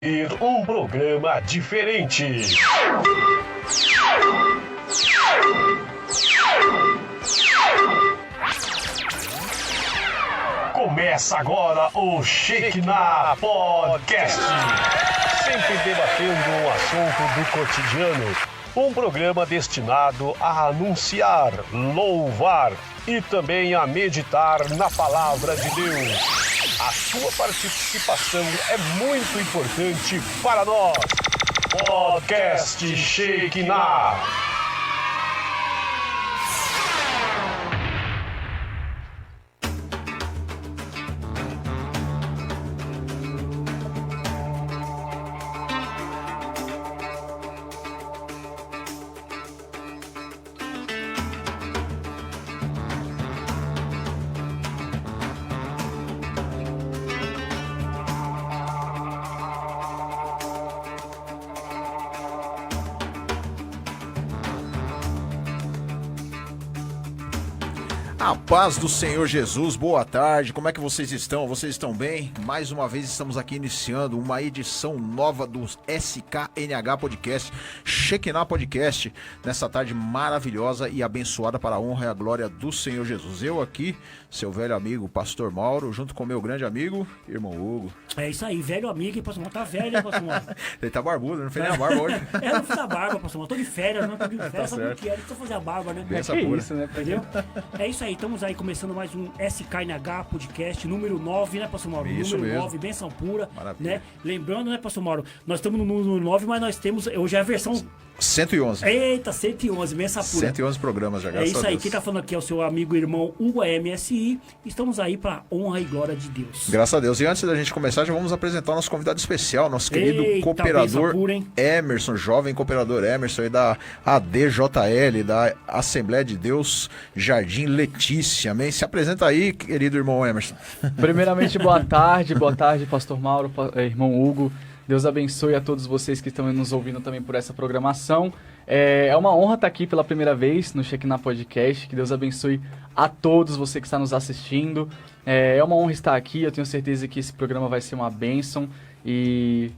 Um programa diferente. Começa agora o Shekinah Podcast. Sempre debatendo um assunto do cotidiano. Um programa destinado a anunciar, louvar e também a meditar na palavra de Deus. A sua participação é muito importante para nós. Podcast Shekinah. A paz do Senhor Jesus, boa tarde, como é que vocês estão? Vocês estão bem? Mais uma vez estamos aqui iniciando uma edição nova do SKNH Podcast, Shekinah Podcast, nessa tarde maravilhosa e abençoada para a honra e a glória do Senhor Jesus. Eu aqui, seu velho amigo, Pastor Mauro, junto com meu grande amigo, irmão Hugo. É isso aí, velho amigo, e Pastor Mauro tá velho, hein, Pastor Mauro? Ele tá barbudo, não fez nem a barba hoje. Eu não fiz a barba, Pastor Mauro, tô de férias, não tô de férias, Tá sabe o que é? Precisa fazer a barba, né? Benção pura. Isso, né? Entendeu? É isso aí, estamos aí começando mais um SKNH Podcast, número 9, né, Pastor Mauro? Isso número mesmo. 9, benção pura, Maravilha. né? Lembrando, né, Pastor Mauro, nós estamos no número 9, mas nós temos, hoje é a versão... 111. Eita, 111, benção pura. 111 programas já, É graças isso a aí, Deus. quem tá falando aqui é o seu amigo e irmão Hugo MSI. Estamos aí pra honra e glória de Deus. Graças a Deus. E antes da gente começar, já vamos apresentar o nosso convidado especial, nosso querido Eita, cooperador benção pura, hein? Emerson, jovem cooperador Emerson aí da ADJL, da Assembleia de Deus Jardim Letícia. Amém? Se apresenta aí, querido irmão Emerson. Primeiramente, boa tarde, Pastor Mauro, irmão Hugo. Deus abençoe a todos vocês que estão nos ouvindo também por essa programação. É uma honra estar aqui pela primeira vez no Shekinah Podcast. Que Deus abençoe a todos você que está nos assistindo. É uma honra estar aqui. Eu tenho certeza que esse programa vai ser uma bênção. E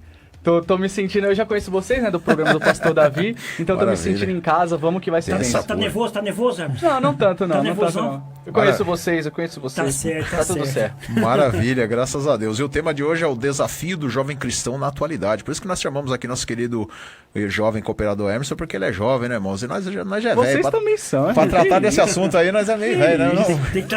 tô me sentindo... Eu já conheço vocês, né? Do programa do Pastor Davi. Então tô me Maravilha. sentindo em casa. Vamos que vai ser Benção. bênção. Tá nervoso, Emerson? Não tanto não. Tá Não tanto nervosão? não. Eu conheço vocês. Tá certo, tá tudo certo. certo. Maravilha, graças a Deus. E o tema de hoje é o desafio do jovem cristão na atualidade. Por isso que nós chamamos aqui nosso querido jovem cooperador Emerson, porque ele é jovem, né, irmãos? E nós já é velho. Vocês também são. Pra tratar desse assunto aí, nós é meio velho, né? Não? Tem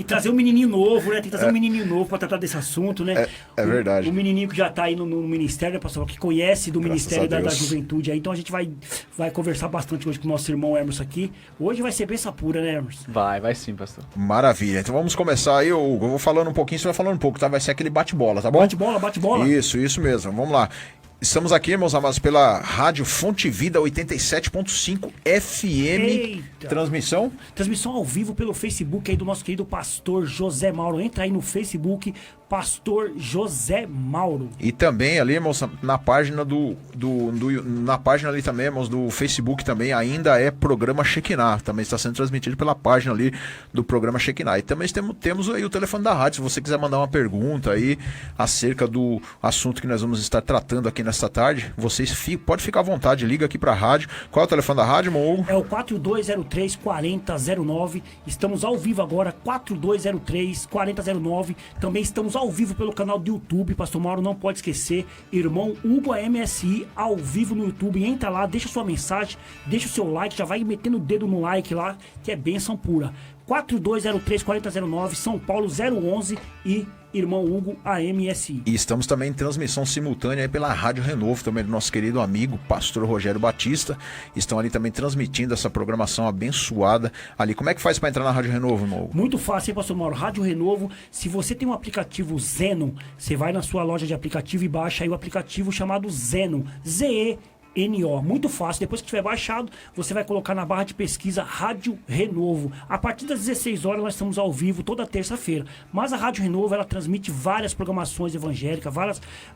que trazer um menininho novo, né? Tem que trazer um menininho novo pra tratar desse assunto, né? É verdade. O menininho que já tá aí no ministério, né, pastor? Que conhece do Graças Ministério a da Deus. Juventude aí. Então a gente vai conversar bastante hoje com o nosso irmão Emerson aqui. Hoje vai ser benção pura, né, Emerson? Vai sim, pastor. Maravilha. Então vamos começar aí, Hugo. Eu vou falando um pouquinho, você vai falando um pouco, tá? Vai ser aquele bate-bola, tá bom? Bate bola. Isso mesmo. Vamos lá. Estamos aqui, meus amados, pela Rádio Fonte Vida 87.5 FM. Eita. Transmissão. Transmissão ao vivo pelo Facebook aí do nosso querido pastor José Mauro. Entra aí no Facebook, Pastor José Mauro. E também ali, irmãos, na página na página ali também, irmãos, do Facebook também ainda é programa Shekinah. Também está sendo transmitido pela página ali do programa Shekinah. E também temos aí o telefone da rádio, se você quiser mandar uma pergunta aí acerca do assunto que nós vamos estar tratando aqui nesta tarde, pode ficar à vontade, liga aqui para a rádio. Qual é o telefone da rádio, irmão Hugo? É o 4203-4009. Estamos ao vivo agora, 4203-4009. Também estamos ao vivo pelo canal do YouTube. Pastor Mauro, não pode esquecer. Irmão Hugo MSI, ao vivo no YouTube. Entra lá, deixa sua mensagem, deixa o seu like. Já vai metendo o dedo no like lá, que é bênção pura. 4203-4009, São Paulo 011 e irmão Hugo AMSI. E estamos também em transmissão simultânea aí pela Rádio Renovo, também do nosso querido amigo, pastor Rogério Batista. Estão ali também transmitindo essa programação abençoada ali. Como é que faz para entrar na Rádio Renovo, irmão? Muito fácil, hein, pastor Mauro? Rádio Renovo. Se você tem um aplicativo Zeno, você vai na sua loja de aplicativo e baixa aí o aplicativo chamado Zeno. Muito fácil. Depois que tiver baixado, você vai colocar na barra de pesquisa Rádio Renovo. A partir das 16 horas nós estamos ao vivo toda terça-feira. Mas a Rádio Renovo, ela transmite várias programações evangélicas,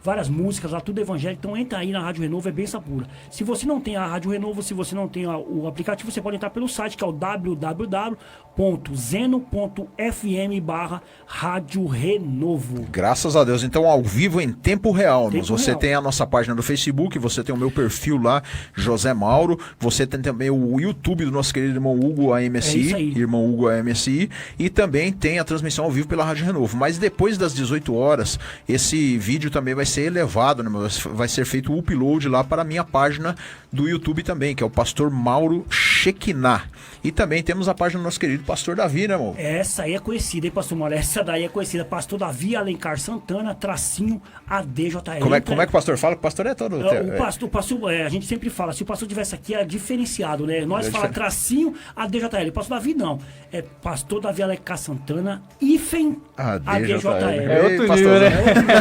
várias músicas lá, tudo evangélico. Então entra aí na Rádio Renovo, é benção pura. Se você não tem a Rádio Renovo, se você não tem o aplicativo, você pode entrar pelo site, que é o www.zeno.fm/Rádio Renovo. Graças a Deus. Então, ao vivo em tempo real. Você real. tem a nossa página do Facebook, você tem o meu perfil lá, José Mauro. Você tem também o YouTube do nosso querido irmão Hugo AMSI, irmão Hugo AMSI, e também tem a transmissão ao vivo pela Rádio Renovo. Mas depois das 18 horas, esse vídeo também vai ser elevado, né? Vai ser feito o upload lá para a minha página do YouTube também, que é o Pastor Mauro Shekinah. E também temos a página do nosso querido Pastor Davi, né, amor? Essa aí é conhecida, hein, Pastor Mauro? Essa daí é conhecida. Pastor Davi Alencar Santana, tracinho ADJL. Como é que o pastor fala? O pastor é todo... O pastor, a gente sempre fala, se o pastor tivesse aqui, é diferenciado, né? Nós falamos tracinho ADJL. Pastor Davi não. É Pastor Davi Alencar Santana, ADJL. É outro nível, né?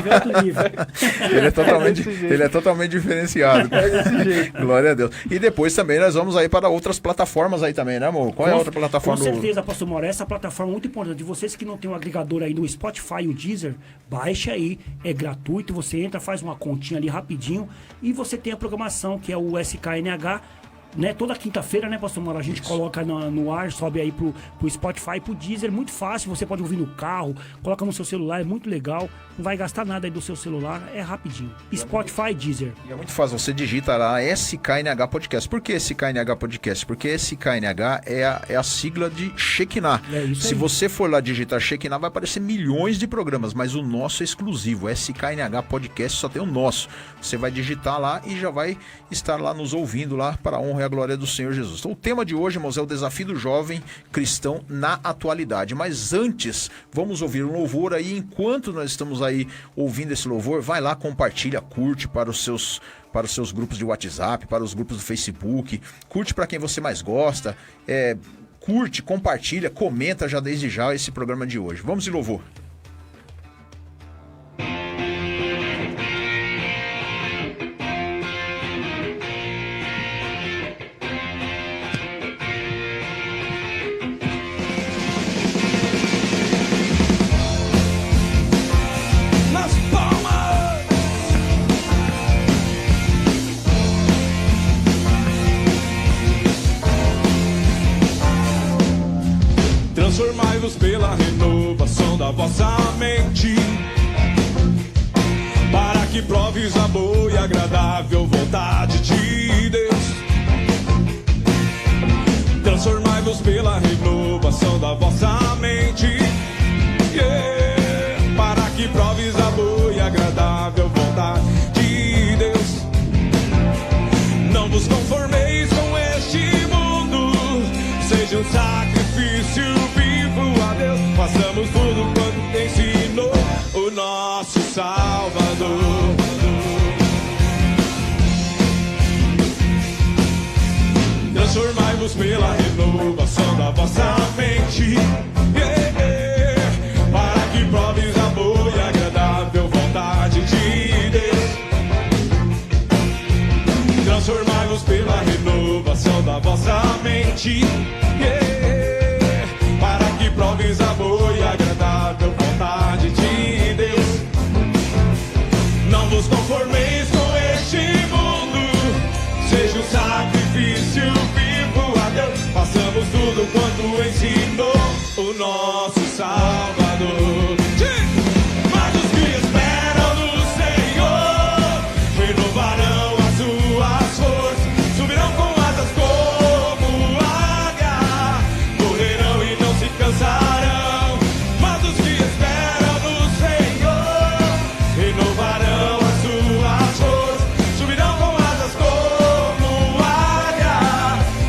É outro nível. Ele é totalmente diferenciado. É desse jeito. Glória a Deus. E depois também nós vamos aí para outras plataformas aí também, né, amor? Qual é a outra plataforma? Com certeza, Pastor Mauro. Essa plataforma é muito importante. De vocês que não tem um agregador aí no Spotify e o Deezer, baixa aí. É gratuito. Você entra, faz uma continha ali rapidinho e você tem a programação que é o SKNH. Né, toda quinta-feira, né, Pastor Mauro? A gente coloca no ar, sobe aí pro Spotify, pro Deezer, muito fácil, você pode ouvir no carro, coloca no seu celular, é muito legal, não vai gastar nada aí do seu celular, é rapidinho. Spotify, Deezer. E é muito fácil, você digita lá SKNH Podcast. Por que SKNH Podcast? Porque SKNH é a sigla de Shekinah. Se você for lá digitar Shekinah, vai aparecer milhões de programas, mas o nosso é exclusivo, SKNH Podcast só tem o nosso. Você vai digitar lá e já vai estar lá nos ouvindo lá para a honra e a glória do Senhor Jesus. Então, o tema de hoje, irmãos, é o desafio do jovem cristão na atualidade. Mas antes, vamos ouvir um louvor aí. Enquanto nós estamos aí ouvindo esse louvor, vai lá, compartilha, curte para os seus grupos de WhatsApp, para os grupos do Facebook, curte para quem você mais gosta, curte, compartilha, comenta já desde já esse programa de hoje. Vamos de louvor. Transformai-vos pela renovação da vossa mente, para que proves a boa e agradável vontade de Deus. Transformai-vos pela renovação da vossa mente, para que proves a boa e agradável vontade de Deus. Não vos conformeis com este mundo, seja um sacrifício vivo a Deus. Façamos tudo quanto ensinou o nosso Salvador. Transformai-vos pela renovação da vossa mente, para que proves a boa e agradável vontade de Deus. Transformai-vos pela renovação da vossa mente, para que proves a boa e agradável vontade de Deus. Não vos conformeis com este mundo, seja um sacrifício vivo a Deus. Façamos tudo quanto ensinou o nosso Salvador. Mas os que esperam no Senhor renovarão as suas forças, subirão com asas como águia, correrão e não se cansarão. Mas os que esperam no Senhor renovarão as suas forças, subirão com asas como águia,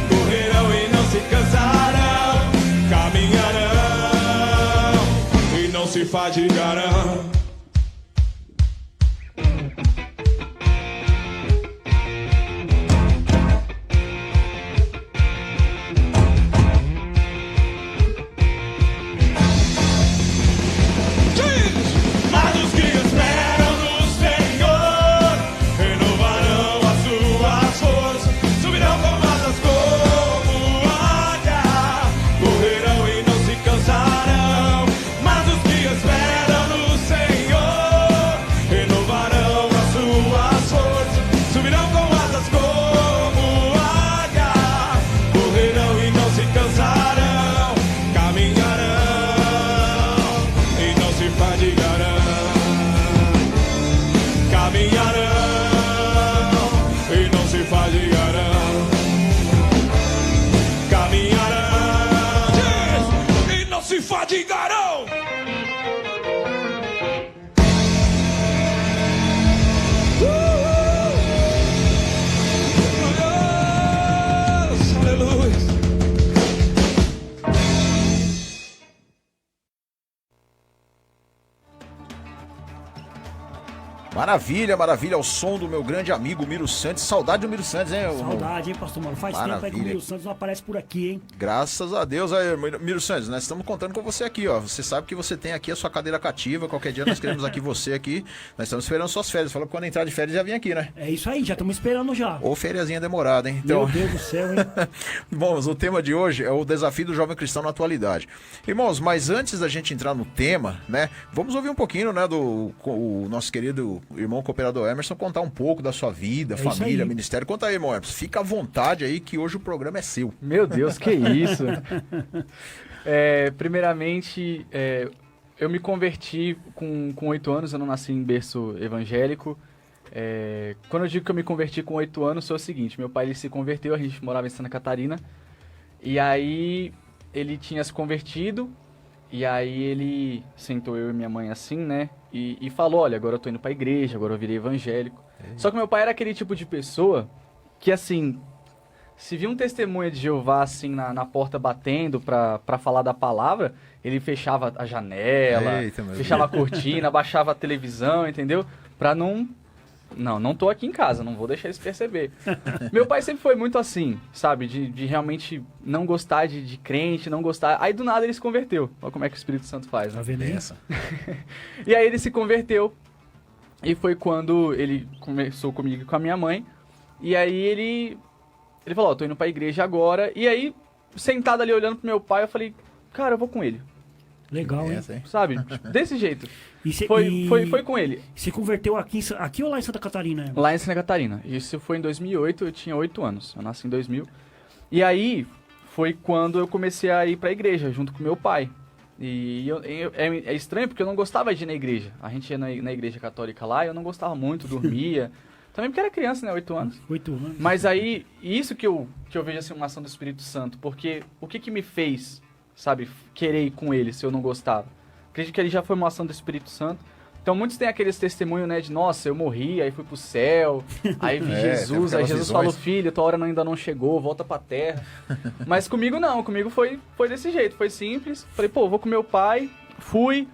correrão e não se cansarão, caminharão e não se fadigarão. Mas os que esperam no Senhor renovarão as suas Maravilha, maravilha, ao som do meu grande amigo Miro Santos. Saudade do Miro Santos, hein? Saudade, hein, pastor Mauro? Faz tempo aí que o Maravilha. Miro Santos não aparece por aqui, hein? Graças a Deus, aí, Miro Santos, nós estamos contando com você aqui, ó. Você sabe que você tem aqui a sua cadeira cativa, qualquer dia nós queremos aqui você aqui. Nós estamos esperando suas férias. Falou que quando entrar de férias já vem aqui, né? É isso aí, já estamos esperando já. Ou fériasinha demorada, hein? Então, Meu Deus do céu, hein? bom, o tema de hoje é o desafio do jovem cristão na atualidade. Irmãos, mas antes da gente entrar no tema, né? Vamos ouvir um pouquinho, né, o nosso querido irmão cooperador Emerson contar um pouco da sua vida, isso família, aí. ministério. Conta aí, irmão Emerson. Fica à vontade aí que hoje o programa é seu. Meu Deus, que isso? Primeiramente, eu me converti com 8 anos, eu não nasci em berço evangélico. Quando eu digo que eu me converti com 8 anos, foi o seguinte: meu pai ele se converteu, a gente morava em Santa Catarina, e aí ele tinha se convertido, e aí ele sentou eu e minha mãe assim, né, e falou: olha, agora eu tô indo pra igreja, agora eu virei evangélico. Só que meu pai era aquele tipo de pessoa que, assim, se via um testemunha de Jeová, assim, na porta batendo pra falar da palavra, ele fechava a janela, Eita, meu fechava a cortina, baixava a televisão, entendeu? Pra não tô aqui em casa, não vou deixar eles perceber. Meu pai sempre foi muito assim, sabe? De realmente não gostar de crente, não gostar. Aí do nada ele se converteu. Olha como é que o Espírito Santo faz, Tá né? vendo Pensa. isso? E aí ele se converteu. E foi quando ele conversou comigo e com a minha mãe. E aí ele falou: ó, tô indo pra igreja agora. E aí, sentado ali olhando pro meu pai, eu falei: cara, eu vou com ele. Legal, hein? Pensa, hein? Sabe? Desse jeito. E cê- Foi com ele. Se converteu aqui ou lá em Santa Catarina? Emerson? Lá em Santa Catarina. Isso foi em 2008, eu tinha 8 anos. Eu nasci em 2000. E aí, foi quando eu comecei a ir pra igreja, junto com meu pai. E é estranho porque eu não gostava de ir na igreja. A gente ia na igreja católica lá e eu não gostava muito, dormia. Também porque era criança, né? 8 anos. 8 anos. Mas aí, isso que eu vejo assim, uma ação do Espírito Santo. Porque o que me fez, sabe, querer ir com ele se eu não gostava? Acredito que ele já foi uma ação do Espírito Santo. Então muitos têm aqueles testemunhos, né, de nossa, eu morri, aí fui pro céu, aí vi teve Jesus, aí aquelas Jesus visões. falou: filho, tua hora ainda não chegou, volta pra terra. Mas comigo não, comigo foi desse jeito, foi simples. Falei, pô, vou com meu pai, fui.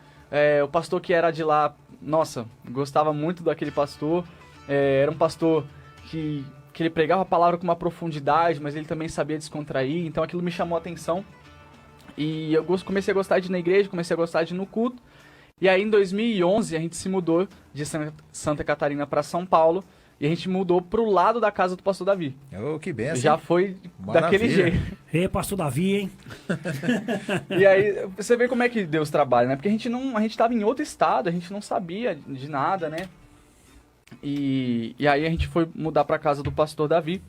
O pastor que era de lá, nossa, gostava muito daquele pastor. Era um pastor que ele pregava a palavra com uma profundidade, mas ele também sabia descontrair, então aquilo me chamou a atenção. E eu comecei a gostar de ir na igreja, comecei a gostar de ir no culto. E aí em 2011 a gente se mudou de Santa Catarina para São Paulo. E a gente mudou pro lado da casa do pastor Davi. Oh, que benção. Já foi daquele Maravilha. jeito. Ei, pastor Davi, hein? E aí você vê como é que Deus trabalha, né? Porque a gente tava em outro estado, a gente não sabia de nada, né? E aí a gente foi mudar pra casa do pastor Davi.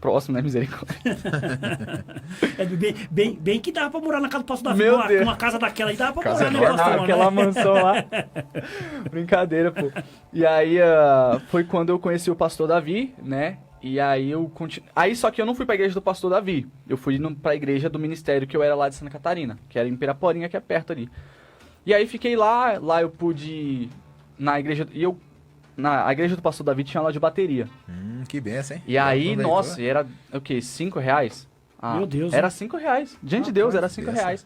Próximo, né? Misericórdia. Bem que dava pra morar na casa do pastor Davi. Meu uma, Deus. uma casa daquela aí dava pra Casa morar, né, enorme, pastor? Mano, Aquela né? mansão lá. Brincadeira, pô. E aí foi quando eu conheci o pastor Davi, né? E aí Aí só que eu não fui pra igreja do pastor Davi. Eu fui pra igreja do ministério que eu era lá de Santa Catarina, que era em Piraporinha, que é perto ali. E aí fiquei lá eu pude ir na igreja. A igreja do pastor Davi tinha aula de bateria. Que benção, hein? E aí, Aproveitou. nossa, era o quê? R$5? Meu Deus, Era hein? R$5. Diante de Deus, era R$5.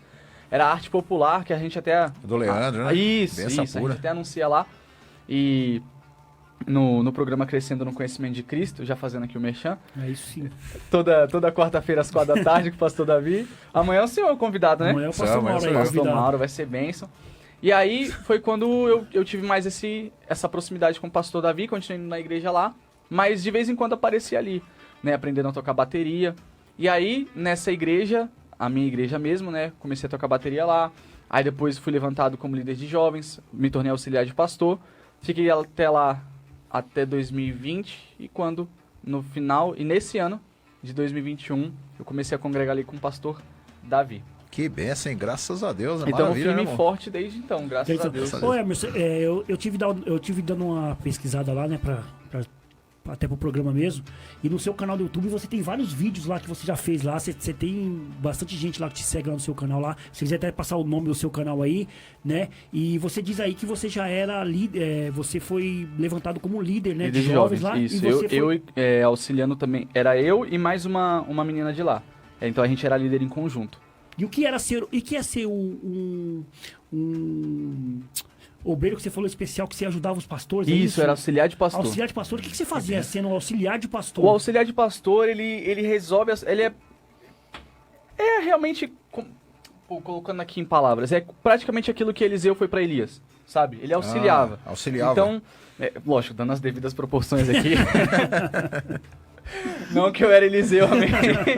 Era arte popular, que a gente até... Do Leandro, né? Isso, Benção a pura. gente até anuncia lá. E no programa Crescendo no Conhecimento de Cristo, já fazendo aqui o merchan, É isso sim. toda quarta-feira às 4 da tarde com o pastor Davi. Amanhã é o senhor convidado, né? Amanhã é o pastor Amanhã Mauro aí, é o Pastor convidado. Mauro vai ser bênção. E aí foi quando eu tive mais essa proximidade com o pastor Davi, continuei indo na igreja lá, mas de vez em quando aparecia ali, né, aprendendo a tocar bateria. E aí, nessa igreja, a minha igreja mesmo, né, comecei a tocar bateria lá. Aí depois fui levantado como líder de jovens, me tornei auxiliar de pastor. Fiquei até lá, até 2020, e quando, no final, e nesse ano de 2021, eu comecei a congregar ali com o pastor Davi. Que benção, hein? Graças a Deus. Então, Maravilha, firme né, e irmão? forte desde então, graças a Deus. Ô, Emerson, eu tive dando uma pesquisada lá, né, até pro programa mesmo. E no seu canal do YouTube você tem vários vídeos lá que você já fez lá. Você tem bastante gente lá que te segue lá no seu canal lá. Se quiser até passar o nome do seu canal aí, né? E você diz aí que você já era líder, você foi levantado como líder, né? Líder de jovens lá. isso. E você Eu auxiliando também. Era eu e mais uma menina de lá. Então a gente era líder em conjunto. E o que era ser obreiro que você falou especial, que você ajudava os pastores. é Isso, era auxiliar de pastor. Auxiliar de pastor, o que você fazia sendo auxiliar de pastor? O auxiliar de pastor, ele resolve... Ele é realmente... Colocando aqui em palavras, é praticamente aquilo que Eliseu foi para Elias, sabe? Ele auxiliava. Auxiliava. Então, lógico, dando as devidas proporções aqui. Não que eu era Eliseu, amém.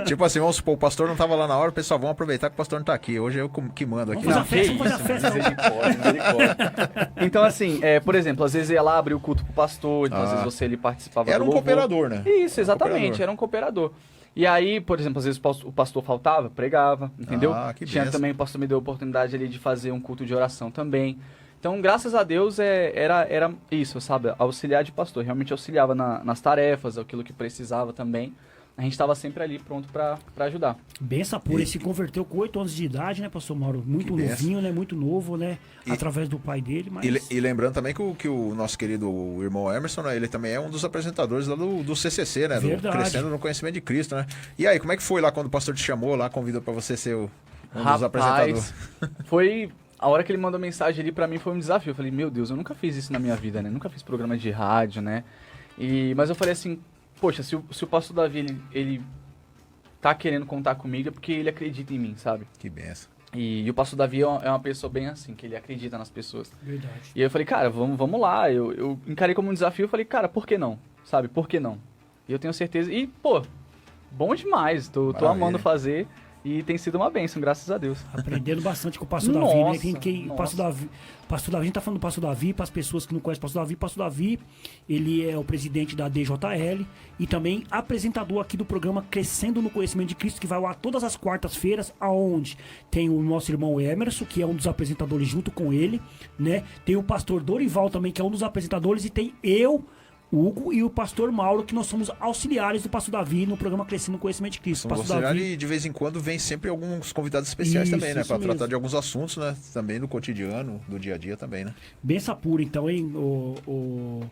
Tipo assim, vamos supor, o pastor não tava lá na hora, o pessoal, vamos aproveitar que o pastor não tá aqui. Hoje é eu que mando aqui. Vamos fazer a festa. Misericórdia. Então, assim, por exemplo, às vezes ia lá abrir o culto pro pastor, então às vezes você ele participava Era do um louvor. cooperador, né? Isso, exatamente, era um cooperador. E aí, por exemplo, às vezes o pastor faltava, pregava, entendeu? Que Tinha benção. também, o pastor me deu a oportunidade ali de fazer um culto de oração também. Então, graças a Deus, era isso, sabe? Auxiliar de pastor, realmente auxiliava nas tarefas, aquilo que precisava também. A gente estava sempre ali pronto para ajudar. Benção pura, ele se converteu com 8 anos de idade, né, pastor Mauro? Muito Que novinho, né? Muito novo, né? Através do pai dele, mas... E lembrando também que o nosso querido irmão Emerson, né, ele também é um dos apresentadores lá do CCC, né? Do Verdade. Crescendo no Conhecimento de Cristo, né? E aí, como é que foi lá quando o pastor te chamou lá, convidou para você ser um dos apresentadores? Foi... A hora que ele mandou mensagem ali, pra mim foi um desafio. Eu falei, meu Deus, eu nunca fiz isso na minha vida, né? Nunca fiz programa de rádio, né? Mas eu falei assim, poxa, se o pastor Davi, ele tá querendo contar comigo é porque ele acredita em mim, sabe? Que benção. E o pastor Davi é uma pessoa bem assim, que ele acredita nas pessoas. Verdade. E aí eu falei, cara, vamos lá. Eu encarei como um desafio, eu falei, cara, por que não? Sabe, por que não? E eu tenho certeza. E, pô, bom demais. Tô amando fazer. E tem sido uma bênção, graças a Deus. Aprendendo bastante com o pastor Nossa, Davi, né? O pastor Davi, a gente tá falando do pastor Davi, para as pessoas que não conhecem o pastor Davi, ele é o presidente da DJL e também apresentador aqui do programa Crescendo no Conhecimento de Cristo, que vai lá todas as quartas-feiras, aonde tem o nosso irmão Emerson, que é um dos apresentadores junto com ele, né? Tem o pastor Dorival também, que é um dos apresentadores, e tem eu, Hugo, e o pastor Mauro, que nós somos auxiliares do pastor Davi no programa Crescendo no Conhecimento de Cristo. Somos auxiliares e de vez em quando vem sempre alguns convidados especiais também, né? Para tratar de alguns assuntos, né? Também do cotidiano, do dia a dia também, né? Benção pura, então, hein, o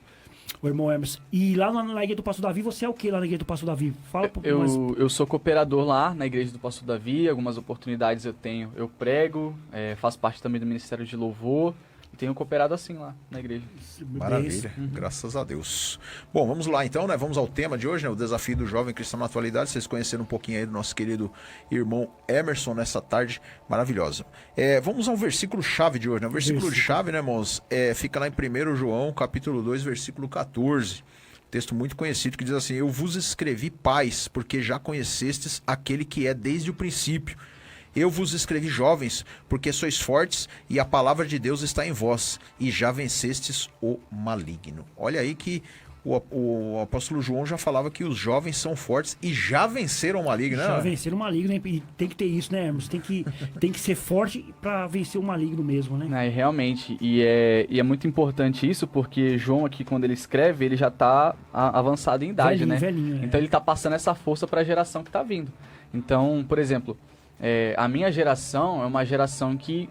irmão Emerson. E lá na igreja do pastor Davi, você é o que lá na igreja do pastor Davi? Fala um pouco mais. Eu sou cooperador lá na igreja do pastor Davi, algumas oportunidades eu tenho. Eu prego, faço parte também do Ministério de Louvor. Tenho cooperado assim lá na igreja. Maravilha, graças a Deus. Bom, vamos lá então, né? Vamos ao tema de hoje, né? O desafio do jovem cristão na atualidade. Vocês conheceram um pouquinho aí do nosso querido irmão Emerson nessa tarde maravilhosa. Vamos ao versículo-chave de hoje, né? O versículo-chave, né, irmãos? Fica lá em 1 João, capítulo 2, versículo 14. Texto muito conhecido que diz assim: Eu vos escrevi paz, porque já conhecestes aquele que é desde o princípio. Eu vos escrevi jovens, porque sois fortes e a palavra de Deus está em vós, e já vencestes o maligno. Olha aí que o apóstolo João já falava que os jovens são fortes e já venceram o maligno, né? Já venceram o maligno, né? E tem que ter isso, né, Hermes? Tem que ser forte para vencer o maligno mesmo, né? Realmente, e é muito importante isso, porque João aqui, quando ele escreve, ele já está avançado em idade, né? Velhinho, então ele está passando essa força para a geração que está vindo. Então, por exemplo, a minha geração é uma geração que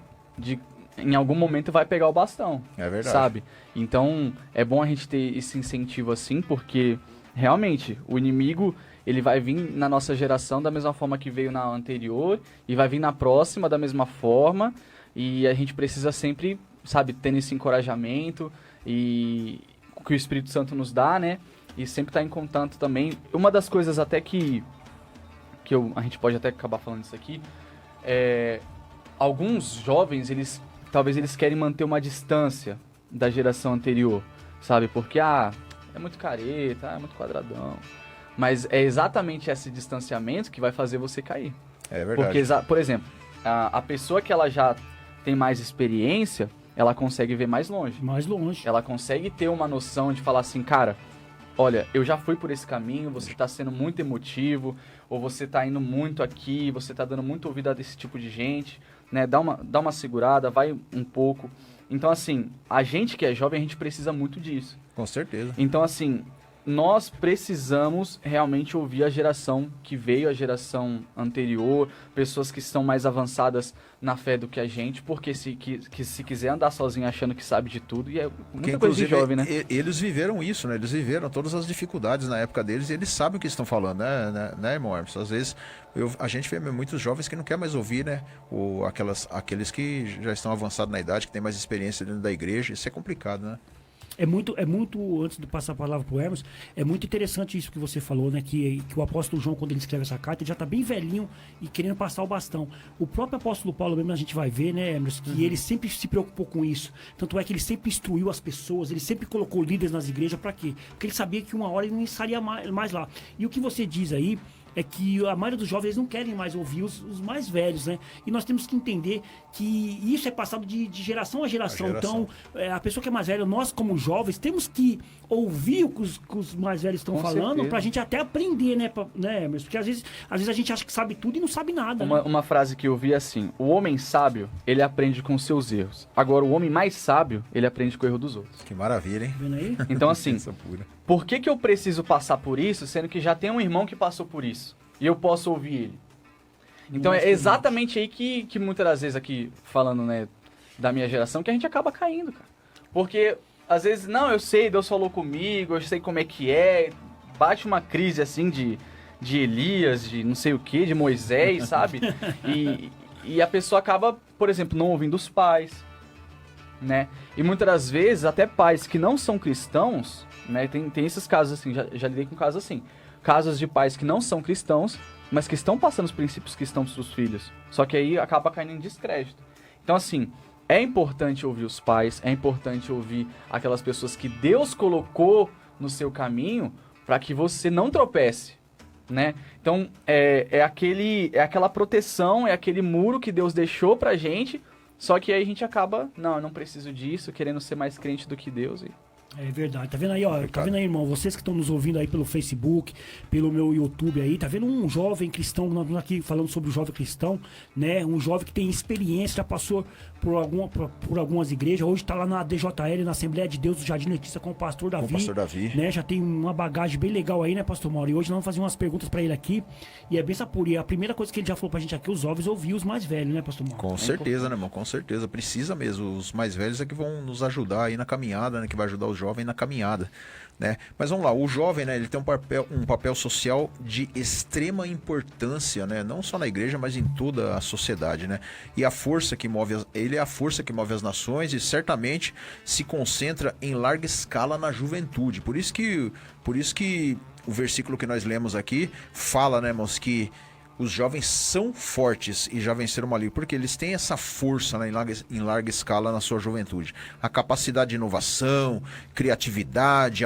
em algum momento vai pegar o bastão. É verdade. Sabe? Então, é bom a gente ter esse incentivo assim, porque realmente o inimigo, ele vai vir na nossa geração da mesma forma que veio na anterior e vai vir na próxima da mesma forma, e a gente precisa sempre, sabe, ter esse encorajamento e que o Espírito Santo nos dá, né? E sempre estar em contato também. Uma das coisas até que a gente pode até acabar falando isso aqui, alguns jovens, talvez eles querem manter uma distância da geração anterior, sabe? Porque, é muito careta, é muito quadradão. Mas é exatamente esse distanciamento que vai fazer você cair. É verdade. Porque, por exemplo, a pessoa que ela já tem mais experiência, ela consegue ver mais longe. Mais longe. Ela consegue ter uma noção de falar assim, cara, olha, eu já fui por esse caminho, você está sendo muito emotivo, ou você está indo muito aqui, você está dando muito ouvido a desse tipo de gente, né? Dá uma segurada, vai um pouco. Então, assim, a gente que é jovem, a gente precisa muito disso. Com certeza. Então, assim, nós precisamos realmente ouvir a geração que veio, a geração anterior, pessoas que estão mais avançadas na fé do que a gente, porque se quiser andar sozinho achando que sabe de tudo, e é muita coisa de jovem, né? Eles viveram isso, né? Eles viveram todas as dificuldades na época deles e eles sabem o que estão falando, né, irmão Hermes? Às vezes a gente vê muitos jovens que não quer mais ouvir, né? Aqueles que já estão avançados na idade, que têm mais experiência dentro da igreja. Isso é complicado, né? É muito, antes de passar a palavra para o Hermes, é muito interessante isso que você falou, né? Que o apóstolo João, quando ele escreve essa carta, ele já está bem velhinho e querendo passar o bastão. O próprio apóstolo Paulo mesmo, a gente vai ver, né, Hermes, que ele sempre se preocupou com isso. Tanto é que ele sempre instruiu as pessoas, ele sempre colocou líderes nas igrejas, para quê? Porque ele sabia que uma hora ele não estaria mais lá. E o que você diz aí é que a maioria dos jovens não querem mais ouvir os mais velhos, né? E nós temos que entender que isso é passado de geração a geração. Então, a pessoa que é mais velha, nós como jovens, temos que ouvir o que os mais velhos estão falando pra gente até aprender, né, Emerson? Porque às vezes a gente acha que sabe tudo e não sabe nada. Uma frase que eu vi é assim: o homem sábio, ele aprende com seus erros. Agora, o homem mais sábio, ele aprende com o erro dos outros. Que maravilha, hein? Vendo aí? Então, assim, por que eu preciso passar por isso, sendo que já tem um irmão que passou por isso? E eu posso ouvir ele. Então é exatamente aí que muitas das vezes aqui, falando, né, da minha geração, que a gente acaba caindo, cara. Porque, às vezes, não, eu sei, Deus falou comigo, eu sei como é que é. Bate uma crise, assim, de Elias, de não sei o que, de Moisés, sabe? E a pessoa acaba, por exemplo, não ouvindo os pais, né? E muitas das vezes, até pais que não são cristãos, né, tem esses casos assim, já lidei com casos assim. Casos de pais que não são cristãos, mas que estão passando os princípios cristãos para os filhos. Só que aí acaba caindo em descrédito. Então, assim, é importante ouvir os pais, é importante ouvir aquelas pessoas que Deus colocou no seu caminho para que você não tropece, né? Então, é aquela proteção, é aquele muro que Deus deixou pra gente, só que aí a gente acaba, não, eu não preciso disso, querendo ser mais crente do que Deus e... É verdade, tá vendo aí, ó, tá vendo aí, irmão, vocês que estão nos ouvindo aí pelo Facebook, pelo meu YouTube aí, tá vendo um jovem cristão, nós estamos aqui falando sobre o jovem cristão, né, um jovem que tem experiência, já passou por algumas igrejas, hoje tá lá na DJL, na Assembleia de Deus do Jardim Letícia com o pastor Davi, né, já tem uma bagagem bem legal aí, né, pastor Mauro, e hoje nós vamos fazer umas perguntas pra ele aqui, e é bem sapuri, a primeira coisa que ele já falou pra gente aqui, os jovens ouvir os mais velhos, né, pastor Mauro? Com certeza, né, irmão, com certeza, precisa mesmo, os mais velhos é que vão nos ajudar aí na caminhada, né, que vai ajudar os jovem na caminhada, né? Mas vamos lá, o jovem, né, ele tem um papel social de extrema importância, né, não só na igreja, mas em toda a sociedade, né? E a força que move ele é a força que move as nações e certamente se concentra em larga escala na juventude. Por isso que o versículo que nós lemos aqui fala, né, irmãos, que os jovens são fortes e já venceram o maligno, porque eles têm essa força, né, em larga escala na sua juventude. A capacidade de inovação, criatividade,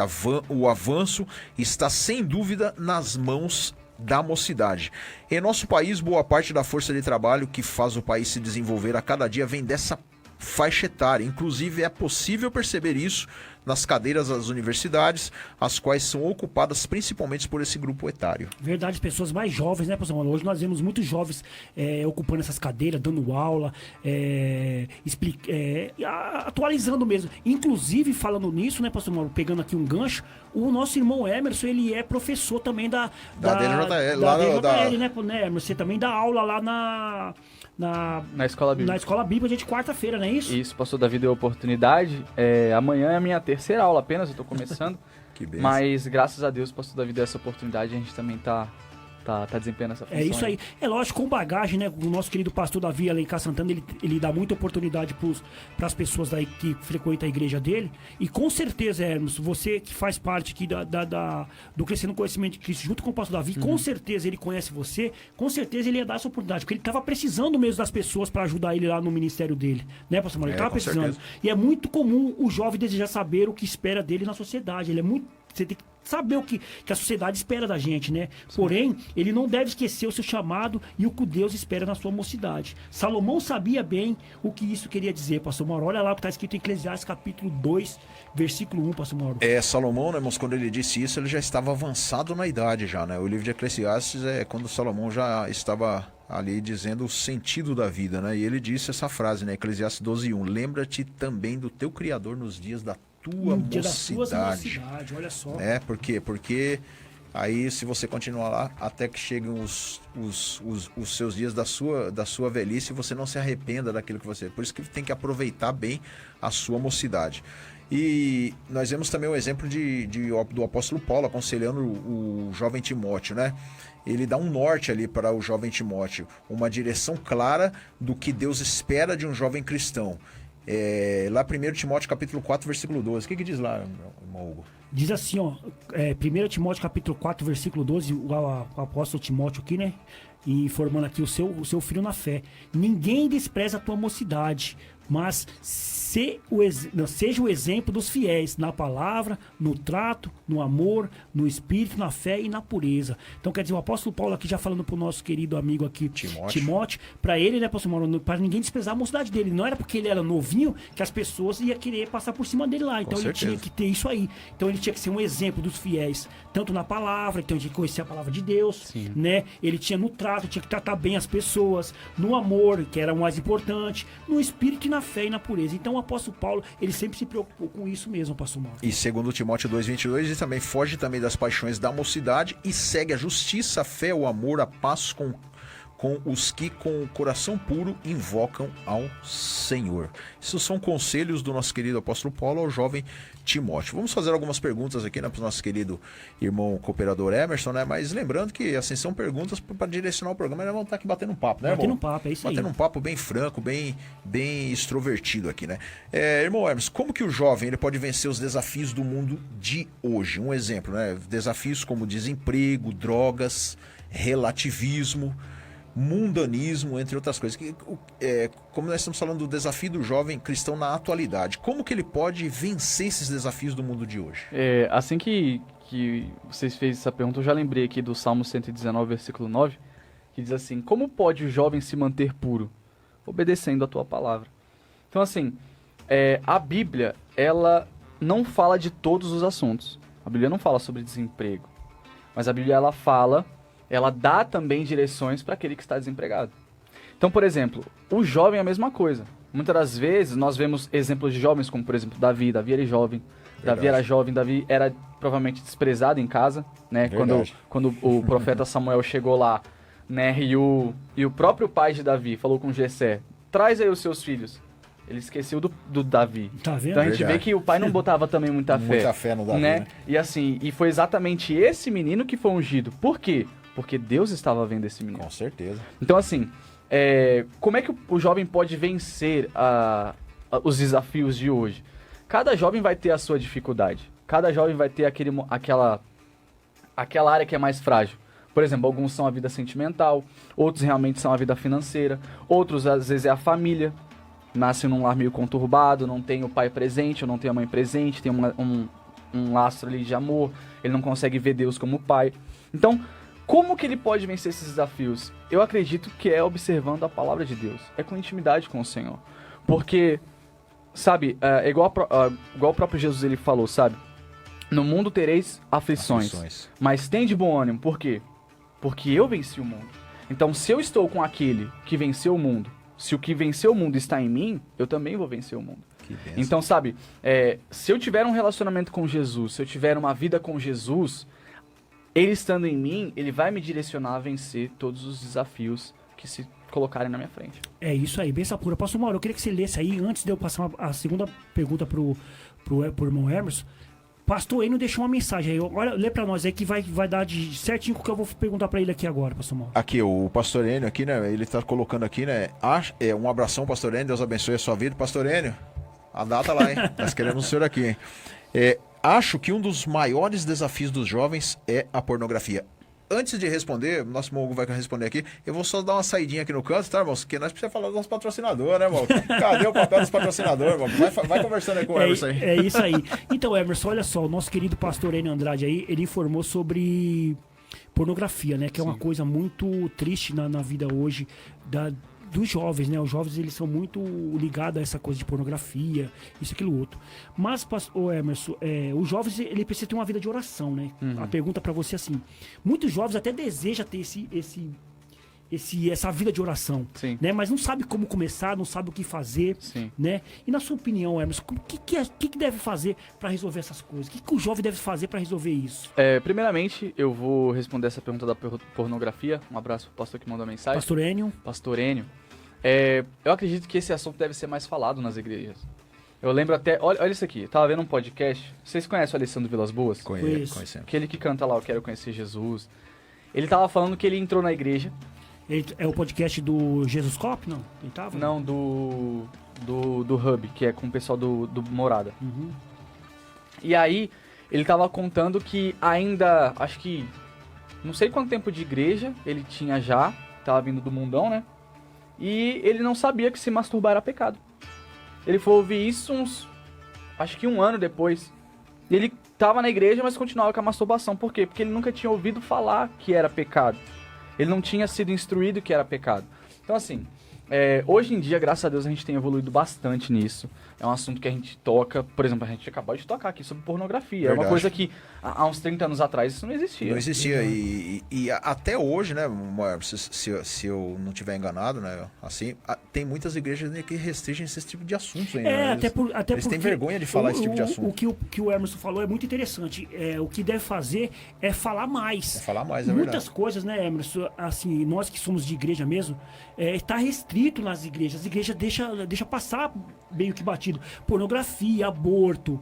o avanço está sem dúvida nas mãos da mocidade. Em nosso país, boa parte da força de trabalho que faz o país se desenvolver a cada dia vem dessa faixa etária. Inclusive, é possível perceber isso nas cadeiras das universidades, as quais são ocupadas principalmente por esse grupo etário. Verdade, pessoas mais jovens, né, pastor Mano? Hoje nós vemos muitos jovens ocupando essas cadeiras, dando aula, atualizando mesmo. Inclusive, falando nisso, né, pastor Mano, pegando aqui um gancho, o nosso irmão Emerson, ele é professor também da DJL, né, Emerson? Você também dá aula lá na Escola Bíblica. Na Escola Bíblica, dia de quarta-feira, não é isso? Isso, pastor Davi deu a oportunidade. Amanhã é a minha terceira aula apenas, eu tô começando. Que benção. Mas graças a Deus, o pastor Davi deu essa oportunidade e a gente também tá desempenhando essa função. É isso aí. É lógico, com bagagem, né? O nosso querido pastor Davi Alencar Santana, ele dá muita oportunidade para as pessoas daí que frequentam a igreja dele. E com certeza, Hermes, você que faz parte aqui do Crescendo Conhecimento de Cristo, junto com o pastor Davi, com certeza ele conhece você, com certeza ele ia dar essa oportunidade, porque ele estava precisando mesmo das pessoas para ajudar ele lá no ministério dele, né, pastor Mauro? Ele estava precisando. Certeza. E é muito comum o jovem desejar saber o que espera dele na sociedade. Você tem que saber o que a sociedade espera da gente, né? Sim. Porém, ele não deve esquecer o seu chamado e o que Deus espera na sua mocidade. Salomão sabia bem o que isso queria dizer, pastor Mauro. Olha lá o que está escrito em Eclesiastes capítulo 2, versículo 1, pastor Mauro. Salomão, né, irmãos, quando ele disse isso, ele já estava avançado na idade já, né? O livro de Eclesiastes é quando Salomão já estava ali dizendo o sentido da vida, né? E ele disse essa frase, né? Eclesiastes 12:1, lembra-te também do teu Criador nos dias da tua No dia da sua mocidade. mocidade, olha só. Né? Por quê? Porque aí, se você continuar lá, até que cheguem os seus dias da sua velhice, você não se arrependa daquilo que você... Por isso que tem que aproveitar bem a sua mocidade. E nós vemos também o exemplo do apóstolo Paulo aconselhando o jovem Timóteo, né? Ele dá um norte ali para o jovem Timóteo, uma direção clara do que Deus espera de um jovem cristão. Lá 1 Timóteo capítulo 4, versículo 12. O que diz lá, irmão Hugo? Diz assim, ó, 1 Timóteo capítulo 4, versículo 12, o apóstolo Timóteo aqui, né? Informando aqui o seu filho na fé. Ninguém despreza a tua mocidade, mas seja o exemplo dos fiéis na palavra, no trato, no amor, no espírito, na fé e na pureza. Então, quer dizer, o apóstolo Paulo aqui já falando pro nosso querido amigo aqui, Timóteo, para ele, né, apóstolo Mauro, para ninguém desprezar a mocidade dele. Não era porque ele era novinho que as pessoas iam querer passar por cima dele lá. Então, ele tinha que ter isso aí. Então, ele tinha que ser um exemplo dos fiéis, tanto na palavra, então ele tinha que conhecer a palavra de Deus, Sim. né? Ele tinha no trato, tinha que tratar bem as pessoas, no amor, que era o mais importante, no espírito e na fé e na pureza. Então, o apóstolo Paulo, ele sempre se preocupou com isso mesmo, pastor Mauro. E segundo Timóteo 2,22, ele também foge também das paixões da mocidade e segue a justiça, a fé, o amor, a paz com os que com o coração puro invocam ao Senhor. Esses são conselhos do nosso querido apóstolo Paulo ao jovem Timóteo. Vamos fazer algumas perguntas aqui, né, para o nosso querido irmão cooperador Emerson, né? Mas lembrando que assim são perguntas para direcionar o programa, nós vamos estar aqui batendo um papo, né, irmão? Batendo um papo, é isso aí. Batendo um papo bem franco, bem extrovertido aqui, né? Irmão Emerson, como que o jovem ele pode vencer os desafios do mundo de hoje? Um exemplo, né? Desafios como desemprego, drogas, relativismo, mundanismo, entre outras coisas. Como nós estamos falando do desafio do jovem cristão na atualidade, como que ele pode vencer esses desafios do mundo de hoje? Assim que vocês fez essa pergunta, eu já lembrei aqui do Salmo 119, versículo 9, que diz assim: como pode o jovem se manter puro? Obedecendo a tua palavra. Então, assim, a Bíblia, ela não fala de todos os assuntos. A Bíblia não fala sobre desemprego. Mas a Bíblia, ela dá também direções para aquele que está desempregado. Então, por exemplo, o jovem é a mesma coisa. Muitas das vezes nós vemos exemplos de jovens, como por exemplo Davi. Davi era jovem. Verdade. Davi era jovem, Davi era provavelmente desprezado em casa, né? Quando o profeta Samuel chegou lá, né? E o próprio pai de Davi falou com Jessé: traz aí os seus filhos. Ele esqueceu do Davi. Tá vendo? Então a gente vê que o pai não botava também muita fé. Muita fé no Davi, né? E foi exatamente esse menino que foi ungido. Por quê? Porque Deus estava vendo esse menino. Com certeza. Então, assim, como é que o jovem pode vencer os desafios de hoje? Cada jovem vai ter a sua dificuldade. Cada jovem vai ter aquela área que é mais frágil. Por exemplo, alguns são a vida sentimental, outros realmente são a vida financeira, outros, às vezes, é a família. Nasce num lar meio conturbado, não tem o pai presente, ou não tem a mãe presente, tem um lastro ali de amor, ele não consegue ver Deus como pai. Então, como que ele pode vencer esses desafios? Eu acredito que é observando a palavra de Deus, é com intimidade com o Senhor. Porque, sabe, igual o próprio Jesus ele falou, sabe? No mundo tereis aflições, mas tem de bom ânimo. Por quê? Porque eu venci o mundo. Então, se eu estou com aquele que venceu o mundo, se o que venceu o mundo está em mim, eu também vou vencer o mundo. Então, sabe, se eu tiver um relacionamento com Jesus, se eu tiver uma vida com Jesus, ele estando em mim, ele vai me direcionar a vencer todos os desafios que se colocarem na minha frente. É isso aí, bem pura. Pastor Mauro, eu queria que você lesse aí, antes de eu passar a segunda pergunta pro irmão Emerson. Pastor Enio deixou uma mensagem aí. Olha, lê pra nós aí que vai dar de certinho com o que eu vou perguntar pra ele aqui agora, pastor Mauro. Aqui, o pastor Enio aqui, né? Ele tá colocando aqui, né? Um abração, pastor Enio. Deus abençoe a sua vida. Pastor Enio, a data lá, hein? Nós queremos o senhor aqui, hein? Acho que um dos maiores desafios dos jovens é a pornografia. Antes de responder, nosso irmão Hugo vai responder aqui, eu vou só dar uma saidinha aqui no canto, tá, irmão? Porque nós precisamos falar dos nossos patrocinadores, né, irmão? Cadê o papel dos patrocinadores, irmão? Vai conversando aí com o Emerson aí. É isso aí. Então, Emerson, olha só, o nosso querido pastor Enio Andrade aí, ele informou sobre pornografia, né? Que é uma coisa muito triste na vida hoje dos jovens, né? Os jovens, eles são muito ligados a essa coisa de pornografia, isso, aquilo, outro. Mas, pastor Emerson, os jovens, ele precisa ter uma vida de oração, né? A pergunta pra você é assim, muitos jovens até desejam ter esse essa vida de oração, Sim. né? Mas não sabe como começar, não sabe o que fazer, Sim. né? E na sua opinião, Emerson, o que deve fazer para resolver essas coisas? O que o jovem deve fazer para resolver isso? Primeiramente, eu vou responder essa pergunta da pornografia. Um abraço pro pastor que mandou a mensagem. Pastor Enio? Pastor Enio. Eu acredito que esse assunto deve ser mais falado nas igrejas. Eu lembro até... Olha isso aqui. Eu tava vendo um podcast. Vocês conhecem o Alessandro Vilas Boas? Conheço. Conhecemos. Aquele que canta lá, Eu Quero Conhecer Jesus. Ele tava falando que ele entrou na igreja. É o podcast do Jesus Cop? Não? Ele tava? Não, do Hub, que é com o pessoal do Morada. Uhum. E aí, ele tava contando que ainda, acho que, não sei quanto tempo de igreja ele tinha já, tava vindo do mundão, né? E ele não sabia que se masturbar era pecado. Ele foi ouvir isso acho que um ano depois. E ele tava na igreja, mas continuava com a masturbação. Por quê? Porque ele nunca tinha ouvido falar que era pecado. Ele não tinha sido instruído que era pecado. Então, assim, hoje em dia, graças a Deus, a gente tem evoluído bastante nisso. É um assunto que a gente toca, por exemplo, a gente acabou de tocar aqui sobre pornografia. Verdade. É uma coisa que há uns 30 anos atrás isso não existia. Não existia. E até hoje, né, se eu não estiver enganado, né, assim, tem muitas igrejas que restringem esse tipo de assuntos ainda. Né? Até porque eles têm vergonha de falar esse tipo de assunto. O que o Emerson falou é muito interessante. O que deve fazer é falar mais. É falar mais, é Muitas verdade. coisas, né, Emerson, assim, nós que somos de igreja mesmo, está restrito nas igrejas. As igrejas deixa passar meio que batido. Pornografia, aborto,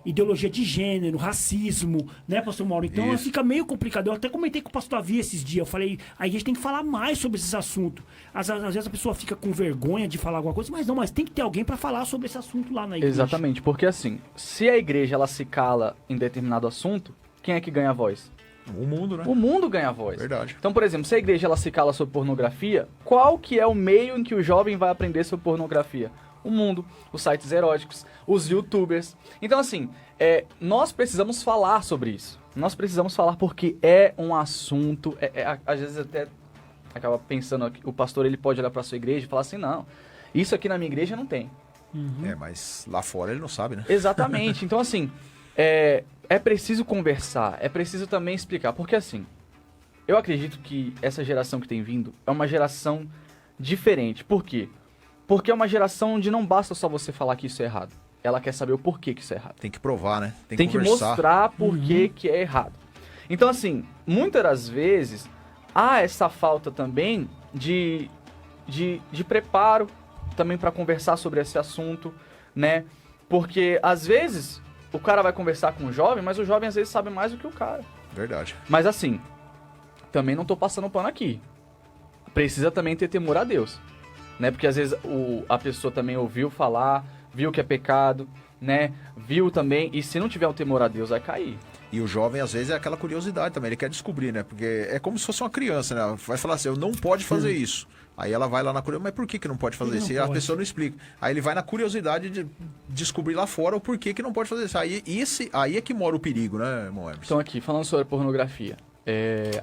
ideologia de gênero, racismo, né, pastor Mauro? Então Isso. fica meio complicado. Eu até comentei com o pastor Davi esses dias. Eu falei, a igreja tem que falar mais sobre esses assuntos. Às vezes a pessoa fica com vergonha de falar alguma coisa, mas tem que ter alguém para falar sobre esse assunto lá na igreja. Exatamente, porque assim, se a igreja ela se cala em determinado assunto, quem é que ganha a voz? O mundo, né? O mundo ganha a voz. Verdade. Então, por exemplo, se a igreja ela se cala sobre pornografia, qual que é o meio em que o jovem vai aprender sobre pornografia? O mundo, os sites eróticos, os youtubers. Então, assim, nós precisamos falar sobre isso. Nós precisamos falar porque é um assunto... às vezes até acaba pensando, o pastor ele pode olhar para sua igreja e falar assim, não, isso aqui na minha igreja não tem. Mas lá fora ele não sabe, né? Exatamente. Então, assim, é preciso conversar, é preciso também explicar. Porque, assim, eu acredito que essa geração que tem vindo é uma geração diferente. Por quê? Porque é uma geração onde não basta só você falar que isso é errado. Ela quer saber o porquê que isso é errado. Tem que provar, né? Tem que mostrar por que é errado. Então, assim, muitas das vezes há essa falta também de preparo também para conversar sobre esse assunto, né? Porque, às vezes, o cara vai conversar com o jovem, mas o jovem, às vezes, sabe mais do que o cara. Verdade. Mas, assim, também não tô passando pano aqui. Precisa também ter temor a Deus, né? Porque, às vezes, a pessoa também ouviu falar, viu que é pecado, né? Viu também, e se não tiver um temor a Deus, vai cair. E o jovem, às vezes, é aquela curiosidade também, ele quer descobrir, né? Porque é como se fosse uma criança, né? Vai falar assim, eu não pode fazer isso. Aí ela vai lá na curiosidade, mas por que não pode fazer isso? E a pessoa não explica. Aí ele vai na curiosidade de descobrir lá fora o porquê que não pode fazer isso. Aí é que mora o perigo, né, irmão Emerson? Então aqui, falando sobre a pornografia.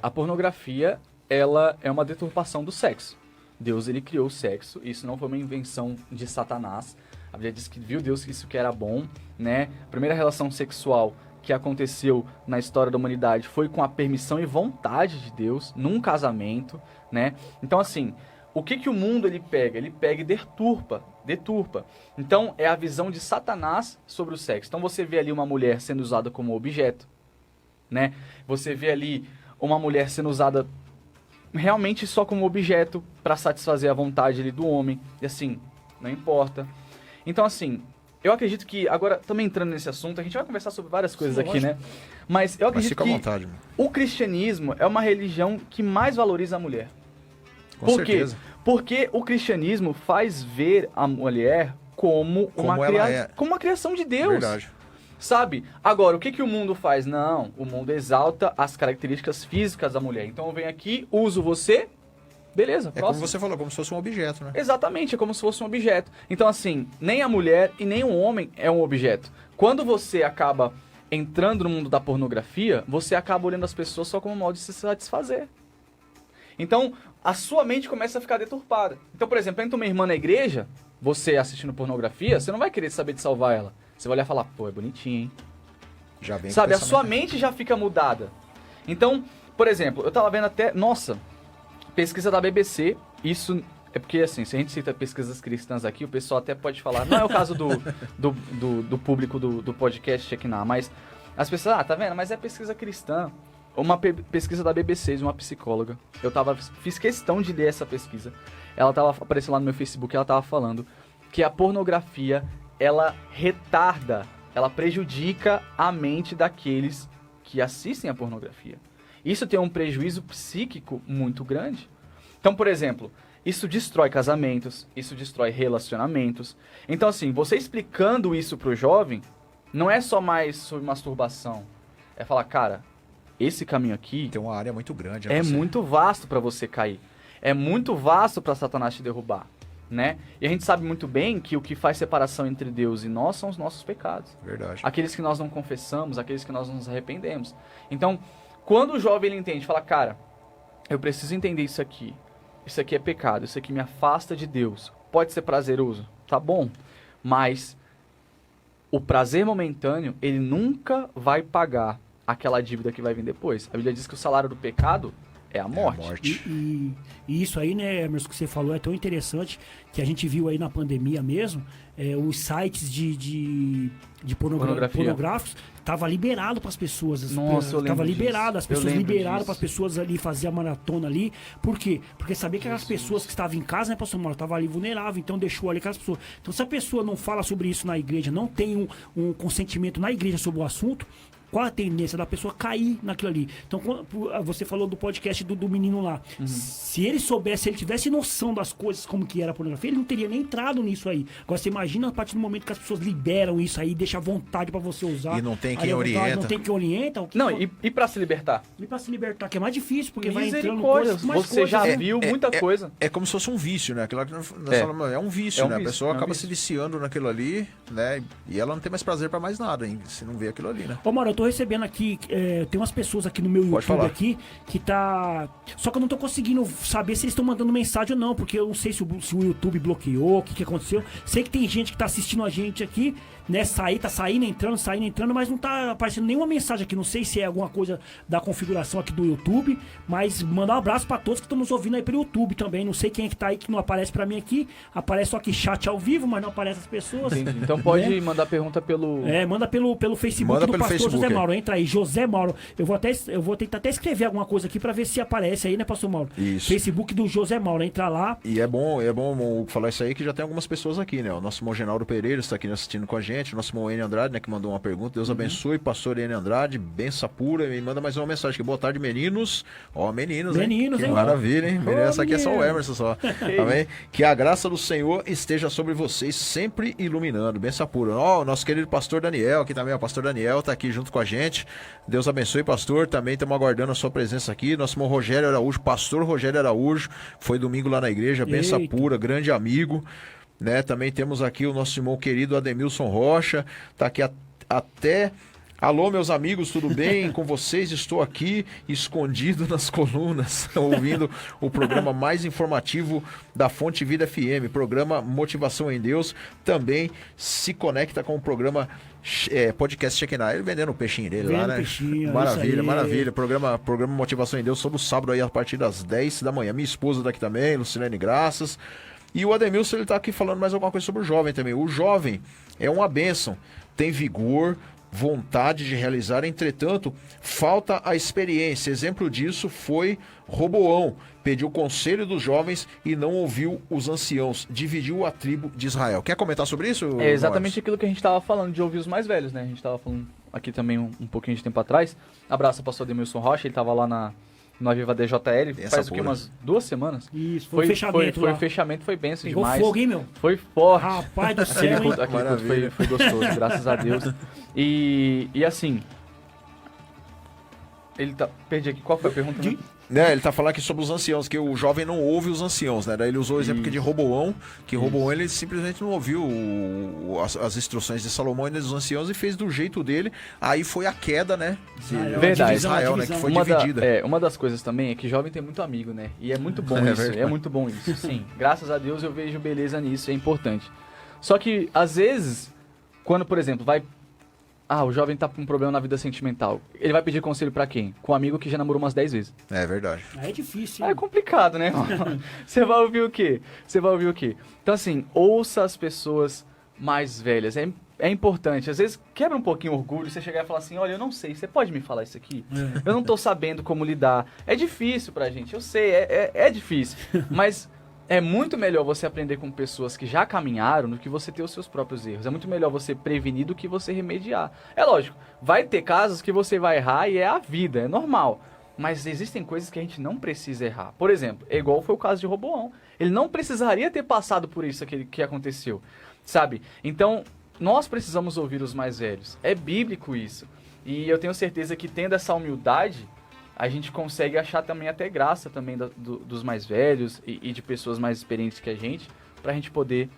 A pornografia, ela é uma deturpação do sexo. Deus, ele criou o sexo, isso não foi uma invenção de Satanás. A Bíblia diz que viu Deus que isso que era bom, né? A primeira relação sexual que aconteceu na história da humanidade foi com a permissão e vontade de Deus, num casamento, né? Então, assim, o que o mundo ele pega? Ele pega e deturpa. Então, é a visão de Satanás sobre o sexo. Então, você vê ali uma mulher sendo usada como objeto, né? Você vê ali uma mulher sendo usada realmente só como objeto para satisfazer a vontade ali do homem. E assim, não importa. Então, assim, eu acredito que, agora, também entrando nesse assunto, a gente vai conversar sobre várias coisas aqui, né? Mas eu acredito fica à que vontade, mano. o cristianismo é uma religião que mais valoriza a mulher. Com Por quê? certeza. Porque o cristianismo faz ver a mulher como uma criação de Deus. Verdade. Sabe? Agora, o que o mundo faz? Não, o mundo exalta as características físicas da mulher. Então eu venho aqui, uso você, beleza, É próximo. como você falou, como se fosse um objeto, né? Exatamente, é como se fosse um objeto. Então, assim, nem a mulher e nem o homem é um objeto. Quando você acaba entrando no mundo da pornografia, você acaba olhando as pessoas só como um modo de se satisfazer. Então, a sua mente começa a ficar deturpada. Então, por exemplo, entra uma irmã na igreja, você assistindo pornografia, você não vai querer saber de salvar ela. Você vai olhar e falar, pô, é bonitinho, hein? Já vem com Sabe, a pensamento. sua mente já fica mudada. Então, por exemplo, eu tava vendo até... Nossa, pesquisa da BBC, isso é porque, assim, se a gente cita pesquisas cristãs aqui, o pessoal até pode falar, não é o caso do público do podcast Shekinah, mas as pessoas, tá vendo, mas é pesquisa cristã. Uma pesquisa da BBC, de uma psicóloga, fiz questão de ler essa pesquisa, ela tava aparecendo lá no meu Facebook, ela tava falando que a pornografia, ela retarda, ela prejudica a mente daqueles que assistem a pornografia. Isso tem um prejuízo psíquico muito grande. Então, por exemplo, isso destrói casamentos, isso destrói relacionamentos. Então, assim, você explicando isso pro jovem, não é só mais sobre masturbação. É falar, cara, esse caminho aqui Tem uma área muito grande. é muito vasto para você cair. É muito vasto para Satanás te derrubar, né? E a gente sabe muito bem que o que faz separação entre Deus e nós são os nossos pecados. Verdade. Aqueles que nós não confessamos, aqueles que nós não nos arrependemos. Então, quando o jovem ele entende, fala, cara, eu preciso entender isso aqui é pecado, isso aqui me afasta de Deus. Pode ser prazeroso, tá bom, mas o prazer momentâneo, ele nunca vai pagar aquela dívida que vai vir depois. A Bíblia diz que o salário do pecado é a morte. E isso aí, né, Emerson, que você falou é tão interessante que a gente viu aí na pandemia mesmo, os sites de pornográficos tava liberado para as pessoas. Nossa, eu lembro tava disso. liberado, as Eu pessoas lembro liberaram disso. para as pessoas ali fazer a maratona ali. Por quê? Porque sabia que aquelas pessoas que estavam em casa, né, pastor Mauro, estavam ali vulnerável, então deixou ali aquelas pessoas. Então se a pessoa não fala sobre isso na igreja, não tem um consentimento na igreja sobre o assunto, qual a tendência da pessoa cair naquilo ali? Então, você falou do podcast do menino lá. Se ele soubesse, se ele tivesse noção das coisas, como que era a pornografia, ele não teria nem entrado nisso aí. Agora, você imagina a partir do momento que as pessoas liberam isso aí, deixa à vontade pra você usar. E não tem quem Aí, orienta. Não tem quem orienta. Não, e pra se libertar? E pra se libertar, que é mais difícil, porque vai entrando Misericórdia, coisas, mais você coisas, já né? viu muita coisa. É como se fosse um vício, né? Aquilo que nós falamos, é um vício, É um né? vício, A pessoa é um acaba vício. se viciando naquilo ali, né? E ela não tem mais prazer pra mais nada, hein? Se não vê aquilo ali, né? Ô, Mauro, eu tô recebendo aqui, tem umas pessoas aqui no meu Pode YouTube falar. aqui que tá... Só que eu não tô conseguindo saber se eles estão mandando mensagem ou não, porque eu não sei se o YouTube bloqueou, o que aconteceu. Sei que tem gente que tá assistindo a gente aqui, né? Tá saindo, entrando, mas não tá aparecendo nenhuma mensagem aqui. Não sei se é alguma coisa da configuração aqui do YouTube, mas mandar um abraço pra todos que estão nos ouvindo aí pelo YouTube também. Não sei quem é que tá aí, que não aparece pra mim aqui. Aparece só aqui chat ao vivo, mas não aparece as pessoas. Entendi. Então pode mandar pergunta pelo... Manda pelo Facebook Manda do pelo pastor Facebook, José é. Mauro. Entra aí, José Mauro. Eu vou tentar até escrever alguma coisa aqui pra ver se aparece aí, né, pastor Mauro? Isso. Facebook do José Mauro. Entra lá. E é bom falar isso aí que já tem algumas pessoas aqui, né? O nosso irmão Genaldo Pereira está aqui assistindo com a gente, o nosso irmão N. Andrade, né, que mandou uma pergunta. Deus abençoe, pastor N. Andrade, benção pura, e manda mais uma mensagem aqui. Boa tarde, meninos. Ó, meninos, Meninos, Que hein? maravilha, hein? Ô, Essa aqui é só o menino. Emerson só. Amém? Que a graça do Senhor esteja sobre vocês, sempre iluminando. Benção pura. Ó, o nosso querido pastor Daniel aqui também, o pastor Daniel tá aqui junto com a gente. Deus abençoe, pastor. Também estamos aguardando a sua presença aqui. Nosso irmão Rogério Araújo, pastor Rogério Araújo, foi domingo lá na igreja, benção Eita. pura, grande amigo, né? Também temos aqui o nosso irmão querido Ademilson Rocha, tá aqui até... Alô, meus amigos, tudo bem com vocês? Estou aqui escondido nas colunas, ouvindo o programa mais informativo da Fonte Vida FM, programa Motivação em Deus. Também se conecta com o programa Podcast Shekinah. Ele vendendo o peixinho dele lá, Vendo né? peixinho, Maravilha, isso aí. maravilha. Programa Motivação em Deus, todo sábado aí a partir das 10 da manhã. Minha esposa tá aqui também, Lucilene Graças. E o Ademilson, ele tá aqui falando mais alguma coisa sobre o jovem também. O jovem é uma bênção, tem vigor, vontade de realizar, entretanto, falta a experiência. Exemplo disso foi Roboão, pediu conselho dos jovens e não ouviu os anciãos, dividiu a tribo de Israel. Quer comentar sobre isso? É exatamente aquilo que a gente tava falando, de ouvir os mais velhos, né? A gente tava falando aqui também um pouquinho de tempo atrás. Abraço ao pastor Demilson Rocha, ele tava lá no Aviva DJL, Essa faz o que, pura. umas 2 semanas? Isso, foi o fechamento Foi lá. o fechamento, foi benção Pegou demais. fogo, hein, meu? Foi forte. Rapaz do Aquele céu, hein? culto foi, Maravilha. foi gostoso, graças a Deus. E assim... Ele tá... Perdi aqui, qual foi a pergunta? né? Né, ele tá falando aqui sobre os anciãos, que o jovem não ouve os anciãos, né? Daí ele usou o exemplo aqui de Roboão, que Roboão ele simplesmente não ouviu as instruções de Salomão e dos anciãos e fez do jeito dele. Aí foi a queda, né? Israel, Verdade. a Israel, né? Que divisão. foi Uma dividida. uma das coisas também é que jovem tem muito amigo, né? E é muito bom É isso, verdade. é muito bom isso. Sim, graças a Deus eu vejo beleza nisso, é importante. Só que, às vezes, quando, por exemplo, vai o jovem tá com um problema na vida sentimental. Ele vai pedir conselho pra quem? Com um amigo que já namorou umas 10 vezes. É verdade. Aí é difícil, É hein? complicado, né? Você vai ouvir o quê? Então, assim, ouça as pessoas mais velhas. É importante. Às vezes, quebra um pouquinho o orgulho. Você chegar e falar assim, olha, eu não sei. Você pode me falar isso aqui? Eu não tô sabendo como lidar. É difícil pra gente. Eu sei, é difícil. Mas... é muito melhor você aprender com pessoas que já caminharam do que você ter os seus próprios erros. É muito melhor você prevenir do que você remediar. É lógico, vai ter casos que você vai errar e é a vida, é normal. Mas existem coisas que a gente não precisa errar. Por exemplo, igual foi o caso de Roboão. Ele não precisaria ter passado por isso que aconteceu, sabe? Então, nós precisamos ouvir os mais velhos. É bíblico isso. E eu tenho certeza que tendo essa humildade... a gente consegue achar também até graça também dos mais velhos e de pessoas mais experientes que a gente, pra gente poder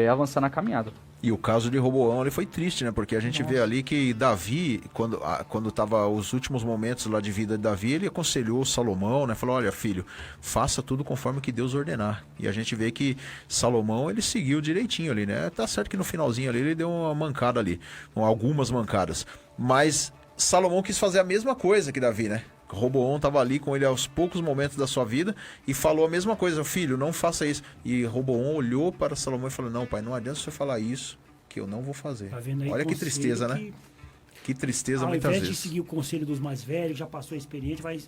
avançar na caminhada. E o caso de Roboão ali foi triste, né? Porque a gente vê ali que Davi, quando tava os últimos momentos lá de vida de Davi, ele aconselhou Salomão, né? Falou, olha filho, faça tudo conforme que Deus ordenar. E a gente vê que Salomão, ele seguiu direitinho ali, né? Tá certo que no finalzinho ali ele deu uma mancada ali, algumas mancadas. Mas Salomão quis fazer a mesma coisa que Davi, né? Roboão estava ali com ele aos poucos momentos da sua vida e falou a mesma coisa, filho, não faça isso. E Roboão olhou para Salomão e falou, não pai, não adianta você falar isso, que eu não vou fazer. Tá vendo aí, olha que tristeza, né? Que tristeza muitas vezes. Ao invés de seguir o conselho dos mais velhos, já passou a experiência, vai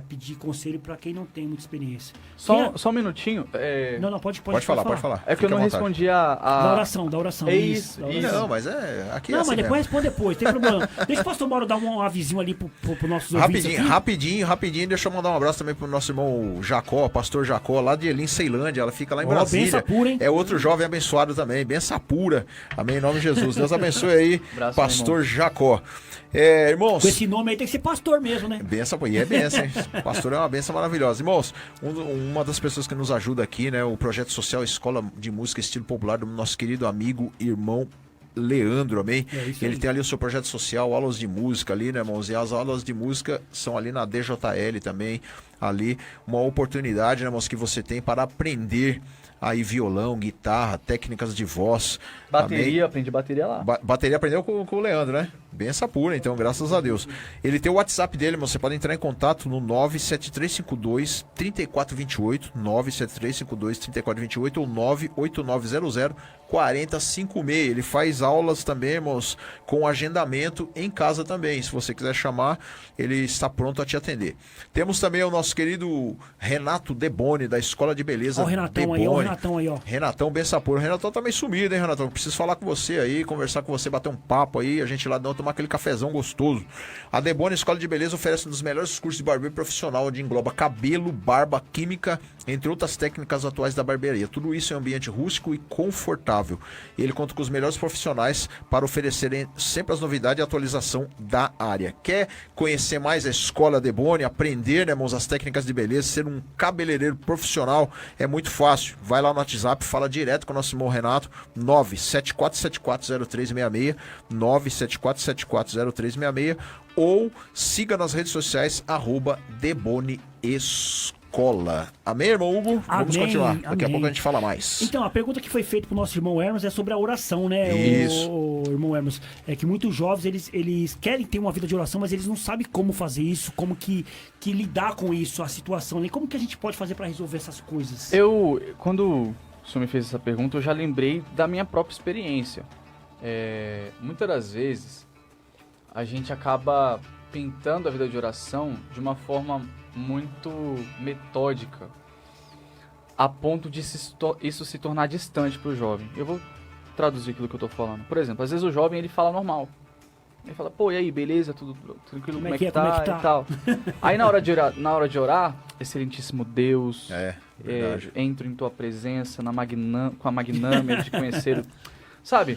pedir conselho para quem não tem muita experiência. Só um minutinho. Não, pode falar, pode falar. É que eu não respondi a... Da oração. É isso. Não, mas aqui não, é assim mas depois mesmo. Responde depois, tem problema. Deixa o pastor Mauro dar um avisinho ali pro nossos ouvintes aqui. Rapidinho, deixa eu mandar um abraço também pro nosso irmão Jacó, pastor Jacó, lá de Elim, Ceilândia, ela fica lá em Brasília. Benção pura, hein? É outro jovem abençoado também, benção pura. Amém, em nome de Jesus. Deus abençoe aí, Abraço, pastor Jacó. Irmãos... com esse nome aí tem que ser pastor mesmo, né? Benção, e é benção, hein? Pastor é uma benção maravilhosa. Irmãos, uma das pessoas que nos ajuda aqui, né, o projeto social Escola de Música Estilo Popular, do nosso querido amigo, irmão Leandro, amém? Ele tem ali o seu projeto social, aulas de música ali, né, irmãos? E as aulas de música são ali na DJL também, ali, uma oportunidade, né, irmãos, que você tem para aprender aí violão, guitarra, técnicas de voz. Bateria, aprendi bateria lá. Bateria aprendeu com o Leandro, né? Benção pura, então, graças a Deus. Ele tem o WhatsApp dele, mas você pode entrar em contato no 97352-3428, 97352-3428 ou 98900-4056. Ele faz aulas também, irmãos, com agendamento em casa também. Se você quiser chamar, ele está pronto a te atender. Temos também o nosso querido Renato Deboni, da Escola de Beleza. Ó o Renatão aí, ó. Renatão, benção pura. O Renatão tá meio sumido, hein, Renatão? Preciso falar com você aí, conversar com você, bater um papo aí, a gente lá tomar aquele cafezão gostoso. A Deboni Escola de Beleza oferece um dos melhores cursos de barbeiro profissional, onde engloba cabelo, barba, química, entre outras técnicas atuais da barbearia. Tudo isso em um ambiente rústico e confortável. Ele conta com os melhores profissionais para oferecerem sempre as novidades e atualização da área. Quer conhecer mais a Escola Deboni, aprender, né, irmãos, as técnicas de beleza, ser um cabeleireiro profissional? É muito fácil. Vai lá no WhatsApp, fala direto com o nosso irmão Renato, 974740366, 974740366, ou siga nas redes sociais, @DeboniEscola. Amém, irmão Hugo? Vamos continuar. Daqui a pouco a gente fala mais. Então, a pergunta que foi feita pro nosso irmão Hermes é sobre a oração, né? Isso. O irmão Hermes. É que muitos jovens, eles querem ter uma vida de oração, mas eles não sabem como fazer isso, como que lidar com isso, a situação. E como que a gente pode fazer para resolver essas coisas? Quando o senhor me fez essa pergunta, eu já lembrei da minha própria experiência. Muitas das vezes, a gente acaba pintando a vida de oração de uma forma muito metódica, a ponto de isso se tornar distante para o jovem. Eu vou traduzir aquilo que eu estou falando. Por exemplo, às vezes o jovem ele fala normal. Ele fala, pô, e aí, beleza, tudo tranquilo, como é que tá? E tal. Aí na hora de orar, excelentíssimo Deus, entro em tua presença com a magnâmia de conhecer, sabe?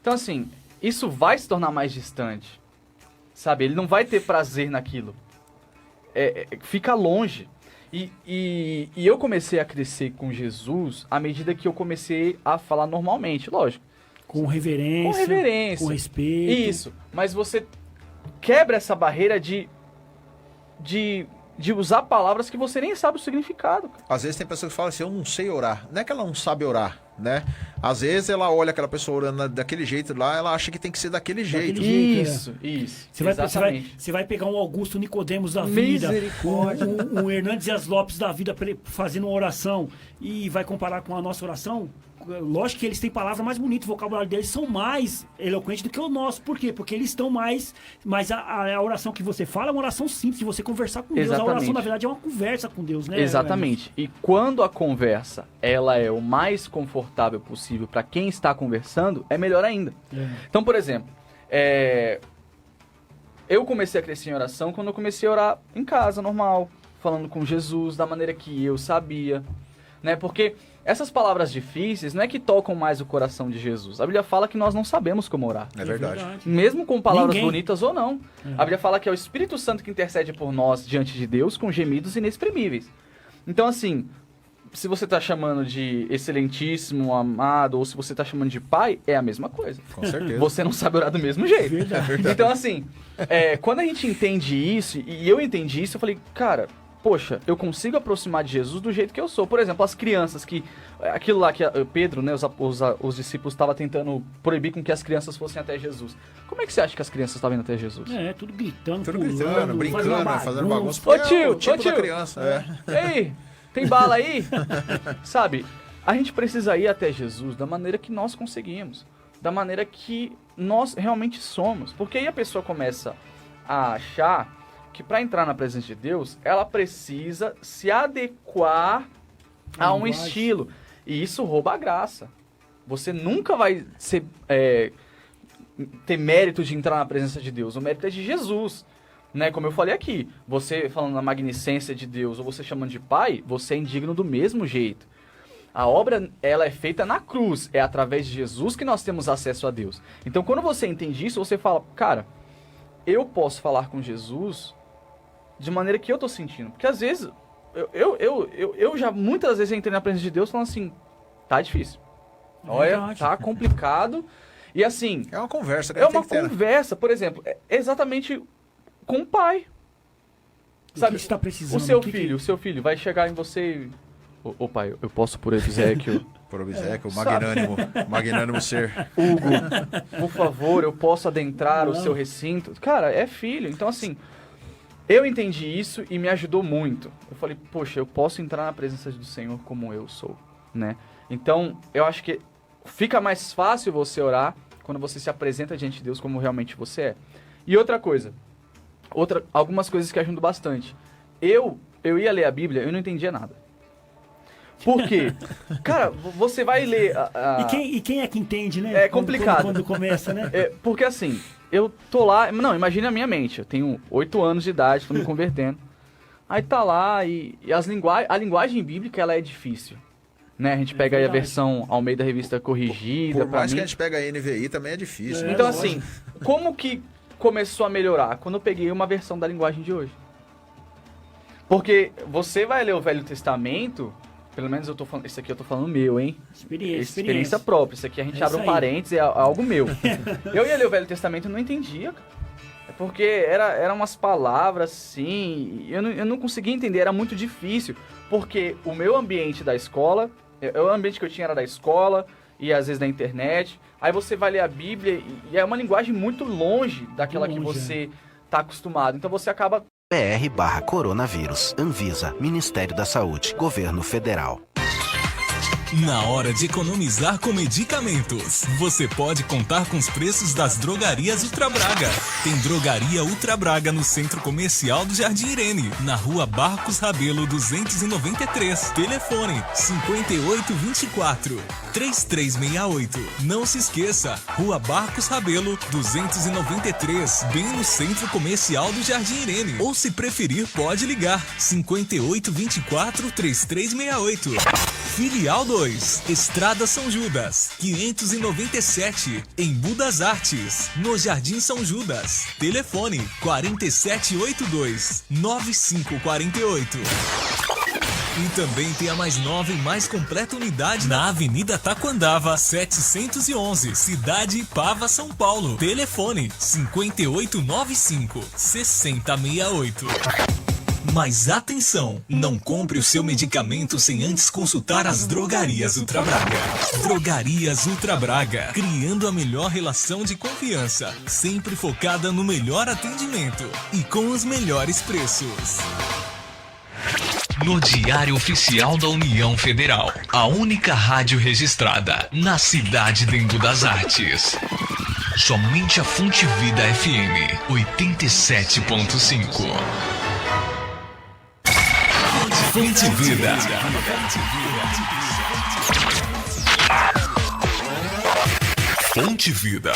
Então assim, isso vai se tornar mais distante, sabe? Ele não vai ter prazer naquilo. Fica longe. E eu comecei a crescer com Jesus à medida que eu comecei a falar normalmente, lógico. Com reverência. Com respeito. Isso. Mas você quebra essa barreira de de usar palavras que você nem sabe o significado. Às vezes tem pessoas que falam assim, eu não sei orar. Não é que ela não sabe orar, né? Às vezes ela olha aquela pessoa orando daquele jeito lá, ela acha que tem que ser daquele jeito. Isso. Você vai pegar um Augusto Nicodemos da vida, um Hernandes Dias Lopes da vida fazendo uma oração e vai comparar com a nossa oração. Lógico que eles têm palavras mais bonitas, o vocabulário deles são mais eloquentes do que o nosso. Por quê? Porque eles estão mais... Mas a oração que você fala é uma oração simples, de você conversar com Deus. A oração, na verdade, é uma conversa com Deus, né? Exatamente. E quando a conversa ela é o mais confortável possível para quem está conversando, é melhor ainda. Então, por exemplo, eu comecei a crescer em oração quando eu comecei a orar em casa, normal, falando com Jesus da maneira que eu sabia, né? Porque essas palavras difíceis não é que tocam mais o coração de Jesus. A Bíblia fala que nós não sabemos como orar. É verdade. Mesmo com palavras bonitas ou não. A Bíblia fala que é o Espírito Santo que intercede por nós diante de Deus com gemidos inexprimíveis. Então, assim, se você está chamando de excelentíssimo, amado, ou se você está chamando de pai, é a mesma coisa. Com certeza. Você não sabe orar do mesmo jeito. É verdade. Então, assim, quando a gente entende isso, e eu entendi isso, eu falei, cara... Poxa, eu consigo aproximar de Jesus do jeito que eu sou. Por exemplo, as crianças que... Aquilo lá que Pedro, né, os discípulos estavam tentando proibir com que as crianças fossem até Jesus. Como é que você acha que as crianças estavam indo até Jesus? Tudo gritando, brincando, fazendo bagunça. Ô tio, da criança. E aí, tem bala aí? Sabe, a gente precisa ir até Jesus da maneira que nós conseguimos. Da maneira que nós realmente somos. Porque aí a pessoa começa a achar... que para entrar na presença de Deus, ela precisa se adequar a um estilo. E isso rouba a graça. Você nunca vai ter mérito de entrar na presença de Deus. O mérito é de Jesus. Né? Como eu falei aqui, você falando na magnificência de Deus, ou você chamando de Pai, você é indigno do mesmo jeito. A obra, ela é feita na cruz. É através de Jesus que nós temos acesso a Deus. Então, quando você entende isso, você fala, cara, eu posso falar com Jesus... de maneira que eu tô sentindo. Porque às vezes, eu já muitas vezes entrei na presença de Deus falando assim, tá difícil. Olha, tá complicado. E assim... É uma conversa. É uma conversa, por exemplo, exatamente com o pai. Sabe, você tá precisando? O seu filho vai chegar em você e... Ô pai, eu posso por obséquio... Por obséquio, magnânimo ser. Hugo, por favor, eu posso adentrar o seu recinto? Cara, é filho. Então assim... Eu entendi isso e me ajudou muito. Eu falei, poxa, eu posso entrar na presença do Senhor como eu sou, né? Então, eu acho que fica mais fácil você orar quando você se apresenta diante de Deus como realmente você é. E outra coisa, algumas coisas que ajudam bastante. Eu ia ler a Bíblia, eu não entendia nada. Por quê? Cara, você vai ler... E quem é que entende, né? É complicado. Quando começa, né? Porque assim... Eu tô lá... Não, imagine a minha mente. Eu tenho 8 anos de idade, tô me convertendo. Aí tá lá e a linguagem bíblica, ela é difícil. Né? A gente pega aí a versão Almeida Revista Corrigida. Por mais que a gente pega a NVI, também é difícil. Então assim, como que começou a melhorar? Quando eu peguei uma versão da linguagem de hoje. Porque você vai ler o Velho Testamento... Pelo menos eu tô falando... Isso aqui eu tô falando meu, hein? Experiência própria. Isso aqui a gente abre um parênteses, é algo meu. Eu ia ler o Velho Testamento e não entendia. Porque eram umas palavras assim... Eu não conseguia entender, era muito difícil. Porque o meu ambiente da escola... O ambiente que eu tinha era da escola e às vezes da internet. Aí você vai ler a Bíblia e é uma linguagem muito longe daquela que você tá acostumado. Então você acaba... BR/coronavírus. Anvisa, Ministério da Saúde, Governo Federal. Na hora de economizar com medicamentos, você pode contar com os preços das drogarias Ultra Braga. Tem Drogaria Ultra Braga no Centro Comercial do Jardim Irene, na Rua Barcos Rabelo 293. Telefone 5824-3368. Não se esqueça, Rua Barcos Rabelo 293, bem no Centro Comercial do Jardim Irene. Ou se preferir, pode ligar 5824-3368. Filial 2, Estrada São Judas, 597, em Budas Artes, no Jardim São Judas. Telefone 4782-9548. E também tem a mais nova e mais completa unidade na Avenida Taquandava, 711, Cidade Ipava, São Paulo. Telefone 5895-6068. Mas atenção, não compre o seu medicamento sem antes consultar as Drogarias Ultra Braga. Drogarias Ultra Braga, criando a melhor relação de confiança, sempre focada no melhor atendimento e com os melhores preços. No Diário Oficial da União Federal, a única rádio registrada na cidade dentro das artes. Somente a Fonte Vida FM 87.5. Fonte Vida. Fonte Vida.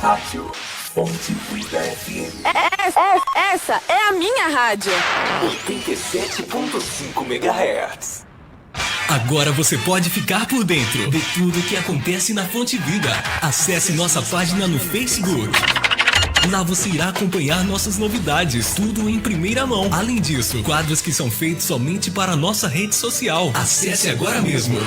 Rádio Fonte Vida FM. Essa é a minha rádio. 87.5 MHz. Agora você pode ficar por dentro de tudo que acontece na Fonte Vida. Acesse nossa página no Facebook. Lá você irá acompanhar nossas novidades, tudo em primeira mão. Além disso, quadros que são feitos somente para a nossa rede social. Acesse agora mesmo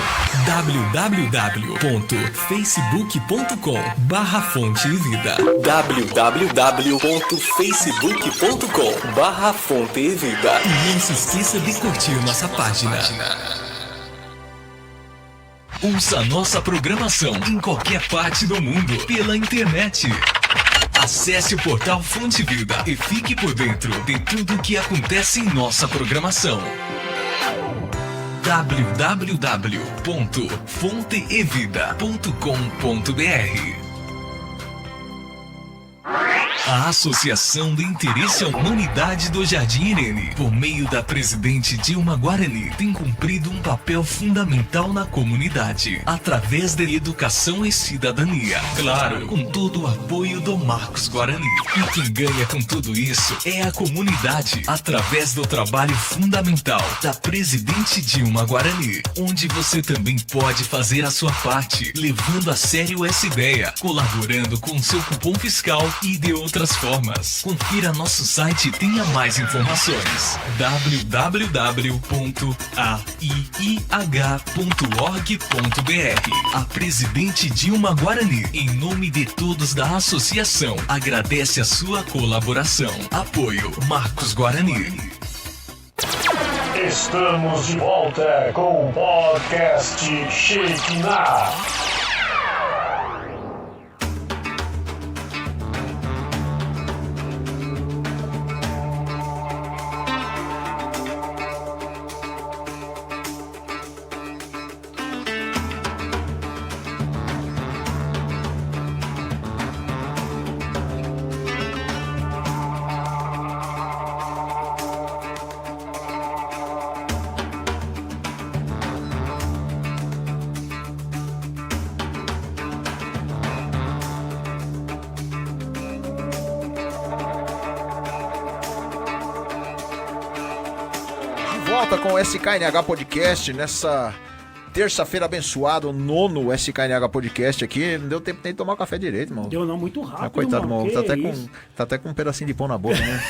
www.facebook.com/fontevida www.facebook.com/fontevida. E não se esqueça de curtir nossa página. Ouça nossa programação em qualquer parte do mundo pela internet. Acesse o portal Fonte Vida e fique por dentro de tudo o que acontece em nossa programação. www.fonteevida.com.br. A Associação de Interesse à Humanidade do Jardim Irene, por meio da presidente Dilma Guarani, tem cumprido um papel fundamental na comunidade, através da educação e cidadania. Claro, com todo o apoio do Marcos Guarani. E quem ganha com tudo isso é a comunidade, através do trabalho fundamental da presidente Dilma Guarani, onde você também pode fazer a sua parte, levando a sério essa ideia, colaborando com seu cupom fiscal e de outras formas. Confira nosso site e tenha mais informações. www.aiih.org.br. A presidente Dilma Guarani, em nome de todos da associação, agradece a sua colaboração. Apoio Marcos Guarani. Estamos de volta com o podcast Shekinah. Volta com o SKNH Podcast nessa terça-feira abençoada, o 9º SKNH Podcast aqui. Não deu tempo nem de tomar café direito, mano. Deu não, muito rápido, coitado, mano. Tá até com um pedacinho de pão na boca, né?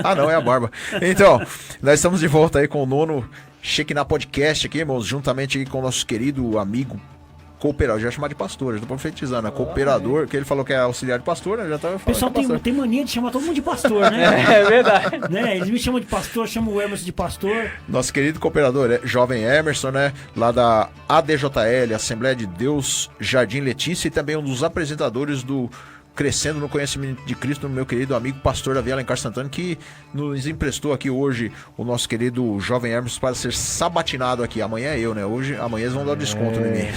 Ah, não, é a barba. Então, nós estamos de volta aí com o 9º Shekinah Podcast aqui, irmãos, juntamente aí com o nosso querido amigo cooperador, já chamar de pastor, já tô profetizando, cooperador, que ele falou que é auxiliar de pastor, né? Já tava falando. O pessoal tem mania de chamar todo mundo de pastor, né? É verdade. Né? Eles me chamam de pastor, chamam o Emerson de pastor. Nosso querido cooperador, jovem Emerson, né? Lá da ADJL, Assembleia de Deus, Jardim Letícia, e também um dos apresentadores do Crescendo no Conhecimento de Cristo, meu querido amigo pastor Davi Alencar Santana, que nos emprestou aqui hoje o nosso querido jovem Hermes para ser sabatinado aqui. Amanhã é eu, né? Amanhã eles vão dar desconto em mim.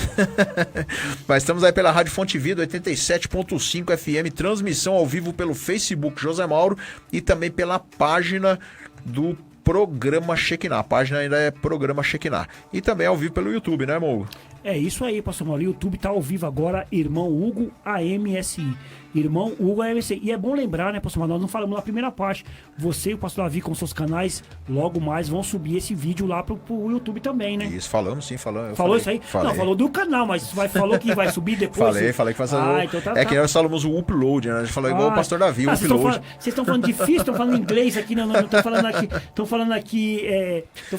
Mas estamos aí pela Rádio Fonte Vida, 87.5 FM, transmissão ao vivo pelo Facebook José Mauro e também pela página do Programa Shekinah. A página ainda é Programa Shekinah. E também ao vivo pelo YouTube, né, Mogo? É isso aí, pastor Mauro. O YouTube tá ao vivo agora, Irmão Hugo AMSI. Irmão Hugo AMSI. E é bom lembrar, né, pastor Mauro, nós não falamos na primeira parte. Você e o pastor Davi com seus canais, logo mais vão subir esse vídeo lá pro YouTube também, né? Isso, falamos sim, falamos. Falou isso aí? Falei. Não, falou do canal, mas falou que vai subir depois? Falei que vai fazer então tá, É que nós falamos o upload, né? A gente falou igual o pastor Davi, o upload. Vocês estão falando difícil, estão falando inglês aqui, não estão falando aqui, estão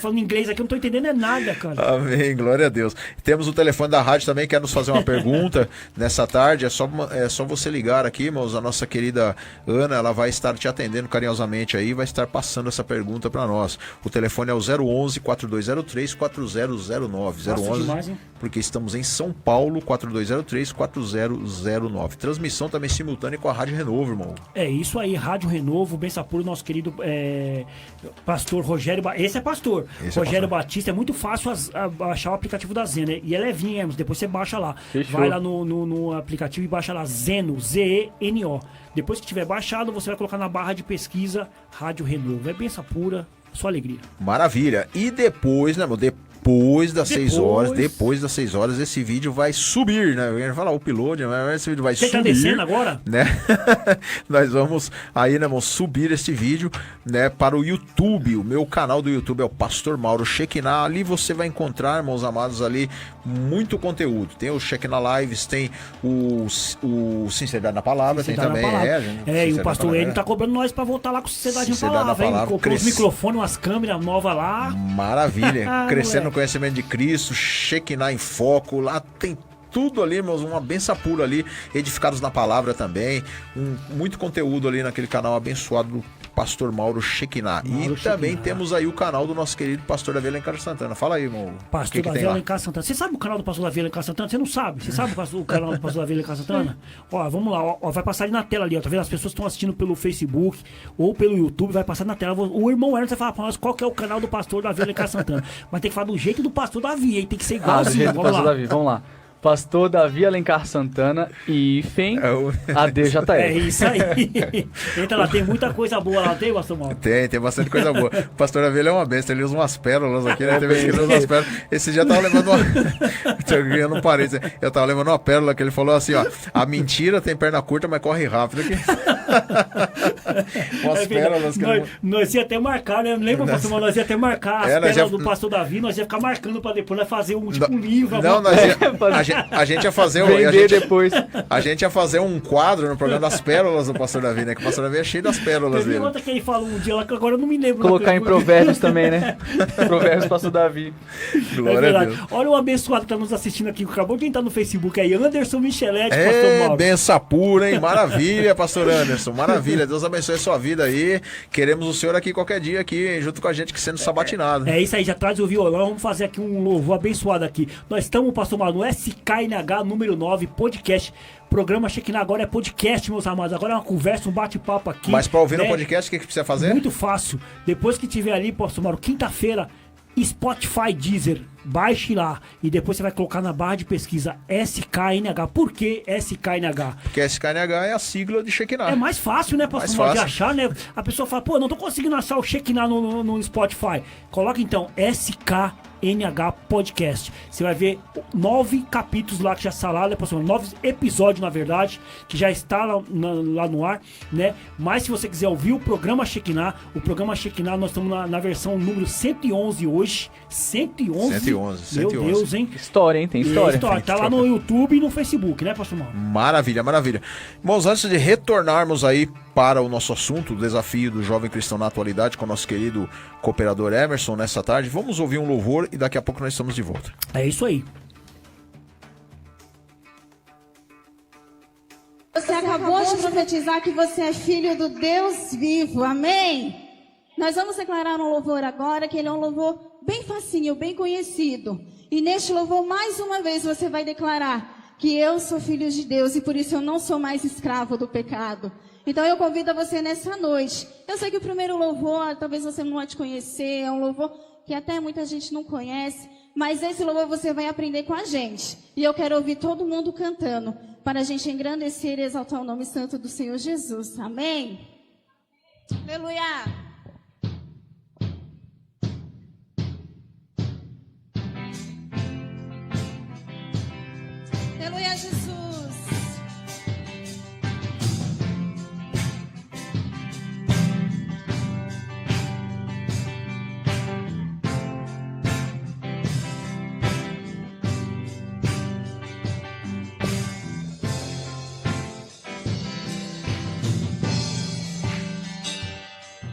falando inglês aqui, eu não tô entendendo nada, cara. Amém, glória a Deus. Temos o telefone da rádio também, quer nos fazer uma pergunta nessa tarde, é só você ligar lugar aqui, irmãos, a nossa querida Ana, ela vai estar te atendendo carinhosamente aí, vai estar passando essa pergunta para nós. O telefone é o 011-4203-4009. 011, demais, hein? porque estamos em São Paulo, 4203-4009. Transmissão também simultânea com a Rádio Renovo, irmão. É isso aí, Rádio Renovo, benção pura, nosso querido pastor Rogério, esse é pastor, Rogério Batista, é muito fácil baixar o aplicativo da Zeno, né? E é levinho, depois você baixa lá, Fechou. vai lá no aplicativo e baixa lá, Zeno, Z-E-N-O, depois que tiver baixado, você vai colocar na barra de pesquisa Rádio Renovo, é benção pura, só alegria. Maravilha. E depois, né, meu? Depois das 6 horas, esse vídeo vai subir, né? Eu ia falar o upload, mas esse vídeo vai subir. Você tá descendo agora? Né? Nós vamos aí, né, vamos subir esse vídeo, né, para o YouTube. O meu canal do YouTube é o Pastor Mauro Shekinah. Ali você vai encontrar, irmãos amados, ali muito conteúdo. Tem o Shekinah Lives, tem o Sinceridade na Palavra, tem também. E o pastor Enio tá cobrando nós pra voltar lá com Sinceridade na Palavra, hein? Comprou os microfones, umas câmeras novas lá. Maravilha. Crescendo no conhecimento de Cristo, Shekinah em foco, lá tem tudo ali, meus, uma benção pura ali, edificados na palavra também, muito conteúdo ali naquele canal abençoado do Pastor Mauro Shekinah. E também temos aí o canal do nosso querido Pastor Davi Alencar Santana. Fala aí, irmão. Pastor Davi Alencar Santana. Você sabe o canal do Pastor Davi Alencar Santana? Você não sabe? Você sabe o canal do Pastor Davi Alencar Santana? Ó, vamos lá, ó, vai passar ali na tela ali, ó, tá vendo? As pessoas estão assistindo pelo Facebook ou pelo YouTube, vai passar na tela. O irmão Ernest vai falar pra nós qual que é o canal do Pastor Davi Alencar Santana. Mas tem que falar do jeito do Pastor Davi, hein? Tem que ser igualzinho. Do jeito do Pastor Davi, vamos lá. Pastor Davi Alencar Santana e ADJR. É isso aí. Entra lá, tem muita coisa boa lá, tem, Pastor Mauro? Tem bastante coisa boa. O Pastor Davi é uma besta, ele usa umas pérolas aqui, né? Tem vezes que ele usa umas pérolas. Esse dia eu tava levando uma... Eu tava levando uma pérola que ele falou assim, ó, a mentira tem perna curta, mas corre rápido. Umas pérolas que nós ia até marcar, né? Lembra, Pastor Mauro? Nós ia até marcar as pérolas do Pastor Davi, nós ia ficar marcando pra depois nós fazer um livro. Não, a gente ia fazer depois. A gente ia fazer um quadro no programa das pérolas do Pastor Davi, né? Que o Pastor Davi é cheio das pérolas dele. Outra que ele falou um dia lá que agora eu não me lembro. Colocar em provérbios também, né? Provérbios Pastor Davi. Glória a Deus. Olha o abençoado que tá nos assistindo aqui, que acabou de entrar no Facebook aí, Anderson Michelete, Pastor Mauro. Benção pura, hein? Maravilha, Pastor Anderson. Maravilha. Deus abençoe a sua vida aí. Queremos o senhor aqui qualquer dia aqui, junto com a gente, que sendo sabatinado. É isso aí, já traz o violão, vamos fazer aqui um louvor abençoado aqui. Nós estamos, Pastor Mauro, no SKNH número 9, podcast. Programa Shekinah agora é podcast, meus amados. Agora é uma conversa, um bate-papo aqui. Mas pra ouvir no podcast, o que precisa fazer? Muito fácil. Depois que tiver ali, Pastor Mauro, quinta-feira, Spotify, Deezer, baixe lá. E depois você vai colocar na barra de pesquisa SKNH. Por que SKNH? Porque SKNH é a sigla de Shekinah. É mais fácil, né, Pastor Mauro, de achar, né? A pessoa fala, pô, não tô conseguindo achar o Shekinah no Spotify. Coloca então SKNH Podcast. Você vai ver 9 capítulos lá que já está lá, né, Pastor Mauro? 9 episódios, na verdade, que já está lá no ar, né? Mas se você quiser ouvir o programa Shekinah, nós estamos na versão número 111 hoje. 111. Meu Deus, hein? História, hein? Tem história. Tá lá no YouTube e no Facebook, né, Pastor Mauro? Maravilha, maravilha. Irmãos, antes de retornarmos aí para o nosso assunto, o desafio do jovem cristão na atualidade, com o nosso querido cooperador Emerson nessa tarde, vamos ouvir um louvor e daqui a pouco nós estamos de volta. É isso aí. Você acabou de profetizar que você é filho do Deus vivo, amém? Nós vamos declarar um louvor agora, que ele é um louvor bem facinho, bem conhecido. E neste louvor, mais uma vez, você vai declarar que eu sou filho de Deus e por isso eu não sou mais escravo do pecado. Então eu convido você nessa noite. Eu sei que o primeiro louvor, talvez você não pode conhecer, é um louvor que até muita gente não conhece, mas esse louvor você vai aprender com a gente. E eu quero ouvir todo mundo cantando, para a gente engrandecer e exaltar o nome santo do Senhor Jesus. Amém? Aleluia! Aleluia, Jesus!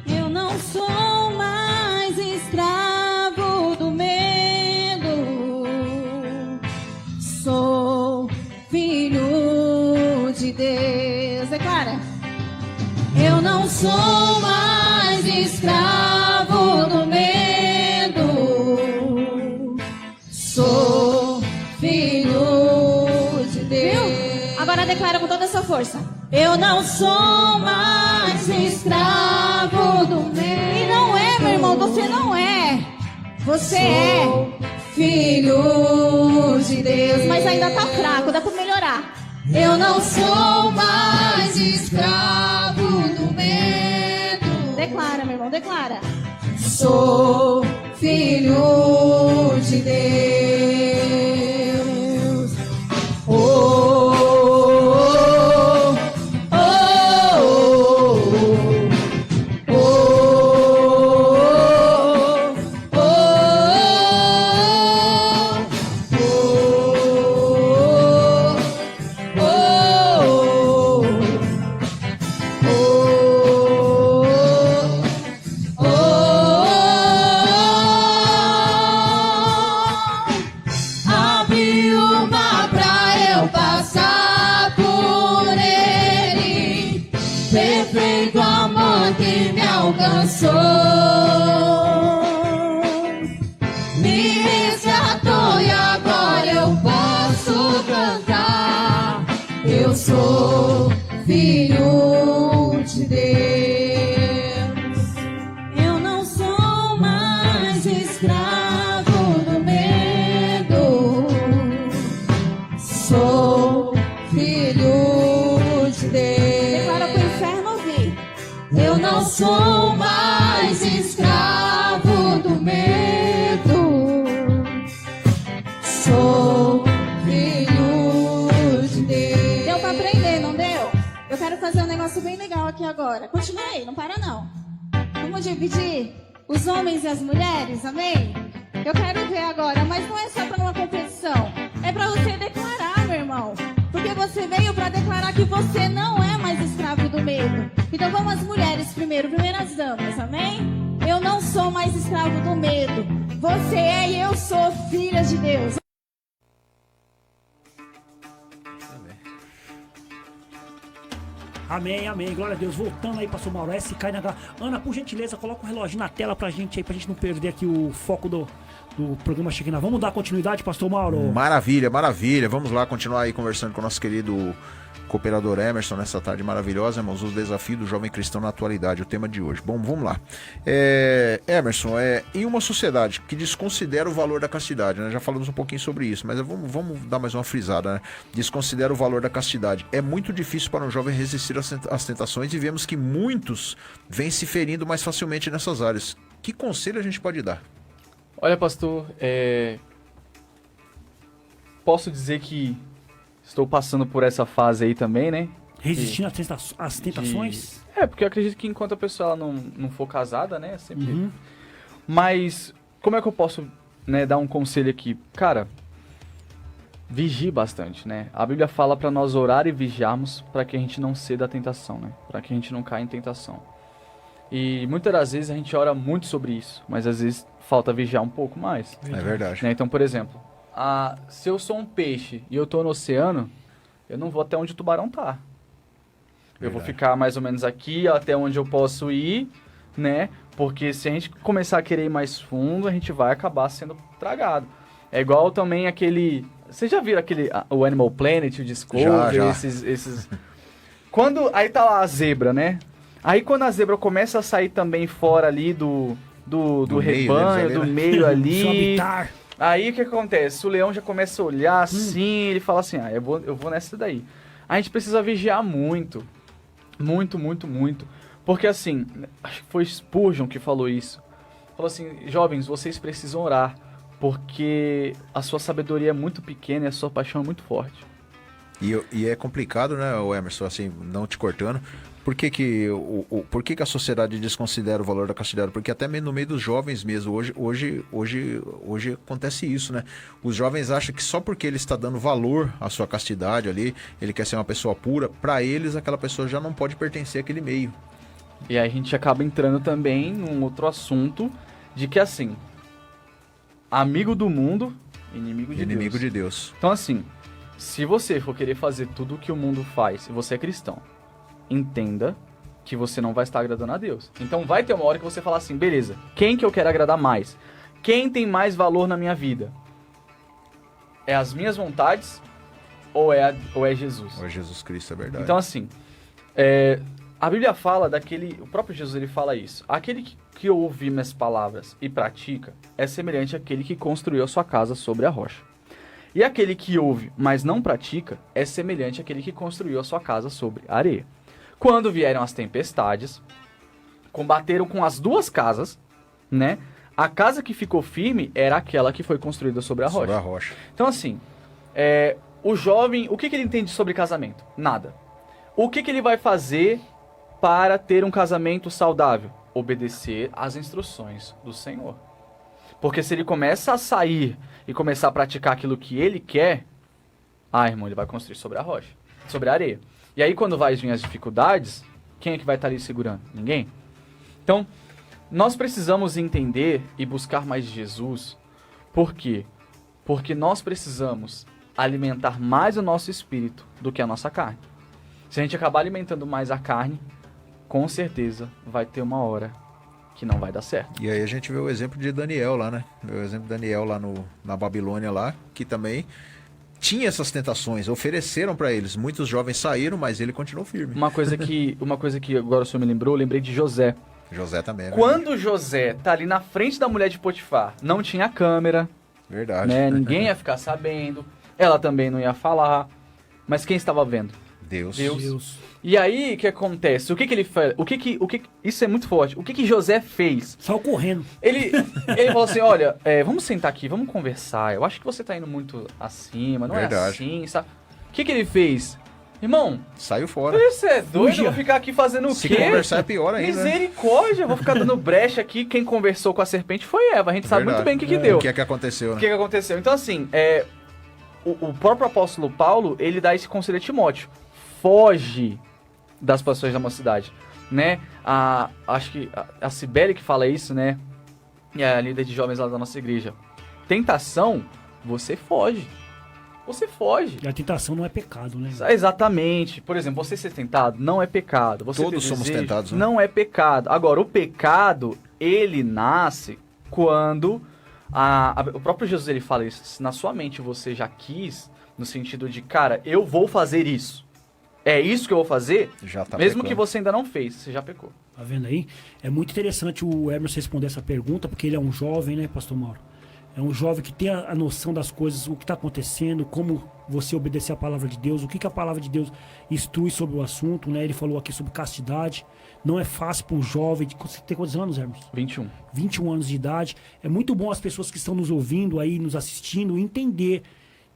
Eu não sou mais escravo do medo, sou filho de Deus. sou mais escravo do medo. Sou filho de Deus. Agora declara com toda a sua força. Eu não sou mais escravo do medo. E não é, meu irmão, você não é. Você é filho de Deus. Mas ainda tá fraco, dá pra melhorar. Eu não sou mais escravo do medo. Declara, meu irmão, declara. Sou filho de Deus. Oh, oh, oh, oh, abre o mar pra eu passar por ele. Perfeito amor que me alcançou, me resgatou e agora eu posso cantar. Eu sou filho de Deus. Eu não sou mais escravo do medo. Sou filho de Deus. Declara pro inferno ouvir. Eu não sou mais escravo do medo. Sou filho de Deus. Deu pra aprender, não deu? Eu quero fazer um negócio bem legal aqui agora. Continua aí, não para não. Vamos dividir os homens e as mulheres, amém? Eu quero ver agora, mas não é só para uma competição. É para você declarar, meu irmão. Porque você veio para declarar que você não é mais escravo do medo. Então vamos as mulheres primeiro, primeiras damas, amém? Eu não sou mais escravo do medo. Você é e eu sou filha de Deus. Amém, amém. Glória a Deus. Voltando aí, pastor Mauro. SKNH. Ana, por gentileza, coloca um relógio na tela pra gente aí, pra gente não perder aqui o foco do programa Shekinah. Vamos dar continuidade, pastor Mauro? Maravilha, maravilha. Vamos lá continuar aí conversando com o nosso querido cooperador Emerson nessa tarde maravilhosa, irmãos. Os desafios do jovem cristão na atualidade, o tema de hoje. Bom, vamos lá. Emerson, em uma sociedade que desconsidera o valor da castidade, né? Já falamos um pouquinho sobre isso, mas vamos dar mais uma frisada, né? Desconsidera o valor da castidade. É muito difícil para um jovem resistir às tentações e vemos que muitos vêm se ferindo mais facilmente nessas áreas. Que conselho a gente pode dar? Olha, pastor, posso dizer que estou passando por essa fase aí também, né? Resistindo às tentações? Porque eu acredito que enquanto a pessoa ela não for casada, né? Sempre. Mas como é que eu posso, né, dar um conselho aqui? Cara, vigie bastante, né? A Bíblia fala para nós orar e vigiarmos para que a gente não ceda à tentação, né? Para que a gente não caia em tentação. E muitas das vezes a gente ora muito sobre isso, mas às vezes falta vigiar um pouco mais. É verdade. Né? Então, por exemplo, se eu sou um peixe e eu tô no oceano, eu não vou até onde o tubarão tá. Verdade. Eu vou ficar mais ou menos aqui, até onde eu posso ir, né? Porque se a gente começar a querer ir mais fundo, a gente vai acabar sendo tragado. É igual também aquele... Vocês já viram o Animal Planet, o Discovery, já. esses... Aí tá lá a zebra, né? Aí quando a zebra começa a sair também fora ali do rebanho, do meio ali... Aí o que acontece? O leão já começa a olhar assim, ele fala assim, eu vou nessa daí. A gente precisa vigiar muito. Muito, muito, muito. Porque assim, acho que foi Spurgeon que falou isso. Falou assim, jovens, vocês precisam orar, porque a sua sabedoria é muito pequena e a sua paixão é muito forte. E é complicado, né, o Emerson, assim, não te cortando. Por que a sociedade desconsidera o valor da castidade? Porque até mesmo no meio dos jovens mesmo, hoje acontece isso, né? Os jovens acham que só porque ele está dando valor à sua castidade ali, ele quer ser uma pessoa pura, para eles aquela pessoa já não pode pertencer àquele meio. E aí a gente acaba entrando também num outro assunto, de que assim, amigo do mundo, inimigo de Deus. Então assim, se você for querer fazer tudo o que o mundo faz, e você é cristão, entenda que você não vai estar agradando a Deus. Então vai ter uma hora que você fala assim, beleza, quem que eu quero agradar mais? Quem tem mais valor na minha vida? É as minhas vontades ou é Jesus? Ou é Jesus Cristo, é verdade. Então assim, a Bíblia fala daquele... O próprio Jesus ele fala isso. Aquele que ouve minhas palavras e pratica é semelhante àquele que construiu a sua casa sobre a rocha. E aquele que ouve, mas não pratica, é semelhante àquele que construiu a sua casa sobre a areia. Quando vieram as tempestades, combateram com as duas casas, né? A casa que ficou firme era aquela que foi construída sobre a rocha. Sobre a rocha. Então assim, o jovem, o que ele entende sobre casamento? Nada. O que ele vai fazer para ter um casamento saudável? Obedecer às instruções do Senhor. Porque se ele começa a sair e começar a praticar aquilo que ele quer, irmão, ele vai construir sobre a rocha, sobre a areia. E aí quando vai vir as dificuldades, quem é que vai estar ali segurando? Ninguém. Então, nós precisamos entender e buscar mais de Jesus. Por quê? Porque nós precisamos alimentar mais o nosso espírito do que a nossa carne. Se a gente acabar alimentando mais a carne, com certeza vai ter uma hora que não vai dar certo. E aí a gente vê o exemplo de Daniel lá, né? O exemplo de Daniel lá na Babilônia lá, que também tinha essas tentações, ofereceram para eles. Muitos jovens saíram, mas ele continuou firme. Uma coisa que agora o senhor me lembrou, eu lembrei de José. José também, né? Quando José tá ali na frente da mulher de Potifar, não tinha câmera. Verdade. Né? Ninguém ia ficar sabendo. Ela também não ia falar. Mas quem estava vendo? Deus. E aí, o que acontece? O que ele fez? Isso é muito forte. O que José fez? Saiu correndo. Ele falou assim, olha, vamos sentar aqui, vamos conversar. Eu acho que você tá indo muito acima, não Verdade. é assim, sabe? O que ele fez? Irmão, saiu fora. você é doido? Eu vou ficar aqui fazendo o Se quê? conversar é pior ainda. Misericórdia, eu vou ficar dando brecha aqui. Quem conversou com a serpente foi Eva. A gente sabe muito bem o que deu. O que é que aconteceu, né? O que aconteceu? Então, assim, o próprio apóstolo Paulo, ele dá esse conselho a Timóteo. Foge das paixões da mocidade, né? Acho que a Cibele que fala isso, né? E a líder de jovens lá da nossa igreja. Tentação, você foge. Você foge. E a tentação não é pecado, né? Exatamente. Por exemplo, você ser tentado não é pecado. Você Todos somos tentados, né? Não é pecado. Agora, o pecado, ele nasce quando... o próprio Jesus, ele fala isso. Se na sua mente você já quis, no sentido de, cara, eu vou fazer isso. É isso que eu vou fazer? Já tá mesmo pecando. que você ainda não fez, você já pecou. Tá vendo aí? É muito interessante o Emerson responder essa pergunta, porque ele é um jovem, né, pastor Mauro? É um jovem que tem a noção das coisas, o que está acontecendo, como você obedecer a palavra de Deus, o que a palavra de Deus instrui sobre o assunto, né? Ele falou aqui sobre castidade. Não é fácil para um jovem. Você tem quantos anos, Hermes? 21. 21 anos de idade. É muito bom as pessoas que estão nos ouvindo aí, nos assistindo, entender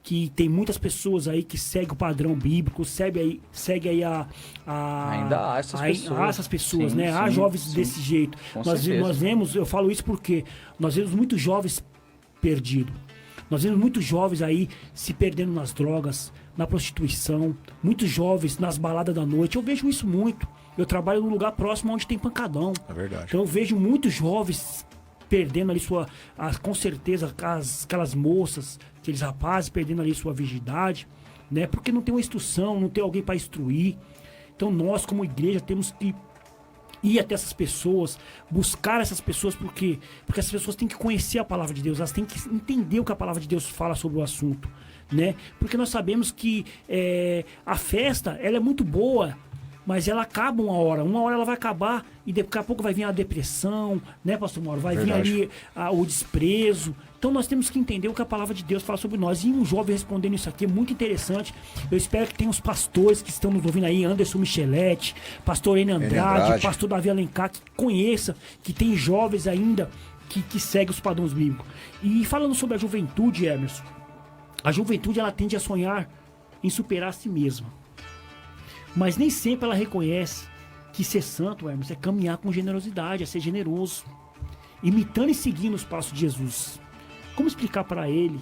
que tem muitas pessoas aí que seguem o padrão bíblico, segue aí ainda há essas pessoas. Há essas pessoas, Sim, né? Há sim, jovens sim. desse jeito. Nós vemos, eu falo isso porque nós vemos muitos jovens perdidos. Nós vemos muitos jovens aí se perdendo nas drogas, na prostituição, muitos jovens nas baladas da noite. Eu vejo isso muito. Eu trabalho num lugar próximo onde tem pancadão. É verdade. Então eu vejo muitos jovens perdendo ali com certeza, aquelas moças, aqueles rapazes perdendo ali sua virgindade, né? Porque não tem uma instrução, não tem alguém para instruir. Então nós, como igreja, temos que ir até essas pessoas, buscar essas pessoas, porque essas pessoas têm que conhecer a palavra de Deus, elas têm que entender o que a palavra de Deus fala sobre o assunto, né? Porque nós sabemos que a festa, ela é muito boa, mas ela acaba uma hora ela vai acabar e daqui a pouco vai vir a depressão, né, pastor Mauro? Vai vir ali o desprezo. Então nós temos que entender o que a palavra de Deus fala sobre nós. E um jovem respondendo isso aqui é muito interessante. Eu espero que tenha os pastores que estão nos ouvindo aí, Anderson Micheletti, pastor Enio Andrade, pastor Davi Alencar, que conheça, que tem jovens ainda que seguem os padrões bíblicos. E falando sobre a juventude, Emerson, a juventude ela tende a sonhar em superar a si mesma. Mas nem sempre ela reconhece que ser santo, Emerson, é caminhar com generosidade, é ser generoso, imitando e seguindo os passos de Jesus. Como explicar para ele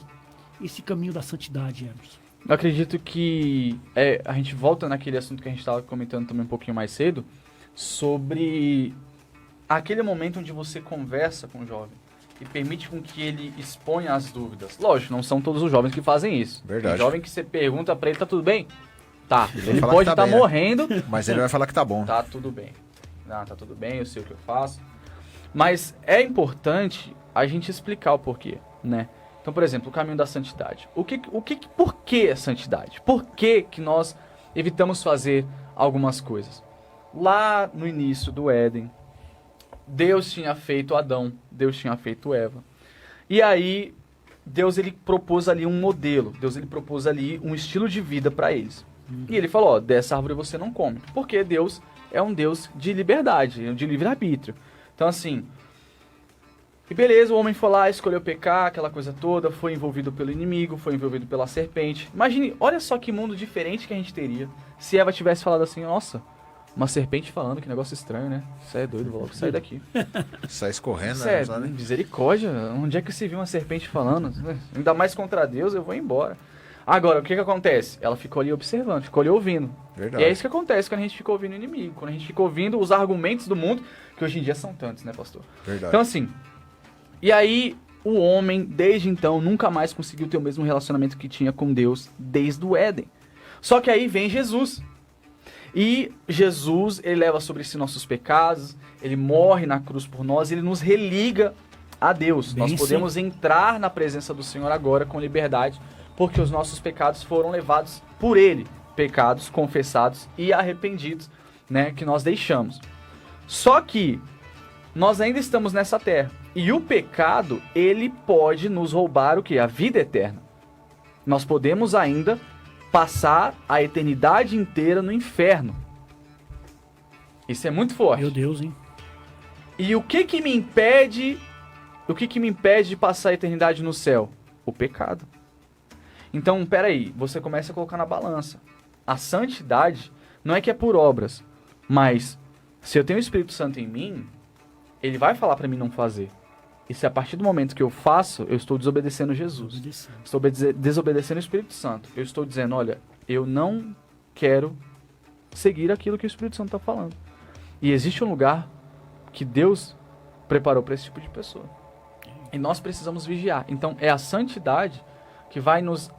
esse caminho da santidade, Emerson? Eu acredito que a gente volta naquele assunto que a gente estava comentando também um pouquinho mais cedo, sobre aquele momento onde você conversa com o jovem e permite com que ele exponha as dúvidas. Lógico, não são todos os jovens que fazem isso. Verdade. Tem jovem que você pergunta para ele, tá tudo bem? Tá. Ele Ele vai pode falar que tá estar bem, morrendo, Mas ele vai falar que tá bom. tá tudo bem. tá tudo bem, eu sei o que eu faço. Mas é importante a gente explicar o porquê, né? Então, por exemplo, o caminho da santidade. Por que a santidade? Por que nós evitamos fazer algumas coisas? Lá no início do Éden, Deus tinha feito Adão, Deus tinha feito Eva. E aí, Deus ele propôs ali um modelo, Deus ele propôs ali um estilo de vida para eles. E ele falou, ó, dessa árvore você não come. Porque Deus é um Deus de liberdade, de livre-arbítrio. Então, assim, e beleza, o homem foi lá, escolheu pecar, aquela coisa toda, foi envolvido pelo inimigo, foi envolvido pela serpente. Imagine, olha só que mundo diferente que a gente teria se Eva tivesse falado assim, nossa, uma serpente falando, que negócio estranho, né? Isso é doido, vou logo sair daqui. Sai escorrendo, Isso né? é misericórdia, onde é que se viu uma serpente falando? Ainda mais contra Deus, eu vou embora. Agora, o que acontece? Ela ficou ali observando, ficou ali ouvindo. Verdade. E é isso que acontece quando a gente fica ouvindo o inimigo, quando a gente fica ouvindo os argumentos do mundo, que hoje em dia são tantos, né, pastor? Verdade. Então, assim, e aí o homem, desde então, nunca mais conseguiu ter o mesmo relacionamento que tinha com Deus desde o Éden. Só que aí vem Jesus. E Jesus, ele leva sobre si nossos pecados, ele morre na cruz por nós, ele nos religa a Deus. Bem, nós podemos entrar na presença do Senhor agora com liberdade, porque os nossos pecados foram levados por ele. Pecados confessados e arrependidos, né, que nós deixamos. Só que nós ainda estamos nessa terra. E o pecado, ele pode nos roubar o quê? A vida eterna. Nós podemos ainda passar a eternidade inteira no inferno. Isso é muito forte. Meu Deus, hein? E o que me impede? O que me impede de passar a eternidade no céu? O pecado. Então, peraí, você começa a colocar na balança. A santidade não é que é por obras, mas se eu tenho o Espírito Santo em mim, ele vai falar para mim não fazer. E se a partir do momento que eu faço, eu estou desobedecendo Jesus. Estou desobedecendo o Espírito Santo. Eu estou dizendo, olha, eu não quero seguir aquilo que o Espírito Santo está falando. E existe um lugar que Deus preparou para esse tipo de pessoa. E nós precisamos vigiar. Então, é a santidade que vai nos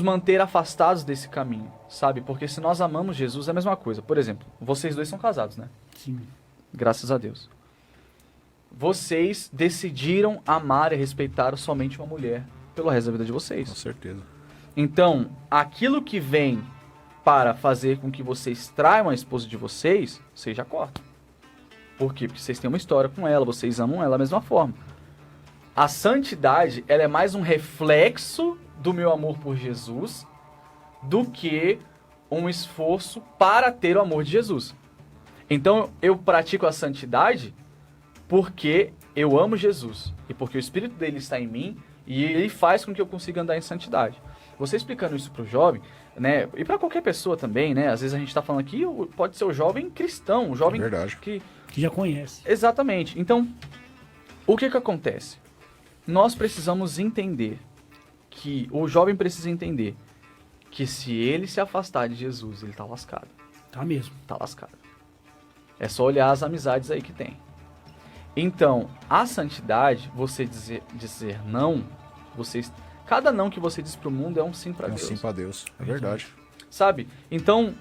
manter afastados desse caminho, sabe? Porque se nós amamos Jesus, é a mesma coisa. Por exemplo, vocês dois são casados, né? Sim. Graças a Deus. Vocês decidiram amar e respeitar somente uma mulher pelo resto da vida de vocês. Com certeza. Então, aquilo que vem para fazer com que vocês traiam a esposa de vocês, vocês já cortam. Por quê? Porque vocês têm uma história com ela, vocês amam ela da mesma forma. A santidade, ela é mais um reflexo do meu amor por Jesus do que um esforço para ter o amor de Jesus. Então, eu pratico a santidade porque eu amo Jesus e porque o Espírito dele está em mim e ele faz com que eu consiga andar em santidade. Você explicando isso para o jovem, né, e para qualquer pessoa também, né, às vezes a gente está falando aqui, pode ser o jovem cristão, o jovem que já conhece. Exatamente. Então, o que acontece? Nós precisamos entender que o jovem precisa entender que se ele se afastar de Jesus, ele tá lascado. Tá mesmo. Tá lascado. É só olhar as amizades aí que tem. Então, a santidade, você dizer não, cada não que você diz pro mundo é um sim pra Deus. É um sim pra Deus, é verdade. Sabe? Então,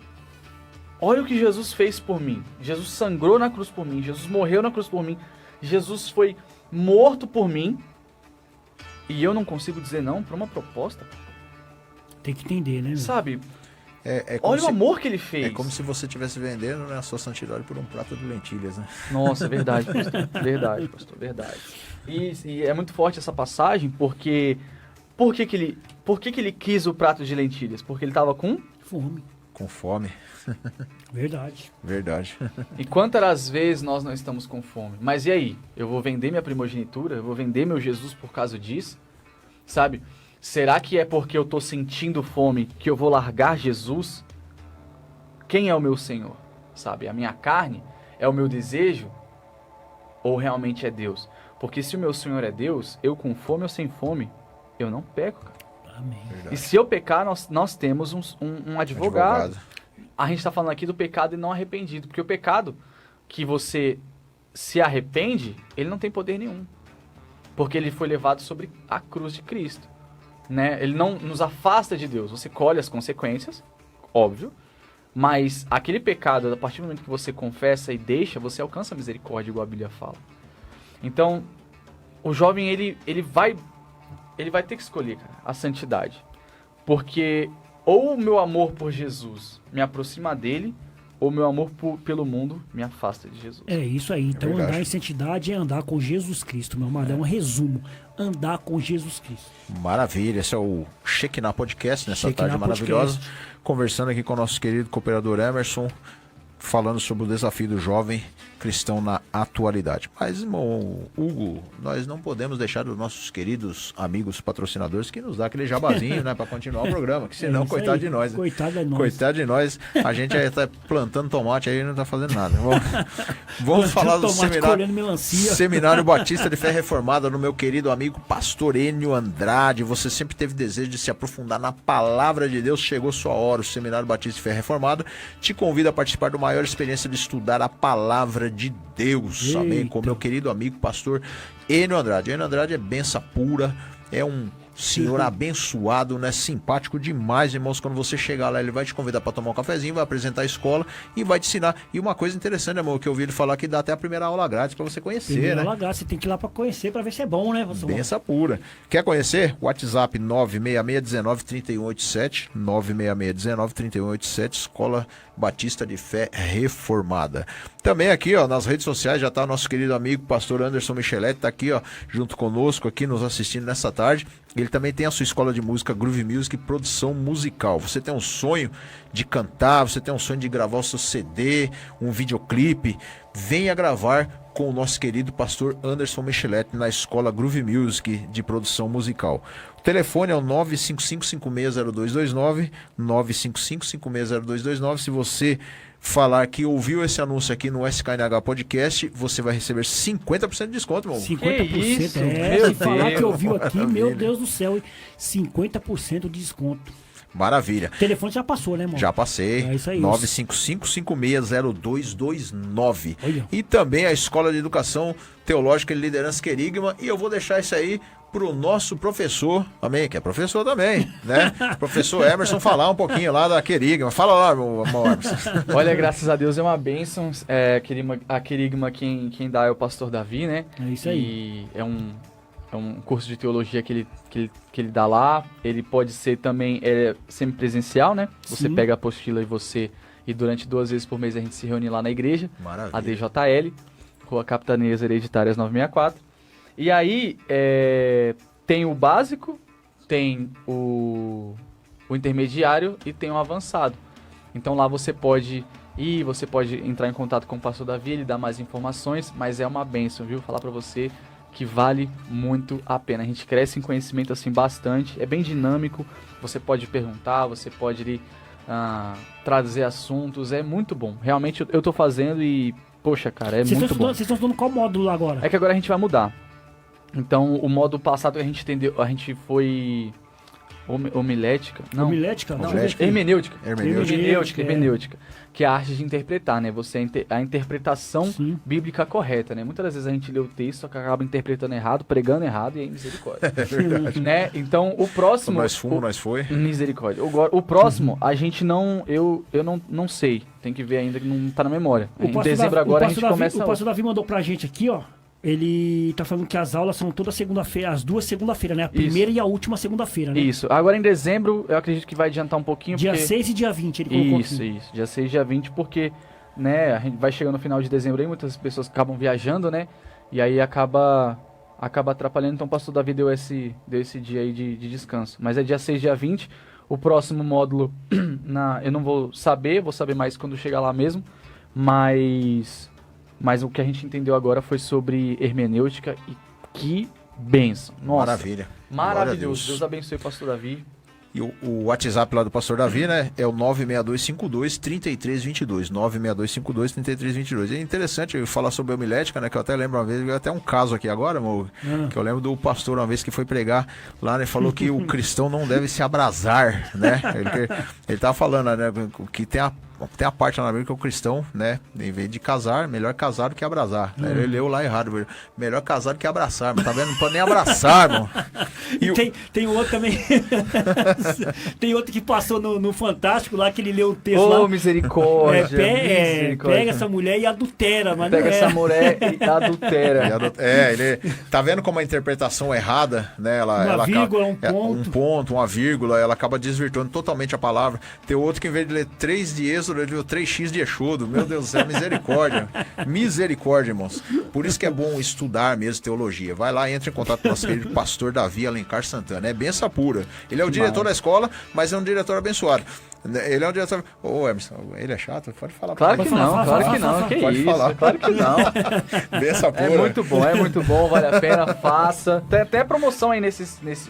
olha o que Jesus fez por mim. Jesus sangrou na cruz por mim, Jesus morreu na cruz por mim, Jesus foi morto por mim, e eu não consigo dizer não pra uma proposta. Tem que entender, né? Sabe? Olha o amor que ele fez. É como se você estivesse vendendo, né, a sua santidade por um prato de lentilhas, né? Nossa, verdade, pastor. Verdade, pastor, verdade. E é muito forte essa passagem, porque... Por que ele quis o prato de lentilhas? Porque ele estava com fome. Com fome. Verdade. Verdade. E quantas vezes nós não estamos com fome? Mas e aí? Eu vou vender minha primogenitura? Eu vou vender meu Jesus por causa disso? Sabe? Será que é porque eu estou sentindo fome que eu vou largar Jesus? Quem é o meu Senhor? Sabe? A minha carne? É o meu desejo? Ou realmente é Deus? Porque se o meu Senhor é Deus, eu com fome ou sem fome, eu não peco, cara. Amém. Verdade. E se eu pecar, nós temos um advogado. A gente está falando aqui do pecado e não arrependido. Porque o pecado que você se arrepende, ele não tem poder nenhum. Porque ele foi levado sobre a cruz de Cristo. Né? Ele não nos afasta de Deus. Você colhe as consequências, óbvio. Mas aquele pecado, a partir do momento que você confessa e deixa, você alcança a misericórdia, igual a Bíblia fala. Então, o jovem, ele vai ter que escolher, cara, a santidade. Porque ou o meu amor por Jesus me aproxima dele, ou o meu amor pelo mundo me afasta de Jesus. É isso aí. Então, andar em santidade é andar com Jesus Cristo, meu amado. É um resumo. Andar com Jesus Cristo. Maravilha. Esse é o Shekinah Podcast, nessa Shekinah tarde maravilhosa. Podcast. Conversando aqui com o nosso querido cooperador Emerson, falando sobre o desafio do jovem cristão na atualidade. Mas, irmão Hugo, nós não podemos deixar os nossos queridos amigos patrocinadores que nos dá aquele jabazinho, né, para continuar o programa, que senão, coitado de nós. Né? Coitado de nós. Coitado de nós. A gente aí tá plantando tomate aí e não tá fazendo nada. Vamos falar do Seminário Batista de Fé Reformada, no meu querido amigo pastor Enio Andrade. Você sempre teve desejo de se aprofundar na palavra de Deus. Chegou sua hora. O Seminário Batista de Fé Reformada te convida a participar da maior experiência de estudar a palavra de Deus. Eita. Amém? Com meu querido amigo pastor Enio Andrade. Enio Andrade é benção pura, é um senhor abençoado, né? Simpático demais, irmãos. Quando você chegar lá, ele vai te convidar para tomar um cafezinho, vai apresentar a escola e vai te ensinar. E uma coisa interessante, amor, que eu ouvi ele falar, que dá até a primeira aula grátis para você conhecer, primeira né? aula grátis, você tem que ir lá para conhecer, para ver se é bom, né? Benção pura. Quer conhecer? WhatsApp 966193187, 966193187, Escola Batista de Fé Reformada. Também aqui, ó, nas redes sociais já tá o nosso querido amigo pastor Anderson Micheletti, tá aqui, ó, junto conosco aqui, nos assistindo nessa tarde. Ele também tem a sua escola de música Groove Music e produção musical. Você tem um sonho de cantar, você tem um sonho de gravar o seu CD, um videoclipe, venha gravar com o nosso querido pastor Anderson Micheletti na escola Groove Music de produção musical. O telefone é o 955-560229, 955-560229. Se você falar que ouviu esse anúncio aqui no SKNH Podcast, você vai receber 50% de desconto, irmão. 50%. isso? Se falar que ouviu aqui, meu Deus do céu, 50% de desconto. Maravilha. O telefone já passou, né, irmão? Já passei. É isso aí. 955-560229. Olha. E também a Escola de Educação Teológica e Liderança Querigma. E eu vou deixar isso aí pro nosso professor, também, que é professor também, né? Professor Emerson, falar um pouquinho lá da Querigma. Fala lá, meu Emerson. Olha, graças a Deus é uma bênção. A Querigma quem dá é o pastor Davi, né? É isso aí. E é um curso de teologia que ele dá lá. Ele pode ser também semipresencial, né? Você Sim. pega a apostila e durante 2 vezes por mês a gente se reúne lá na igreja. Maravilha. A DJL, Rua Capitanias Hereditárias 964. E aí tem o básico, tem o intermediário e tem o avançado. Então lá você pode entrar em contato com o pastor Davi, ele dá mais informações, mas é uma bênção, viu? Falar pra você que vale muito a pena. A gente cresce em conhecimento assim bastante, é bem dinâmico, você pode perguntar, você pode trazer assuntos, é muito bom. Realmente eu tô fazendo e, poxa, cara, muito bom. Vocês estão estudando qual módulo agora? É que agora a gente vai mudar. Então, o módulo passado que a gente foi homilética. Não. Homilética? Não. Hermenêutica. Hermenêutica. Que é a arte de interpretar, né? A interpretação Sim. bíblica correta, né? Muitas das vezes a gente lê o texto, só que acaba interpretando errado, pregando errado e aí misericórdia. Né? Então, o próximo... Nós foi. Misericórdia. O próximo, a gente não... Eu não sei. Tem que ver ainda que não tá na memória. Em dezembro agora a gente começa... O pastor Davi mandou pra gente aqui, ó. Ele tá falando que as aulas são toda segunda-feira, as 2 segunda-feira, né? A primeira e a última segunda-feira, né? Isso. Agora em dezembro, eu acredito que vai adiantar um pouquinho. Dia porque... 6 e dia 20, ele colocou Isso. aqui. Dia 6 e dia 20, porque, né, a gente vai chegando no final de dezembro aí, muitas pessoas acabam viajando, né? E aí acaba atrapalhando. Então o pastor Davi deu esse dia aí de descanso. Mas é dia 6 e dia 20. O próximo módulo, eu não vou saber mais quando chegar lá mesmo. Mas o que a gente entendeu agora foi sobre hermenêutica e que bênção. Nossa, Maravilha. Maravilhoso. Deus abençoe o pastor Davi. E o WhatsApp lá do pastor Davi, né, é o 96252-3322, 96252-3322. É interessante eu falar sobre a homilética, né, que eu até lembro uma vez, até um caso aqui agora, amor, que eu lembro do pastor uma vez que foi pregar lá, né, falou que o cristão não deve se abrasar, né, ele tava falando, né, que tem tem a parte lá na Bíblia que o cristão, né, em vez de casar, melhor casar do que abraçar. Ele leu lá errado, melhor casar do que abraçar, mas tá vendo? Não pode nem abraçar, mano. E tem outro também. Tem outro que passou no Fantástico lá, que ele leu o texto lá. Misericórdia, Pega essa mulher e adultera, mas pega não é. essa mulher e adultera. Ele tá vendo como a interpretação é errada, né? Uma vírgula, acaba, um ponto. um ponto, uma vírgula, ela acaba desvirtuando totalmente a palavra. Tem outro que em vez de ler 3 de Êxodo, ele leu 3x de Exodo. Meu Deus do céu, misericórdia. Misericórdia, irmãos. Por isso que é bom estudar mesmo teologia. Vai lá e entra em contato com o nosso querido pastor Davi Alencar Santana. É benção pura. Ele é o diretor da escola, mas é um diretor abençoado. Ele é um diretor... Ô, Emerson, ele é chato? Pode falar. Claro que não, claro que não. Que pode isso, falar. claro que não. Benção pura. É muito bom, vale a pena, faça. Tem até promoção aí nesse...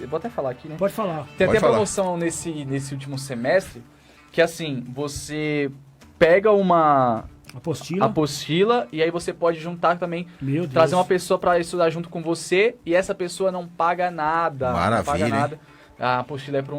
Vou até falar aqui, né? Pode falar. Tem Pode até falar. promoção nesse último semestre, que assim, você pega uma apostila e aí você pode juntar também, trazer uma pessoa para estudar junto com você e essa pessoa não paga nada. Maravilha. Não paga nada. A apostila é para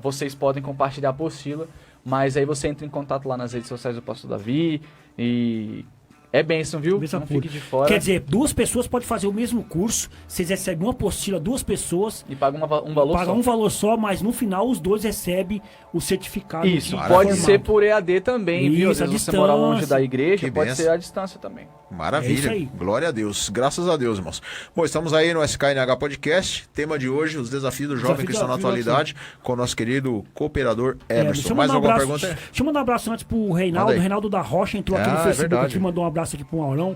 vocês podem compartilhar a apostila, mas aí você entra em contato lá nas redes sociais do Pastor Davi e... É bênção, viu? Bênção não pura. fique de fora. Quer dizer, 2 pessoas podem fazer o mesmo curso, vocês recebem uma apostila, 2 pessoas... E pagam um valor só. Pagam um valor só, mas no final os 2 recebem o certificado. Isso, pode ser por EAD também, viu? Às Isso, vezes à você mora longe distância. da igreja, Que pode benção. ser à distância também. Maravilha, É isso aí. Glória a Deus, graças a Deus, irmãos. Bom, estamos aí no SKNH Podcast, tema de hoje, os desafios do jovem cristão na atualidade, com o nosso querido cooperador Emerson. Mais alguma pergunta? Deixa eu mandar um abraço antes pro Manda Reinaldo. aí. Reinaldo da Rocha entrou aqui no É Facebook verdade. aqui, mandou um abraço aqui pro Maurão.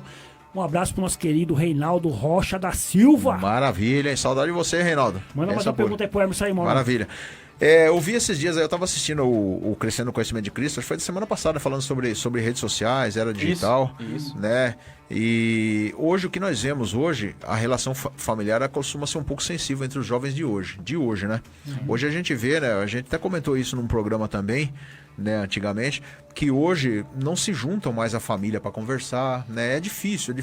Um abraço pro nosso querido Reinaldo Rocha da Silva. Maravilha, hein? Saudade de você, Reinaldo. Manda mais Benção uma pura. pergunta aí pro Emerson aí, Maurão. Maravilha. Eu vi esses dias aí, eu tava assistindo o Crescendo no Conhecimento de Cristo, acho que foi da semana passada, falando sobre redes sociais, era digital, Isso. né? E hoje, o que nós vemos hoje, a relação familiar ela costuma ser um pouco sensível entre os jovens de hoje, né? Hoje a gente vê, né? A gente até comentou isso num programa também, né, antigamente, que hoje não se juntam mais a família para conversar, né? É difícil.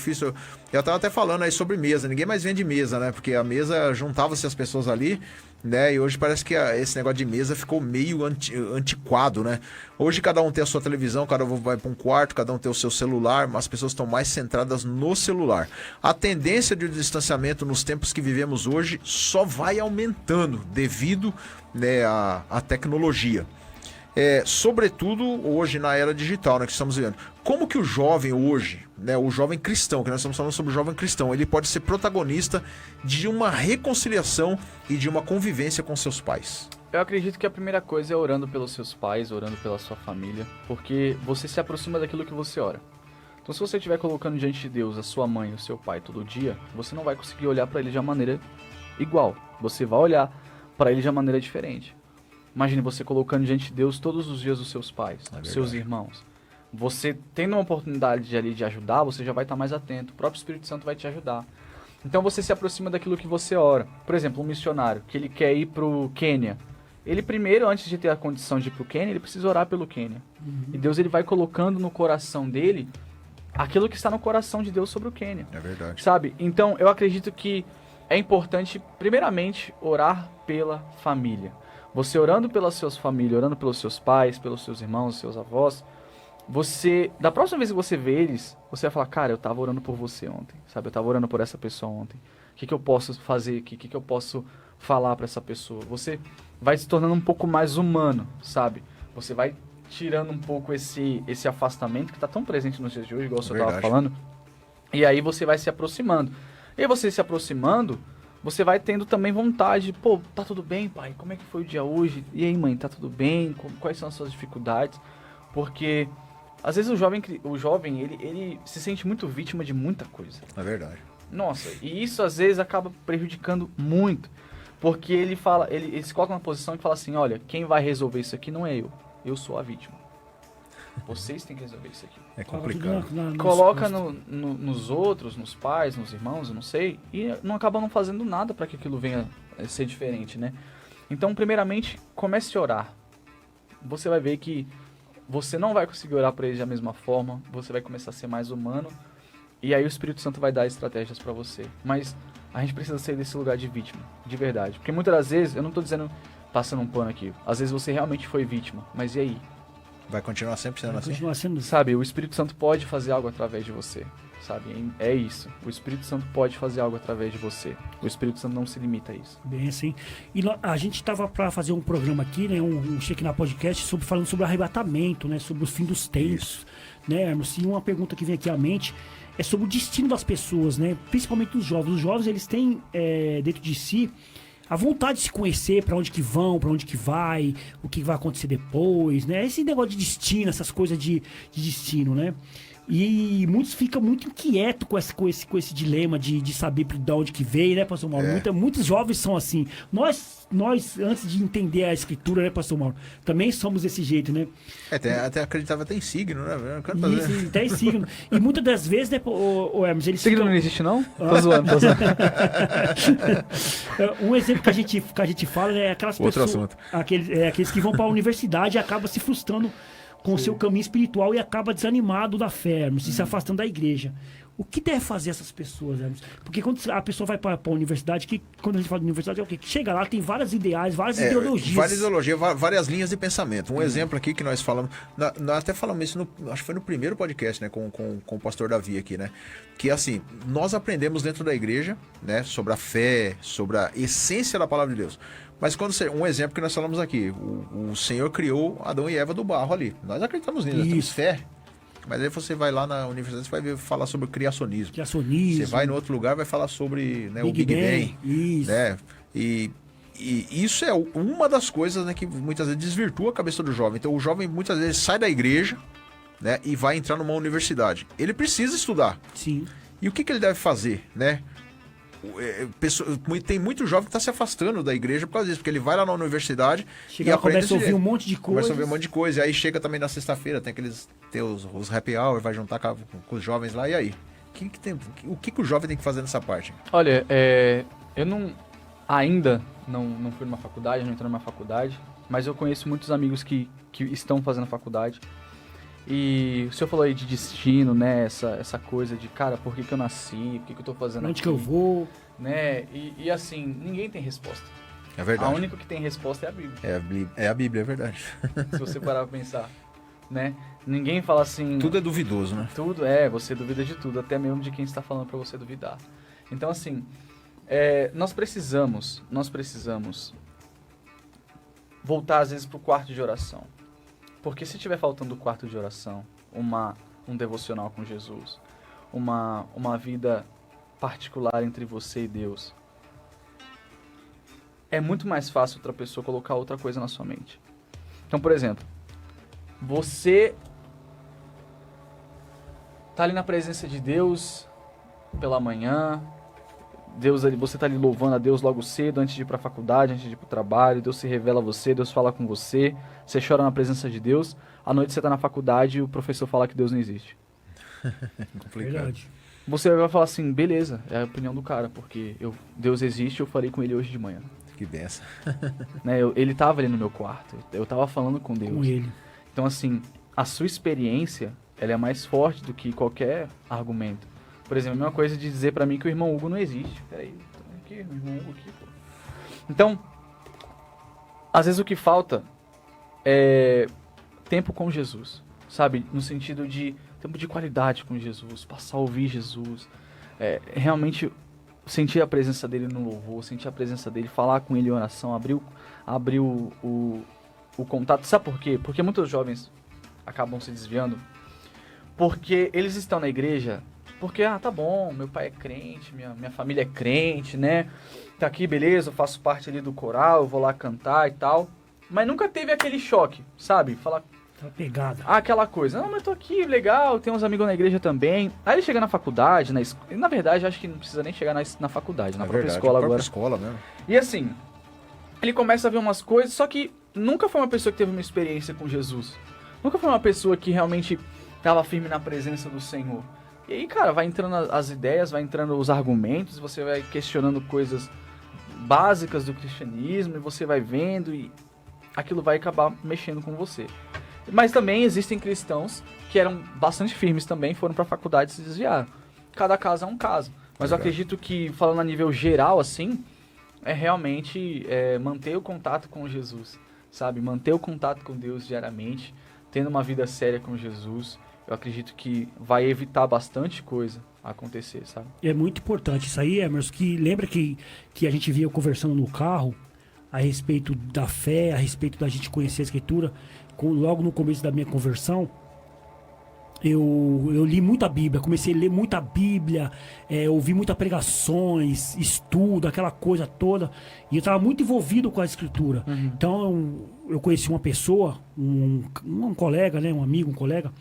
Eu tava até falando aí sobre mesa, ninguém mais vende mesa, né? Porque a mesa juntava-se as pessoas ali, né? E hoje parece que esse negócio de mesa ficou meio antiquado, né? Hoje cada um tem a sua televisão, cada um vai para um quarto, cada um tem o seu celular, mas as pessoas estão mais centradas no celular. A tendência de distanciamento nos tempos que vivemos hoje só vai aumentando devido, né, à tecnologia. Sobretudo hoje na era digital, né, que estamos vivendo. Como que o jovem hoje, né, o jovem cristão, que nós estamos falando sobre o jovem cristão, ele pode ser protagonista de uma reconciliação e de uma convivência com seus pais? Eu acredito que a primeira coisa é orando pelos seus pais, orando pela sua família, porque você se aproxima daquilo que você ora. Então se você estiver colocando diante de Deus a sua mãe e o seu pai todo dia, você não vai conseguir olhar para ele de uma maneira igual. Você vai olhar para ele de uma maneira diferente. Imagine você colocando diante de Deus todos os dias os seus pais, os seus irmãos. Você tendo uma oportunidade ali de ajudar, você já vai estar mais atento. O próprio Espírito Santo vai te ajudar. Então você se aproxima daquilo que você ora. Por exemplo, um missionário que ele quer ir para o Quênia. Ele primeiro, antes de ter a condição de ir para o Quênia, ele precisa orar pelo Quênia. E Deus ele vai colocando no coração dele aquilo que está no coração de Deus sobre o Quênia. É verdade. Sabe? Então eu acredito que é importante, primeiramente, orar pela família. Você orando pela sua família, orando pelos seus pais, pelos seus irmãos, seus avós, da próxima vez que você vê eles, você vai falar, cara, eu tava orando por você ontem, sabe? Eu tava orando por essa pessoa ontem. O que eu posso fazer aqui? O que eu posso falar para essa pessoa? Você vai se tornando um pouco mais humano, sabe? Você vai tirando um pouco esse afastamento que tá tão presente nos dias de hoje, igual o senhor tava falando. E aí você vai se aproximando. E aí você se aproximando, você vai tendo também vontade, pô, tá tudo bem, pai? Como é que foi o dia hoje? E aí, mãe, tá tudo bem? Quais são as suas dificuldades? Porque, às vezes, o jovem ele se sente muito vítima de muita coisa. É verdade. Nossa, e isso, às vezes, acaba prejudicando muito. Porque ele se coloca numa posição que fala assim, olha, quem vai resolver isso aqui não é eu sou a vítima. Vocês têm que resolver isso aqui. É complicado. Coloca nos outros, nos pais, nos irmãos, eu não sei, e não acaba não fazendo nada para que aquilo venha a ser diferente, né? Então, primeiramente, comece a orar. Você vai ver que você não vai conseguir orar para eles da mesma forma, você vai começar a ser mais humano, e aí o Espírito Santo vai dar estratégias para você. Mas a gente precisa sair desse lugar de vítima, de verdade. Porque muitas das vezes, eu não tô dizendo passando um pano aqui, às vezes você realmente foi vítima, mas e aí? Vai continuar sempre sendo assim? Continua sendo... Sabe, o Espírito Santo pode fazer algo através de você, sabe? É isso. O Espírito Santo pode fazer algo através de você. O Espírito Santo não se limita a isso. Bem assim. E a gente estava para fazer um programa aqui, né, um Shekinah Podcast, falando sobre arrebatamento, né, sobre o fim dos tempos. Né, Hermes? E uma pergunta que vem aqui à mente é sobre o destino das pessoas, né? Principalmente dos jovens. Os jovens, eles têm dentro de si a vontade de se conhecer, para onde que vão, para onde que vai, o que vai acontecer depois, né? Esse negócio de destino, essas coisas de destino, né? E muitos ficam muito inquietos com esse dilema de saber de onde que veio, né, Pastor Mauro? Muitos jovens são assim. Nós, antes de entender a escritura, né, Pastor Mauro, também somos desse jeito, né? Até acreditava até em signo, né? Isso, até em signo. E muitas das vezes, né, o Hermes, eles Signo não existe, não? Tô zoando. Um exemplo que a gente fala é aquelas pessoas... Aqueles que vão para a universidade e acabam se frustrando com o seu caminho espiritual e acaba desanimado da fé, Hermes, se afastando da igreja. O que deve fazer essas pessoas, Hermes? Porque quando a pessoa vai para a universidade, quando a gente fala de universidade, é o quê? Chega lá, tem vários ideais, várias ideologias. Várias ideologias, várias linhas de pensamento. Um exemplo aqui que nós falamos, nós até falamos isso, acho que foi no primeiro podcast, né, com o pastor Davi aqui, né? Que assim, nós aprendemos dentro da igreja, né, sobre a fé, sobre a essência da palavra de Deus. Mas um exemplo que nós falamos aqui, o Senhor criou Adão e Eva do barro ali. Nós acreditamos nisso, nós temos fé. Mas aí você vai lá na universidade, você vai falar sobre criacionismo. Você vai no outro lugar, vai falar sobre, né, o Big Bang. Isso. Né? E isso é uma das coisas, né, que muitas vezes desvirtua a cabeça do jovem. Então o jovem muitas vezes sai da igreja, né, e vai entrar numa universidade. Ele precisa estudar. Sim. E o que ele deve fazer, né? Tem muito jovem que está se afastando da igreja por causa disso, porque ele vai lá na universidade e começa a ouvir um monte de coisa. Começa a ouvir um monte de coisa. E aí chega também na sexta-feira, tem os happy hour, vai juntar com os jovens lá, e aí? O que o jovem tem que fazer nessa parte? Olha, eu ainda não fui numa faculdade, não entrei numa faculdade, mas eu conheço muitos amigos que estão fazendo faculdade. E o senhor falou aí de destino, né? Essa coisa de, cara, por que eu nasci? O que eu tô fazendo aqui? Onde que eu vou? Né? E assim, ninguém tem resposta. É verdade. A única que tem resposta é a Bíblia. É a Bíblia, é verdade. Se você parar pra pensar, né? Ninguém fala assim... Tudo é duvidoso, né? Tudo você duvida de tudo, até mesmo de quem está falando pra você duvidar. Então, assim, nós precisamos voltar, às vezes, pro quarto de oração. Porque se estiver faltando o quarto de oração, um devocional com Jesus, uma vida particular entre você e Deus, é muito mais fácil outra pessoa colocar outra coisa na sua mente. Então, por exemplo, você tá ali na presença de Deus pela manhã, você tá ali louvando a Deus logo cedo, antes de ir pra faculdade, antes de ir pro trabalho, Deus se revela a você, Deus fala com você, você chora na presença de Deus, à noite você tá na faculdade e o professor fala que Deus não existe. Complicado. Verdade. Você vai falar assim, beleza, é a opinião do cara, porque Deus existe, eu falei com ele hoje de manhã. Que benção. Né, ele tava ali no meu quarto, eu tava falando com Deus. Com ele. Então, assim, a sua experiência, ela é mais forte do que qualquer argumento. Por exemplo, a mesma coisa de dizer pra mim que o irmão Hugo não existe. Peraí, aqui, o irmão Hugo aqui, pô. Então, às vezes o que falta é tempo com Jesus, sabe? No sentido de tempo de qualidade com Jesus, passar a ouvir Jesus, realmente sentir a presença dele no louvor, sentir a presença dele, falar com ele em oração, abrir o contato. Sabe por quê? Porque muitos jovens acabam se desviando porque eles estão na igreja porque, tá bom, meu pai é crente, minha família é crente, né? Tá aqui, beleza, eu faço parte ali do coral, eu vou lá cantar e tal. Mas nunca teve aquele choque, sabe? Falar... Tá pegada. Aquela coisa, não, mas eu tô aqui, legal, tem uns amigos na igreja também. Aí ele chega na faculdade, na verdade, acho que não precisa nem chegar na faculdade, na própria escola agora. Escola mesmo. E assim, ele começa a ver umas coisas, só que nunca foi uma pessoa que teve uma experiência com Jesus. Nunca foi uma pessoa que realmente estava firme na presença do Senhor. E aí, cara, vai entrando as ideias, vai entrando os argumentos, você vai questionando coisas básicas do cristianismo, e você vai vendo, e aquilo vai acabar mexendo com você. Mas também existem cristãos que eram bastante firmes também, foram pra faculdade e se desviaram. Cada caso é um caso. Mas eu acredito que, falando a nível geral, assim, é realmente manter o contato com Jesus, sabe? Manter o contato com Deus diariamente, tendo uma vida séria com Jesus, eu acredito que vai evitar bastante coisa acontecer, sabe? É muito importante isso aí, Emerson, que lembra que a gente via conversando no carro a respeito da fé, a respeito da gente conhecer a Escritura. Logo no começo da minha conversão, eu li muita Bíblia, comecei a ler muita Bíblia, ouvi muitas pregações, estudo, aquela coisa toda, e eu estava muito envolvido com a Escritura. Então eu conheci uma pessoa, um colega, né, um amigo, um colega,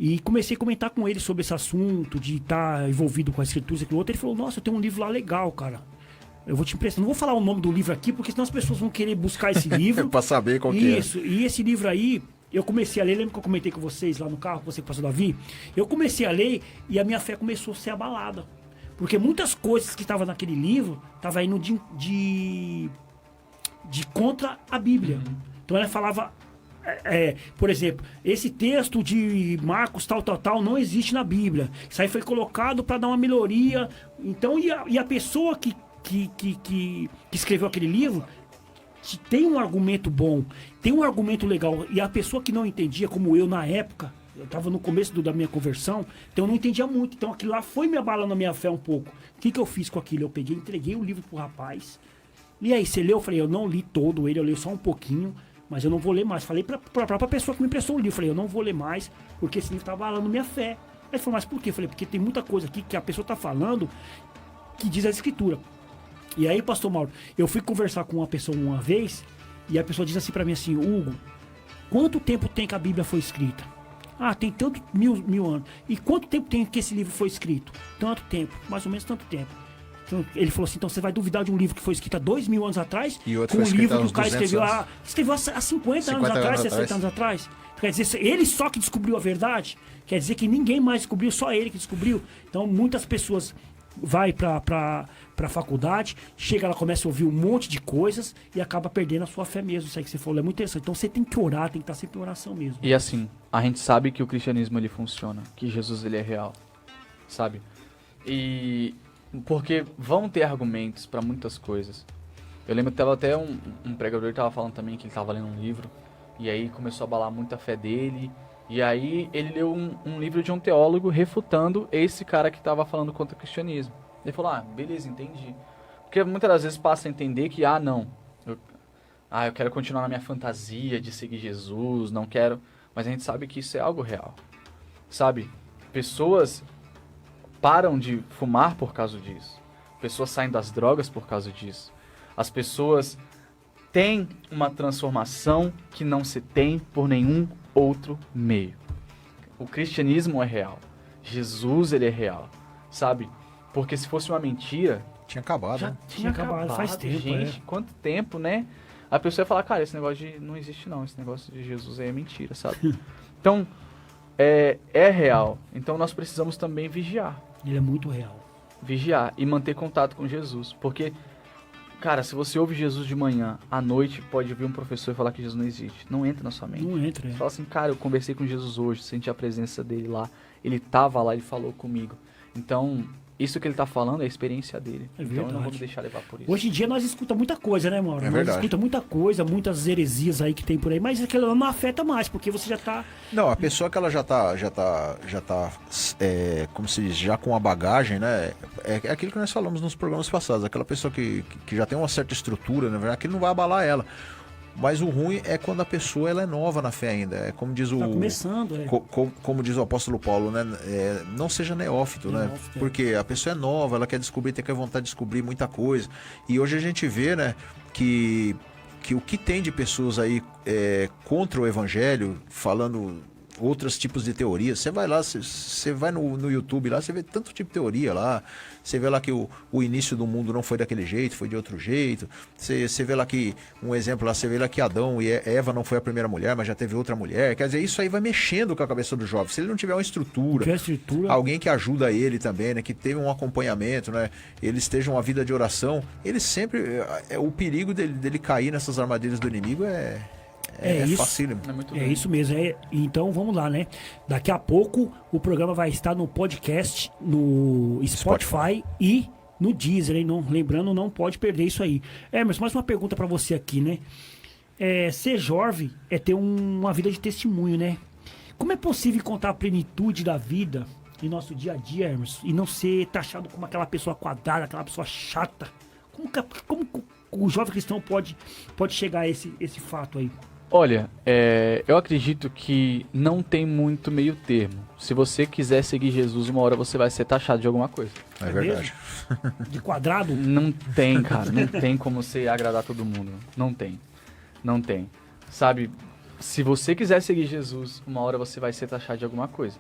e comecei a comentar com ele sobre esse assunto de estar envolvido com a Escritura, e outro. Ele falou: nossa, eu tenho um livro lá legal, cara. Eu vou te emprestar. Não vou falar o nome do livro aqui, porque senão as pessoas vão querer buscar esse livro. Pra saber qual que é. Isso, e esse livro aí, eu comecei a ler, lembra que eu comentei com vocês lá no carro, você que passou Davi? Eu comecei a ler e a minha fé começou a ser abalada. Porque muitas coisas que estavam naquele livro estavam indo de contra a Bíblia. Então ela falava... por exemplo, esse texto de Marcos tal, não existe na Bíblia. Isso aí foi colocado para dar uma melhoria. Então, e a pessoa que escreveu aquele livro tem um argumento bom, tem um argumento legal. E a pessoa que não entendia, como eu na época, eu estava no começo da minha conversão, então eu não entendia muito. Então aquilo lá foi me abalando a minha fé um pouco. O que eu fiz com aquilo? Eu peguei, entreguei o livro pro rapaz. E aí, você leu? Eu falei: eu não li todo ele, eu li só um pouquinho. Mas eu não vou ler mais. Falei pra própria pessoa que me emprestou o livro. Falei: eu não vou ler mais, porque esse livro tá abalando minha fé. Aí ele falou: mas por quê? Eu falei: porque tem muita coisa aqui que a pessoa tá falando que diz a Escritura. E aí, pastor Mauro, eu fui conversar com uma pessoa uma vez, e a pessoa diz assim pra mim assim: Hugo, quanto tempo tem que a Bíblia foi escrita? Ah, tem tanto mil anos. E quanto tempo tem que esse livro foi escrito? Tanto tempo, mais ou menos tanto tempo. Então, ele falou assim: então você vai duvidar de um livro que foi escrito há 2000 anos atrás, e outro com um foi escrito livro que o cara escreveu há 50 anos atrás, 60 anos atrás? Quer dizer, ele só que descobriu a verdade? Quer dizer que ninguém mais descobriu, só ele que descobriu? Então muitas pessoas vai pra faculdade, chega, ela começa a ouvir um monte de coisas e acaba perdendo a sua fé mesmo. Isso aí que você falou é muito interessante. Então você tem que orar, tem que estar sempre em oração mesmo. E assim, a gente sabe que o cristianismo ele funciona, que Jesus ele é real, sabe? E porque vão ter argumentos para muitas coisas. Eu lembro que tava até um pregador que tava falando também que ele tava lendo um livro e aí começou a abalar muito a fé dele. E aí ele leu um livro de um teólogo refutando esse cara que estava falando contra o cristianismo. Ele falou: ah, beleza, entendi. Porque muitas das vezes passa a entender que, eu quero continuar na minha fantasia de seguir Jesus, não quero... Mas a gente sabe que isso é algo real, sabe? Pessoas param de fumar por causa disso. Pessoas saem das drogas por causa disso. As pessoas têm uma transformação que não se tem por nenhum outro meio. O cristianismo é real. Jesus, ele é real, sabe? Porque se fosse uma mentira... Tinha acabado, já né? Tinha acabado faz tempo, gente. Quanto tempo, né? A pessoa ia falar: cara, esse negócio não existe não. Esse negócio de Jesus aí é mentira, sabe? Então, é real. Então nós precisamos também vigiar. Ele é muito real. Vigiar e manter contato com Jesus. Porque... cara, se você ouve Jesus de manhã, à noite pode vir um professor e falar que Jesus não existe. Não entra na sua mente. Não entra. Você fala assim: cara, eu conversei com Jesus hoje, senti a presença dele lá. Ele tava lá, ele falou comigo. Então, isso que ele tá falando é a experiência dele. É então verdade. eu não vou me deixar levar por isso. Hoje em dia nós escutamos muita coisa, né, Mauro? Nós verdade. escutamos muita coisa, muitas heresias aí que tem por aí, mas aquilo não afeta mais, porque você já tá... Não, a pessoa que ela já tá como se diz, já com a bagagem, né? É aquilo que nós falamos nos programas passados. Aquela pessoa que já tem uma certa estrutura, na verdade, aquilo não vai abalar ela. Mas o ruim é quando a pessoa ela é nova na fé ainda. É como diz Tá começando, como diz o apóstolo Paulo, né? Não seja neófito, né? Porque a pessoa é nova, ela quer descobrir, tem que vontade de descobrir muita coisa. E hoje a gente vê, né, que o que tem de pessoas aí contra o evangelho, falando outros tipos de teorias. Você vai lá, você vai no YouTube lá, você vê tanto tipo de teoria lá. Você vê lá que o início do mundo não foi daquele jeito, foi de outro jeito. Você vê lá que, um exemplo lá, você vê lá que Adão e Eva não foi a primeira mulher, mas já teve outra mulher. Quer dizer, isso aí vai mexendo com a cabeça do jovem. Se ele não tiver uma estrutura, alguém que ajuda ele também, né, que teve um acompanhamento, né, ele esteja uma vida de oração, ele sempre, o perigo dele cair nessas armadilhas do inimigo é isso. facílimo. É isso mesmo. Então vamos lá, né? Daqui a pouco o programa vai estar no podcast, no Spotify e no Deezer, hein? Lembrando, não pode perder isso aí. Mas mais uma pergunta pra você aqui, né? ser jovem é ter uma vida de testemunho, né? Como é possível encontrar a plenitude da vida em nosso dia a dia, Hermes, e não ser taxado como aquela pessoa quadrada, aquela pessoa chata? Como o jovem cristão pode chegar a esse fato aí? Olha, eu acredito que não tem muito meio termo. Se você quiser seguir Jesus, uma hora você vai ser taxado de alguma coisa. É verdade. De quadrado? Não tem, cara. Não tem como você agradar todo mundo. Não tem. Não tem. Sabe, se você quiser seguir Jesus, uma hora você vai ser taxado de alguma coisa.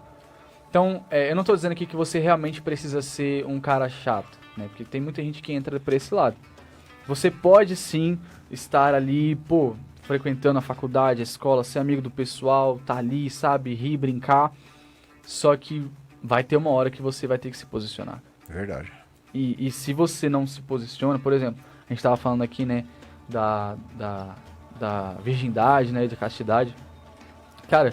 Então, eu não tô dizendo aqui que você realmente precisa ser um cara chato, né? Porque tem muita gente que entra por esse lado. Você pode sim estar ali, frequentando a faculdade, a escola, ser amigo do pessoal, tá ali, sabe, rir, brincar. Só que vai ter uma hora que você vai ter que se posicionar. Verdade. E se você não se posiciona, por exemplo, a gente tava falando aqui, né, da virgindade, né, da castidade. Cara,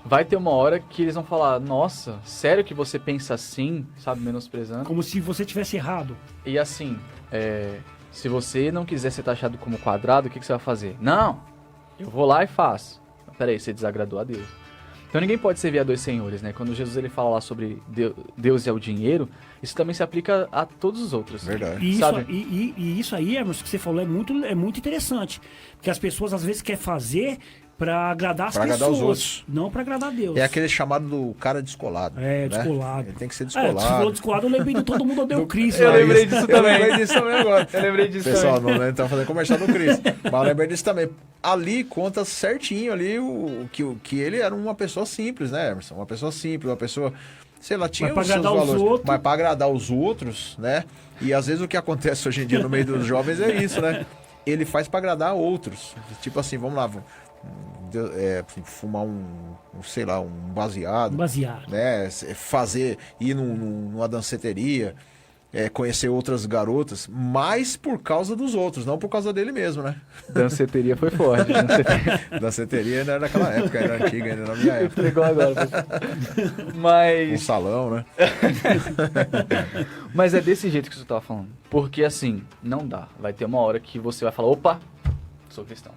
vai ter uma hora que eles vão falar, nossa, sério que você pensa assim, sabe, menosprezando? Como se você tivesse errado. E assim, se você não quiser ser taxado como quadrado, o que você vai fazer? Não, eu vou lá e faço. Peraí, você desagradou a Deus. Então ninguém pode servir a dois senhores, né? Quando Jesus ele fala lá sobre Deus é o dinheiro, isso também se aplica a todos os outros. Verdade. E isso aí, Hermes, que você falou, é muito interessante. Porque as pessoas às vezes querem fazer pra agradar as pessoas. Agradar os outros. Não pra agradar a Deus. É aquele chamado do cara descolado. É, né? descolado. Ele tem que ser descolado. Você falou descolado, eu lembrei de Todo Mundo Odeia o Cristo. Eu lembrei disso também. Eu lembrei disso também agora. Eu lembrei disso Pessoal, também. não estão fazendo comercial do Cristo. Mas eu lembrei disso também. Ali conta certinho ali que ele era uma pessoa simples, né, Emerson? Uma pessoa simples, uma pessoa... Sei lá, tinha os seus valores. Mas para agradar os outros, né? E às vezes o que acontece hoje em dia no meio dos jovens é isso, né? Ele faz para agradar outros. Tipo assim, vamos lá... fumar sei lá, um baseado. Né? Ir numa danceteria, conhecer outras garotas, mas por causa dos outros, não por causa dele mesmo, né? Danceteria foi forte. Danceteria ainda era naquela época, era antiga, ainda na minha época. Pegou agora. Mas... Um salão, né? Mas é desse jeito que você tava falando. Porque assim, não dá. Vai ter uma hora que você vai falar, opa, sou cristão.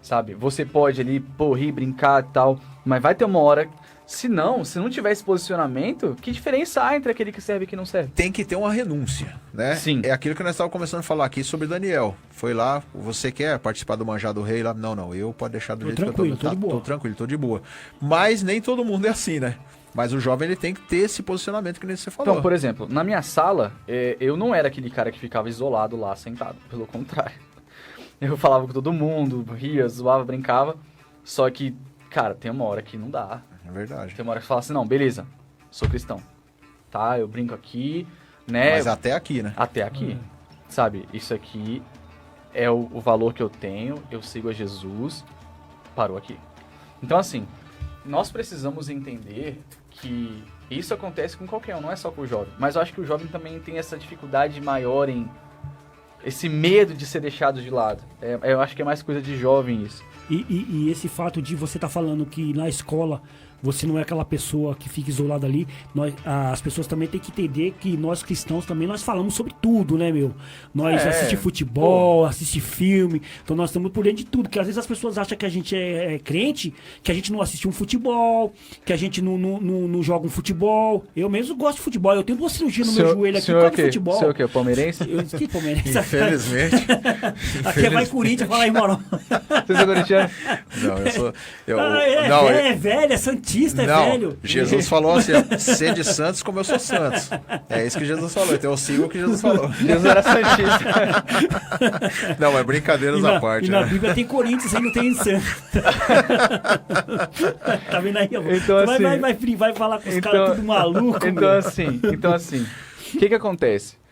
Sabe? Você pode ali, rir, brincar e tal, mas vai ter uma hora... Se não tiver esse posicionamento, que diferença há entre aquele que serve e que não serve? Tem que ter uma renúncia, né? Sim. É aquilo que nós estávamos começando a falar aqui sobre Daniel. Foi lá, você quer participar do Manjar do Rei lá? Não, eu pode deixar do jeito que eu tô. Tô tranquilo, tô de boa. Mas nem todo mundo é assim, né? Mas o jovem ele tem que ter esse posicionamento que nem você falou. Então, por exemplo, na minha sala, eu não era aquele cara que ficava isolado lá, sentado. Pelo contrário. Eu falava com todo mundo, ria, zoava, brincava. Só que, cara, tem uma hora que não dá. É verdade. Tem uma hora que você fala assim, não, beleza, sou cristão. Tá, eu brinco aqui, né? Mas até aqui, né? Até aqui. Sabe, isso aqui é o valor que eu tenho, eu sigo a Jesus, parou aqui. Então, assim, nós precisamos entender que isso acontece com qualquer um, não é só com o jovem. Mas eu acho que o jovem também tem essa dificuldade maior em... Esse medo de ser deixado de lado. Eu acho que é mais coisa de jovem isso. E esse fato de você estar falando que na escola você não é aquela pessoa que fica isolada ali, as pessoas também têm que entender que nós cristãos também nós falamos sobre tudo, né, meu? Nós assistimos futebol, assistimos filme, então nós estamos por dentro de tudo, porque às vezes as pessoas acham que a gente é crente, que a gente não assiste um futebol, que a gente não joga um futebol. Eu mesmo gosto de futebol, eu tenho 2 cirurgias no meu joelho aqui por causa do futebol. Você é o quê? Palmeirense? Que palmeirense? Infelizmente. Aqui é mais Corinthians, fala aí, Morão. Você é corintiano? Não, eu sou... É velho, é santista, velho. Jesus falou assim, ó, sede santos como eu sou santos. É isso que Jesus falou, então eu sigo o que Jesus falou. Jesus era santista. Não, mas brincadeiras à parte. E na Bíblia tem Corinthians, aí não tem santo. Tá vendo aí? Então, assim, vai falar com os caras tudo maluco. Então assim, o que acontece?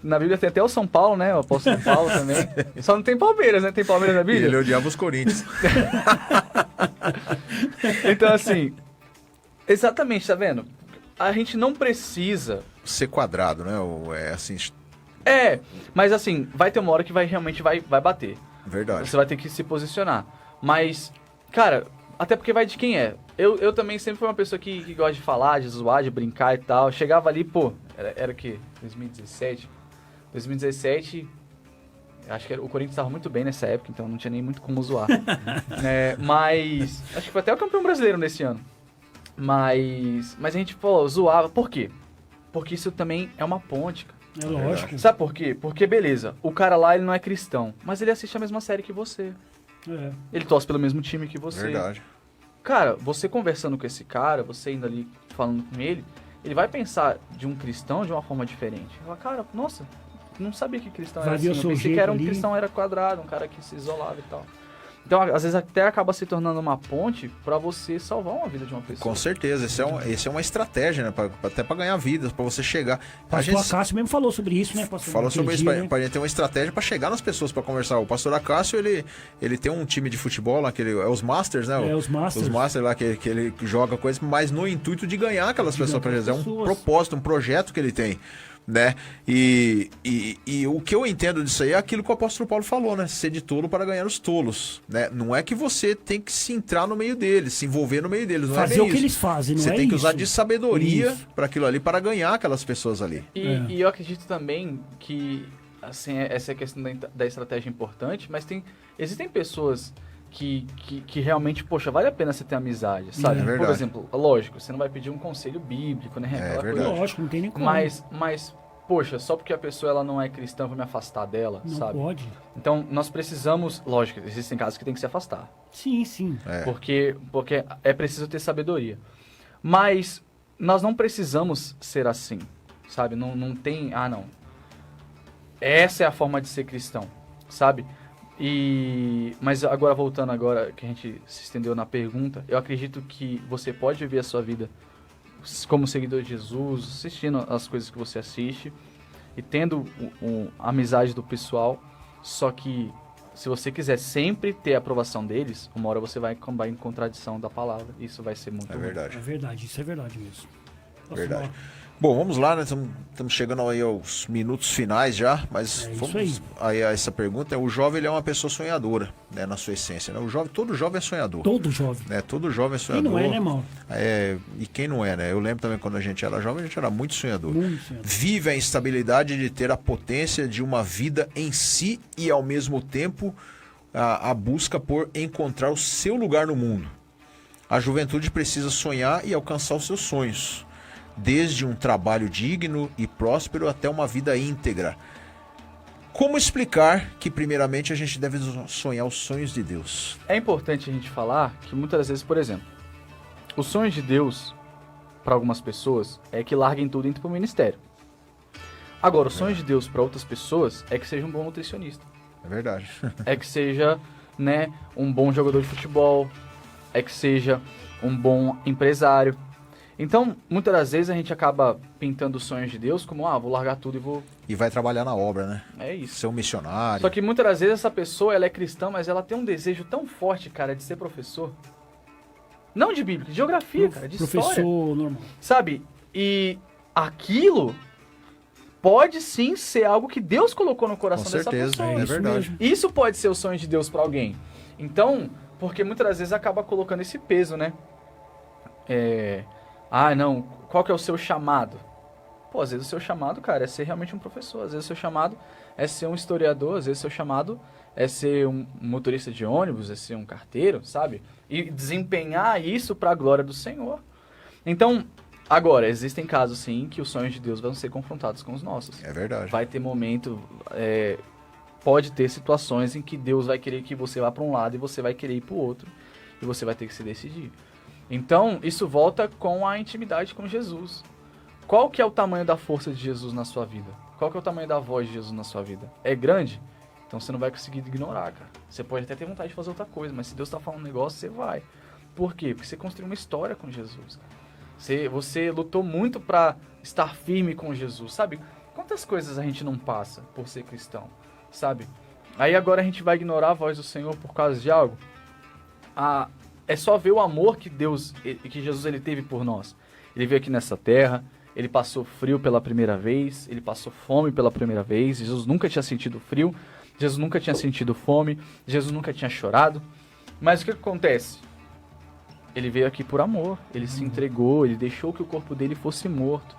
Na Bíblia tem até o São Paulo, né? O apóstolo São Paulo também. Só não tem Palmeiras, né? Tem Palmeiras na Bíblia? Ele odiava os Corinthians. Então, assim... Exatamente, tá vendo? A gente não precisa... Ser quadrado, né? Ou assim... Mas assim, vai ter uma hora que realmente vai bater. Verdade. Você vai ter que se posicionar. Mas, cara, até porque vai de quem é. Eu também sempre fui uma pessoa que gosta de falar, de zoar, de brincar e tal. Chegava ali, era o quê? 2017? Acho que o Corinthians estava muito bem nessa época, então não tinha nem muito como zoar. Mas acho que foi até o campeão brasileiro nesse ano. Mas a gente zoava. Por quê? Porque isso também é uma ponte, cara. É lógico. Sabe por quê? Porque, beleza, o cara lá ele não é cristão, mas ele assiste a mesma série que você. É. Ele torce pelo mesmo time que você. Verdade. Cara, você conversando com esse cara, você indo ali falando com ele vai pensar de um cristão de uma forma diferente. Ele fala, cara, nossa, não sabia que cristão era assim. Eu pensei que era um cristão era quadrado, um cara que se isolava e tal. Então, às vezes, até acaba se tornando uma ponte pra você salvar uma vida de uma pessoa. Com certeza, esse é uma estratégia, né? Até pra ganhar vidas, pra você chegar. Pastor Acácio mesmo falou sobre isso, né, pastor? Falou sobre isso, pra gente ter uma estratégia pra chegar nas pessoas pra conversar. O pastor Acácio, ele tem um time de futebol lá, é os Masters, né? Os Masters. Os Masters lá, que ele joga coisas, mas no intuito de ganhar aquelas pessoas pra Jesus. É um propósito, um projeto que ele tem. Né? E o que eu entendo disso aí é aquilo que o apóstolo Paulo falou, né? Ser de tolo para ganhar os tolos, né? Não é que você tem que se entrar no meio deles, se envolver no meio deles, não fazer é bem o que isso. Eles fazem, não você é tem que isso. usar de sabedoria para aquilo ali, para ganhar aquelas pessoas ali. E eu acredito também que assim, essa questão da estratégia é importante, mas existem pessoas que realmente, poxa, vale a pena você ter amizade, sabe? Por exemplo, lógico, você não vai pedir um conselho bíblico, né? É verdade. Lógico, não tem nem como. Mas poxa, só porque a pessoa ela não é cristã, eu vou me afastar dela, não sabe? Não pode. Então, nós precisamos... Lógico, existem casos que tem que se afastar. Sim. Porque é preciso ter sabedoria. Mas nós não precisamos ser assim, sabe? Não tem... não. Essa é a forma de ser cristão, sabe? Mas agora, voltando agora, que a gente se estendeu na pergunta, eu acredito que você pode viver a sua vida como seguidor de Jesus, assistindo as coisas que você assiste e tendo a amizade do pessoal, só que se você quiser sempre ter a aprovação deles, uma hora você vai acabar em contradição da palavra, isso vai ser muito ruim. É verdade, isso é verdade mesmo. Verdade. Bom, vamos lá, né? Estamos chegando aí aos minutos finais já, mas vamos aí a essa pergunta. O jovem ele é uma pessoa sonhadora, né, na sua essência, né? Todo jovem é sonhador. Todo jovem. Né? Todo jovem é sonhador. Quem não é, né, irmão? E quem não é, né? Eu lembro também quando a gente era jovem, a gente era muito sonhador. Muito sonhador. Vive a instabilidade de ter a potência de uma vida em si e ao mesmo tempo a busca por encontrar o seu lugar no mundo. A juventude precisa sonhar e alcançar os seus sonhos. Desde um trabalho digno e próspero até uma vida íntegra. Como explicar que, primeiramente, a gente deve sonhar os sonhos de Deus? É importante a gente falar que, muitas vezes, por exemplo, os sonhos de Deus, para algumas pessoas, é que larguem tudo e entrem para o ministério. Agora, os sonhos de Deus para outras pessoas é que seja um bom nutricionista. É verdade. É que seja, né, um bom jogador de futebol, é que seja um bom empresário. Então, muitas das vezes a gente acaba pintando os sonhos de Deus como, vou largar tudo e vou... E vai trabalhar na obra, né? É isso. Ser um missionário. Só que muitas das vezes essa pessoa, ela é cristã, mas ela tem um desejo tão forte, cara, de ser professor. Não de Bíblia, de geografia, cara, de professor história. Professor normal. Sabe? E aquilo pode sim ser algo que Deus colocou no coração dessa pessoa. Com certeza, é verdade. Isso pode ser o sonho de Deus para alguém. Então, porque muitas das vezes acaba colocando esse peso, né? Não, qual que é o seu chamado? Pô, às vezes o seu chamado, cara, é ser realmente um professor. Às vezes o seu chamado é ser um historiador. Às vezes o seu chamado é ser um motorista de ônibus, é ser um carteiro, sabe? E desempenhar isso para a glória do Senhor. Então, agora, existem casos, sim, que os sonhos de Deus vão ser confrontados com os nossos. É verdade. Vai ter momento... pode ter situações em que Deus vai querer que você vá para um lado e você vai querer ir para o outro. E você vai ter que se decidir. Então, isso volta com a intimidade com Jesus. Qual que é o tamanho da força de Jesus na sua vida? Qual que é o tamanho da voz de Jesus na sua vida? É grande? Então você não vai conseguir ignorar, cara. Você pode até ter vontade de fazer outra coisa, mas se Deus está falando um negócio, você vai. Por quê? Porque você construiu uma história com Jesus. Você lutou muito para estar firme com Jesus, sabe? Quantas coisas a gente não passa por ser cristão, sabe? Aí agora a gente vai ignorar a voz do Senhor por causa de algo? É só ver o amor que Jesus ele teve por nós. Ele veio aqui nessa terra, ele passou frio pela primeira vez, ele passou fome pela primeira vez. Jesus nunca tinha sentido frio, Jesus nunca tinha sentido fome, Jesus nunca tinha chorado. Mas o que acontece? Ele veio aqui por amor, ele se entregou, ele deixou que o corpo dele fosse morto.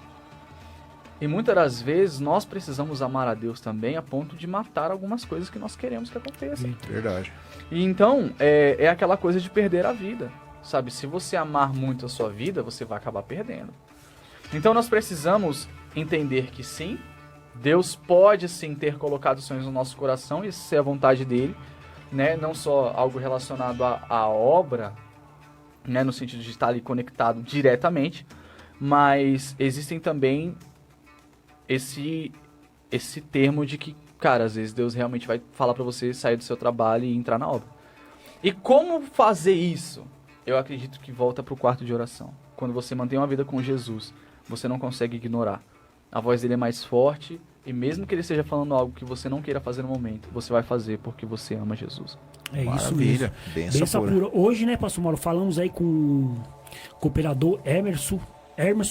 E muitas das vezes nós precisamos amar a Deus também a ponto de matar algumas coisas que nós queremos que aconteçam. Verdade. E então, é aquela coisa de perder a vida, sabe? Se você amar muito a sua vida, você vai acabar perdendo. Então nós precisamos entender que sim, Deus pode sim ter colocado sonhos no nosso coração, e isso é a vontade dele, né? Não só algo relacionado à obra, né? No sentido de estar ali conectado diretamente, mas existem também esse termo de que, cara, às vezes Deus realmente vai falar pra você sair do seu trabalho e entrar na obra. E como fazer isso? Eu acredito que volta pro quarto de oração. Quando você mantém uma vida com Jesus, você não consegue ignorar. A voz dele é mais forte, e mesmo que ele esteja falando algo que você não queira fazer no momento, você vai fazer porque você ama Jesus. É isso Maravilha. mesmo. Benção pura. Hoje, né, Pastor Mauro, falamos aí com o cooperador Emerson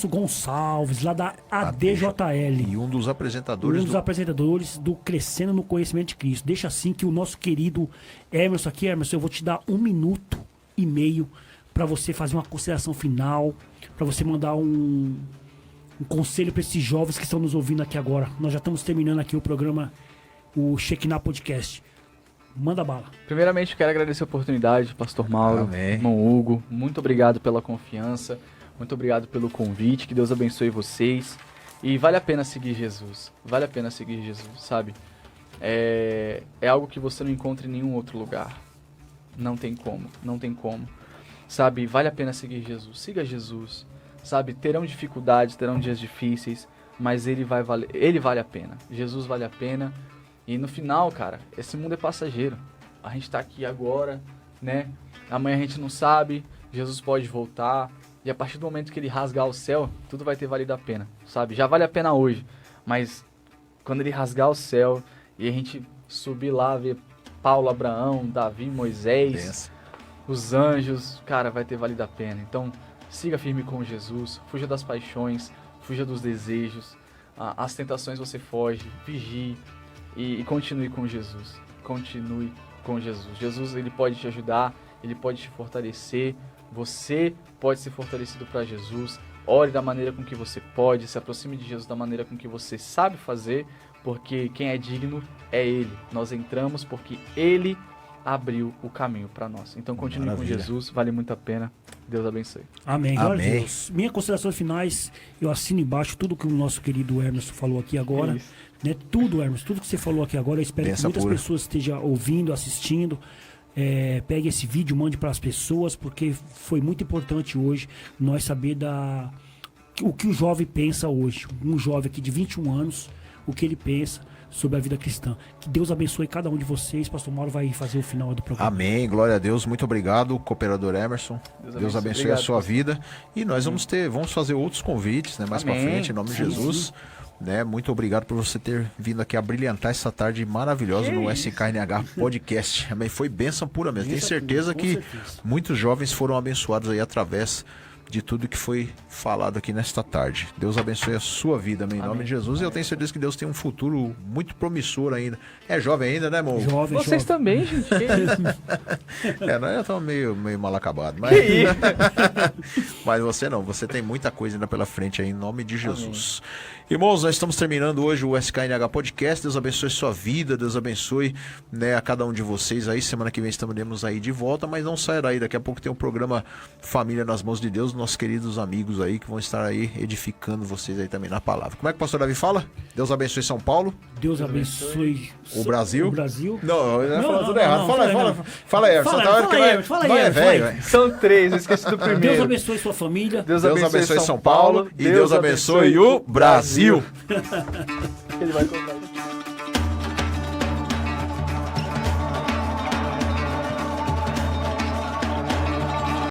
Gonçalves, lá da ADJL. E um dos apresentadores do Crescendo no Conhecimento de Cristo. Deixa assim que o nosso querido Emerson aqui, Emerson, eu vou te dar 1 minuto e meio para você fazer uma consideração final, para você mandar um conselho para esses jovens que estão nos ouvindo aqui agora. Nós já estamos terminando aqui o programa, o Shekinah Podcast. Manda bala. Primeiramente, quero agradecer a oportunidade, Pastor Mauro, Amém. Irmão Hugo. Muito obrigado pela confiança, muito obrigado pelo convite, que Deus abençoe vocês. E vale a pena seguir Jesus, vale a pena seguir Jesus, sabe? É algo que você não encontra em nenhum outro lugar. Não tem como, sabe? Vale a pena seguir Jesus, siga Jesus, sabe? Terão dificuldades, terão dias difíceis, mas ele vale a pena. Jesus vale a pena. E no final, cara, esse mundo é passageiro. A gente tá aqui agora, né? Amanhã a gente não sabe, Jesus pode voltar. E a partir do momento que ele rasgar o céu, tudo vai ter valido a pena, sabe? Já vale a pena hoje, mas quando ele rasgar o céu e a gente subir lá, ver Paulo, Abraão, Davi, Moisés, os anjos, cara, vai ter valido a pena. Então, siga firme com Jesus, fuja das paixões, fuja dos desejos, as tentações você foge, vigie e continue com Jesus. Continue com Jesus. Jesus, ele pode te ajudar, ele pode te fortalecer. Você pode ser fortalecido para Jesus. Ore da maneira com que você pode, se aproxime de Jesus da maneira com que você sabe fazer, porque quem é digno é Ele. Nós entramos porque Ele abriu o caminho para nós. Então continue com Jesus, vale muito a pena. Deus abençoe. Amém. Glória a Deus. Minhas considerações finais, eu assino embaixo tudo que o nosso querido Emerson falou aqui agora. Né? Tudo, Emerson, tudo que você falou aqui agora, eu espero que muitas pessoas estejam ouvindo, assistindo. Pegue esse vídeo, mande para as pessoas, porque foi muito importante hoje nós saber o que o jovem pensa hoje. Um jovem aqui de 21 anos, o que ele pensa sobre a vida cristã. Que Deus abençoe cada um de vocês. Pastor Mauro vai fazer o final do programa. Amém, glória a Deus, muito obrigado, cooperador Emerson. Deus abençoe obrigado, a sua vida. E nós vamos fazer outros convites, né, mais para frente, em nome de Jesus. Né? Muito obrigado por você ter vindo aqui a brilhantar essa tarde maravilhosa no SKNH Podcast. Foi bênção pura mesmo. Tenho certeza que muitos jovens foram abençoados aí através de tudo que foi falado aqui nesta tarde. Deus abençoe a sua vida, em nome de Jesus. E eu tenho certeza que Deus tem um futuro muito promissor ainda. É jovem ainda, né, irmão? Jovem, vocês também, gente. Que isso? Nós já estamos meio mal acabados. Mas você não, você tem muita coisa ainda pela frente aí, em nome de Jesus. Amém. Irmãos, nós estamos terminando hoje o SKNH Podcast. Deus abençoe sua vida, Deus abençoe, né, a cada um de vocês aí. Semana que vem estaremos aí de volta, mas não saia daí. Daqui a pouco tem um programa Família nas Mãos de Deus, nossos queridos amigos aí que vão estar aí edificando vocês aí também na palavra. Como é que o pastor Davi fala? Deus abençoe São Paulo. Deus abençoe o Brasil. O Brasil. Não, eu ia falar tudo errado. Fala aí, velho. São 3, eu esqueci do primeiro. Deus abençoe sua família. Deus abençoe São Paulo. E Deus abençoe o Brasil. Ele vai contar.